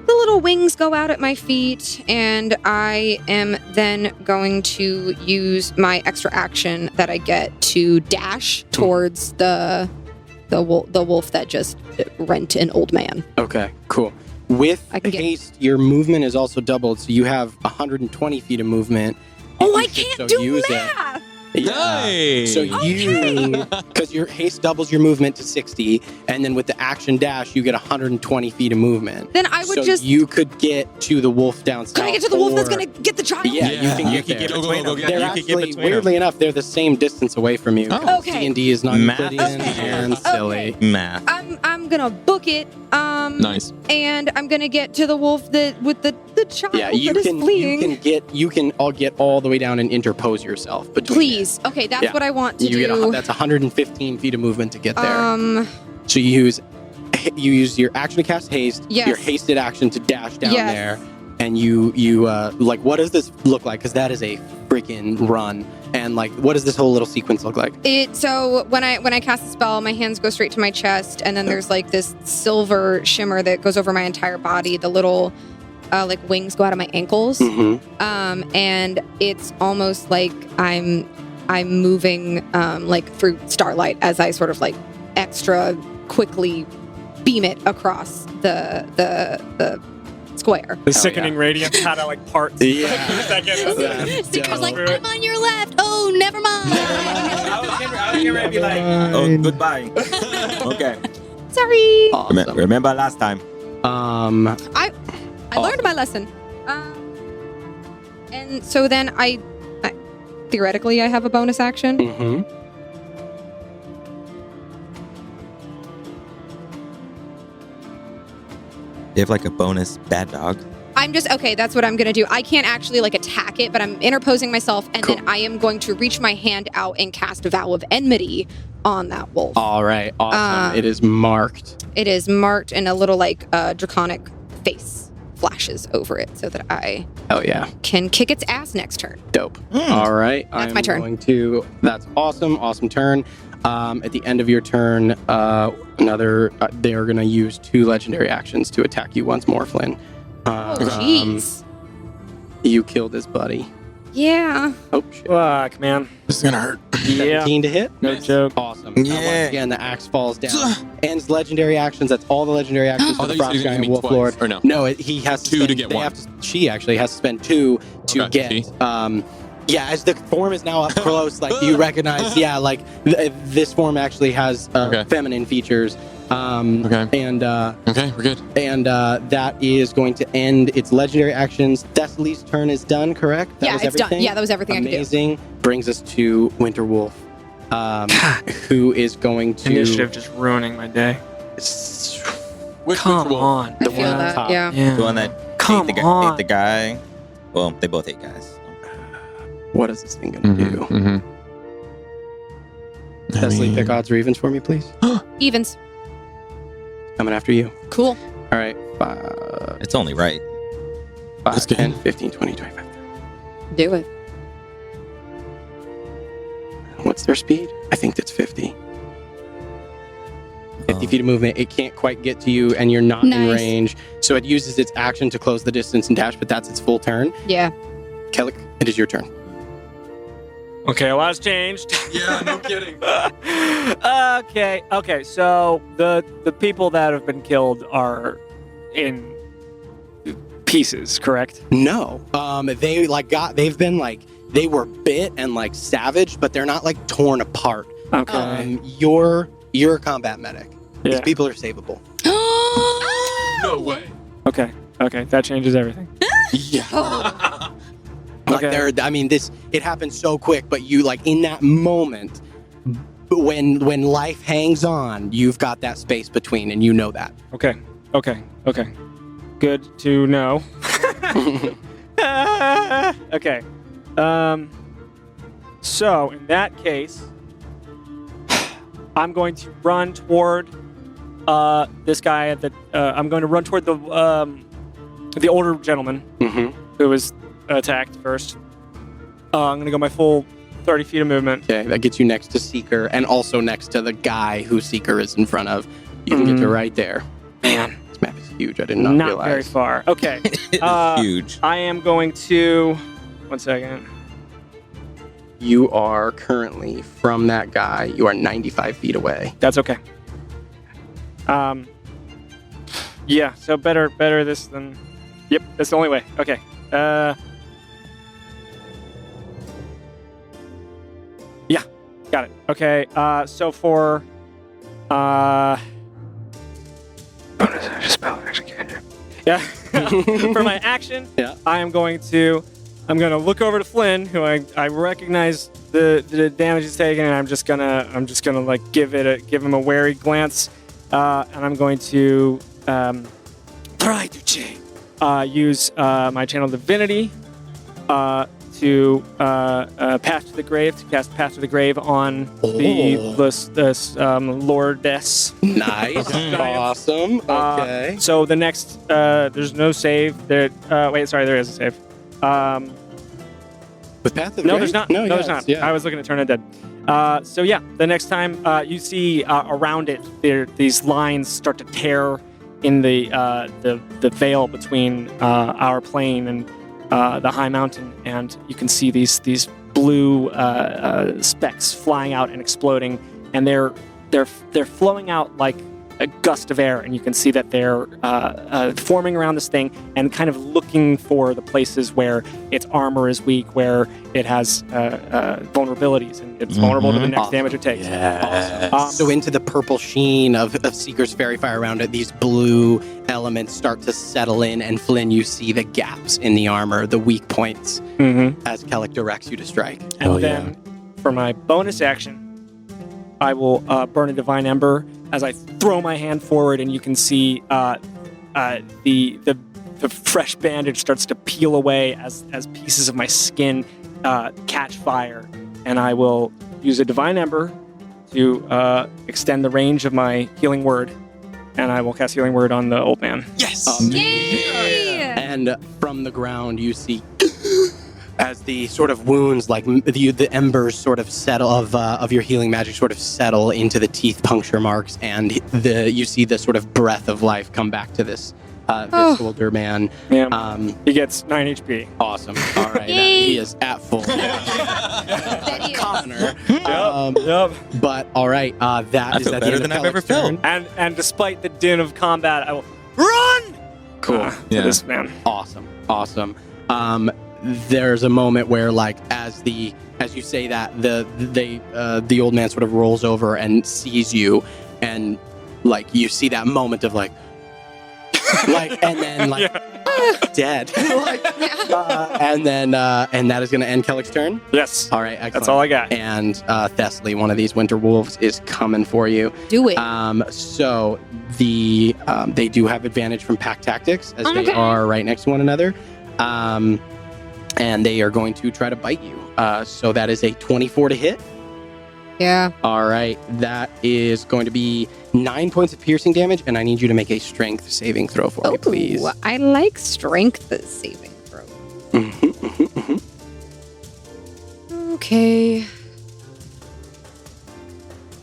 the little wings go out at my feet, and I am then going to use my extra action that I get to dash towards the wolf that just rent an old man. Okay, cool. With I can get- haste, your movement is also doubled, so you have 120 feet of movement. Oh, if I you should can't so do use it. math. Yeah. Nice. So you, because your haste doubles your movement to 60, and then with the action dash, you get 120 feet of movement. Then I would so just. you could get to the wolf down south. Can I get to the wolf that's or- gonna get the child? Yeah, you can You get can there. get Go, go, between go, them. go, They're You can get actually, between them. weirdly enough, they're the same distance away from you. Oh. Okay. D&D is Math. non-Euclidean Okay. and silly. Math. I'm gonna book it. Nice. And I'm gonna get to the wolf that with the child Yeah, you that is can fleeing. all get all the way down and interpose yourself between Jeez. Okay, that's Yeah. what I want to You do. get that's 115 feet of movement to get there. So you use your action to cast haste, Yes. your hasted action to dash down Yes. there, and you like, what does this look like? Because that is a freaking run. And like, what does this whole little sequence look like? So when I cast the spell, my hands go straight to my chest, and then there's like this silver shimmer that goes over my entire body. The little like wings go out of my ankles, and it's almost like I'm moving like through starlight as I sort of like extra quickly beam it across the square. The sickening radiance kind of like parts. Yeah. For a second. Seeker's like, I'm on your left. Oh, never mind. I was getting ready to be like, oh, goodbye. Okay. Sorry. Awesome. Remember last time. I learned my lesson. And so then I theoretically I have a bonus action. Mm-hmm. You have like a bonus bad dog. I'm just okay. That's what I'm gonna do. I can't actually like attack it, but I'm interposing myself, and Cool. then I am going to reach my hand out and cast a vow of enmity on that wolf. All right. Awesome. It is marked. It is marked, and a little like draconic face flashes over it, so that I Oh yeah. can kick its ass next turn. Dope. All right. That's my turn. That's awesome. Awesome turn. At the end of your turn, they are going to use 2 legendary actions to attack you once more, Flynn. Oh jeez. You killed his buddy. Yeah. Oh shit. Fuck, man. This is gonna hurt. Yeah. 17 to hit. No joke. Awesome. Yeah. Once again, the axe falls down. Ends legendary actions. That's all the legendary actions for Oh, the you Frost said Guy you and hit me Wolf twice, Lord. or no? No, he has to 2 to spend- get they 1. have to- she actually has to spend 2 to Okay, get. she? Yeah, as the form is now up close, like you recognize. Yeah, like this form actually has Okay. feminine features. Okay. And Okay, we're good. and that is going to end its legendary actions. Thessaly's turn is done, correct? That Yeah, was it's done. everything? Yeah, that was everything I could do. Amazing. Brings us to Winterwolf, who is going to Initiative just ruining my day. Which Come wolf? on. The I feel one on that. top. Yeah. Yeah. The one that Come ate the, on. ate the guy. Well, they both ate guys. What is this thing going to do? Mm-hmm. Thessaly, pick odds or evens for me, please. Evens. Coming after you. Cool. All right. 5, It's only right. That's good. 10, 15, 20, 25. Do it. What's their speed? I think that's 50. 50 feet of movement. It can't quite get to you, and you're not in Nice. range. So it uses its action to close the distance and dash, but that's its full turn. Yeah. Kellic, it is your turn. Okay, a lot's changed. Yeah, no kidding. Okay. So the people that have been killed are in pieces, correct? No. They were bit and like savaged, but they're not like torn apart. Okay. You're a combat medic. These Yeah. people are savable. No way. Okay. That changes everything. Yeah. Like Okay. it happens so quick, but you like in that moment when life hangs on, you've got that space between, and you know that. Okay. Good to know. Okay. So in that case, I'm going to run toward this guy that I'm going to run toward the older gentleman Mm-hmm. who was attacked first. I'm going to go my full 30 feet of movement. Okay, that gets you next to Seeker, and also next to the guy who Seeker is in front of. You can get to right there. Man, This map is huge. I did not, not realize. very far. Okay. It's huge. I am going to. 1 second. You are currently from that guy. You are 95 feet away. That's okay. Yeah. So better this than. Yep. That's the only way. Okay. Yeah. Got it. Okay. So for. Bonus action spell action. Yeah. For my action, Yeah. I'm going to look over to Flynn, who I recognize the damage he's taken, and I'm just gonna like give him a wary glance, and I'm going to try to use my channel divinity to Path to the Grave, to cast Path to the Grave on the Lordess. Nice. Awesome. Okay. So the next, there's no save. There is a save. With Path of the No, Grave? there's not. No, No, there's not. Yeah. I was looking at Turn Undead. So yeah, the next time you see around it, these lines start to tear in the veil between our plane and the high mountain, and you can see these blue specks flying out and exploding, and they're flowing out like a gust of air, and you can see that they're forming around this thing and kind of looking for the places where its armor is weak, where it has vulnerabilities, and it's vulnerable to the next damage it takes. So into the purple sheen of Seeker's Fairy Fire around it, these blue elements start to settle in, and Flynn, you see the gaps in the armor, the weak points, as Kellic directs you to strike. And then, for my bonus action, I will burn a Divine Ember as I throw my hand forward, and you can see the fresh bandage starts to peel away as pieces of my skin catch fire, and I will use a Divine Ember to extend the range of my Healing Word, and I will cast Healing Word on the old man. Yes! Yay! And from the ground, you see as the sort of wounds, like the embers sort of settle of your healing magic sort of settle into the teeth puncture marks, and you see the sort of breath of life come back to this older man. Yeah. He gets 9 HP. Awesome. All right. He is at full. Connor. Yep. But all right, that I is feel at the better end than of I've ever Kellic's turn. felt. And despite the din of combat, I will run. Cool. To this man. Awesome. There's a moment where, like, as you say that, the old man sort of rolls over and sees you, and like you see that moment of like, and then like dead, and that is going to end Kellic's turn. Yes. All right, excellent. That's all I got. And Thessaly, one of these winter wolves, is coming for you. Do it. So they do have advantage from pack tactics as they are right next to one another. And they are going to try to bite you. So that is a 24 to hit. Yeah. All right. That is going to be 9 points of piercing damage, and I need you to make a strength saving throw for me, please. I like strength saving throw. Okay.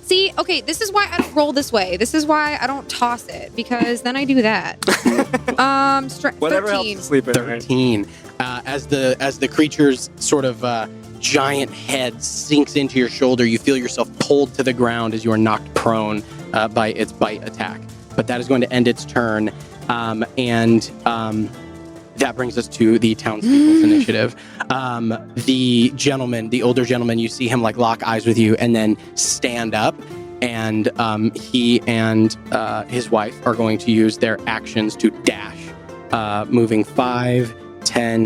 See, okay, this is why I don't roll this way. This is why I don't toss it, because then I do that. Whatever 13. helps you sleep at night. 13. As the creature's sort of giant head sinks into your shoulder, you feel yourself pulled to the ground as you are knocked prone by its bite attack. But that is going to end its turn, and that brings us to the townspeople's initiative. The older gentleman, you see him like lock eyes with you and then stand up, and he and his wife are going to use their actions to dash, moving 5, 10,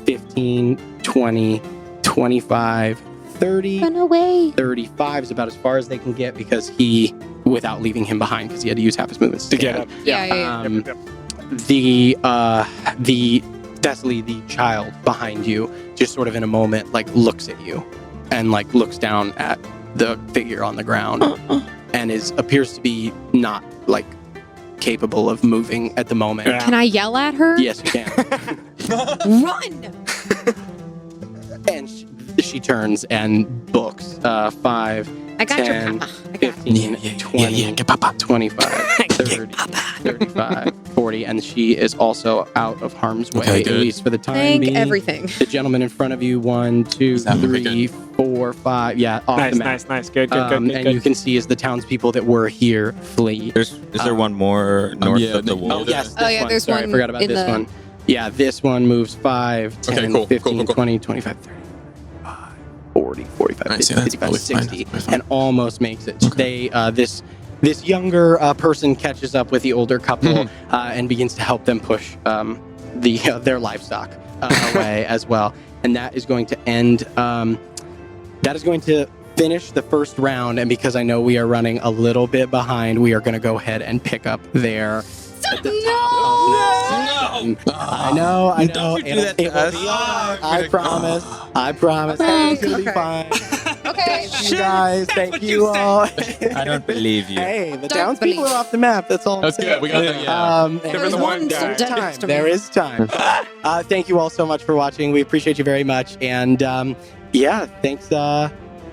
15, 20, 25, 30. Run away. 35 is about as far as they can get because without leaving him behind, because he had to use half his movements to get stand. up. Yeah. The Thessaly, the child behind you, just sort of in a moment, like looks at you and like looks down at the figure on the ground and appears to be not like capable of moving at the moment. Yeah. Can I yell at her? Yes, you can. Run! And she turns and books 5, I got 10, your papa. I got 15, 20, 25, 30, 35, 40, and she is also out of harm's way, Okay, at good. least for the time Thank being. everything. The gentleman in front of you, 1, 2, that look 3, good? 4, 5, yeah, off the map. Nice. Good. And you can see as the townspeople that were here flee. Is there one more north yeah, of the the- wall? Oh, yes, Oh, this yeah, one. there's Sorry, one I forgot about in this the- one. Yeah, this one moves 5, 10, Okay, cool, 15, cool. 20, 25, 30, 40, 45, Nice, 50, yeah, that's 55, probably fine, 60, that's probably and almost makes it. They this younger person catches up with the older couple and begins to help them push their livestock away as well. And that is going to end. That is going to finish the first round. And because I know we are running a little bit behind, we are going to go ahead and pick up there. At the top of the- I know. Don't you do that It to will us. be all right, I promise. I promise. It's going to be fine. Okay. Thank you guys. Thank you all. I don't believe you. Hey, the Don't townspeople believe. are off the map. That's all. That's I'm good. We got saying. that. Yeah. There was one there's dead time. next to me. There is time. Thank you all so much for watching. We appreciate you very much. And yeah, thanks.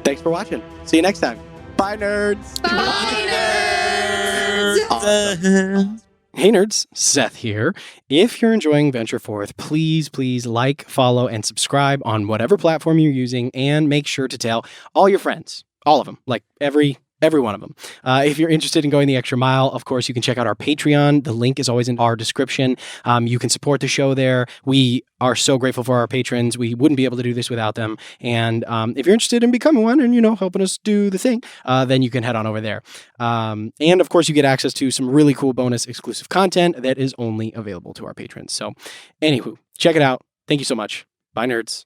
Thanks for watching. See you next time. Bye, nerds. Bye, nerds. Hey nerds, Seth here. If you're enjoying Venture Forth, please like, follow, and subscribe on whatever platform you're using, and make sure to tell all your friends, all of them, like every one of them. If you're interested in going the extra mile, of course, you can check out our Patreon. The link is always in our description. You can support the show there. We are so grateful for our patrons. We wouldn't be able to do this without them. And if you're interested in becoming one and, helping us do the thing, then you can head on over there. And of course, you get access to some really cool bonus exclusive content that is only available to our patrons. So anywho, check it out. Thank you so much. Bye, nerds.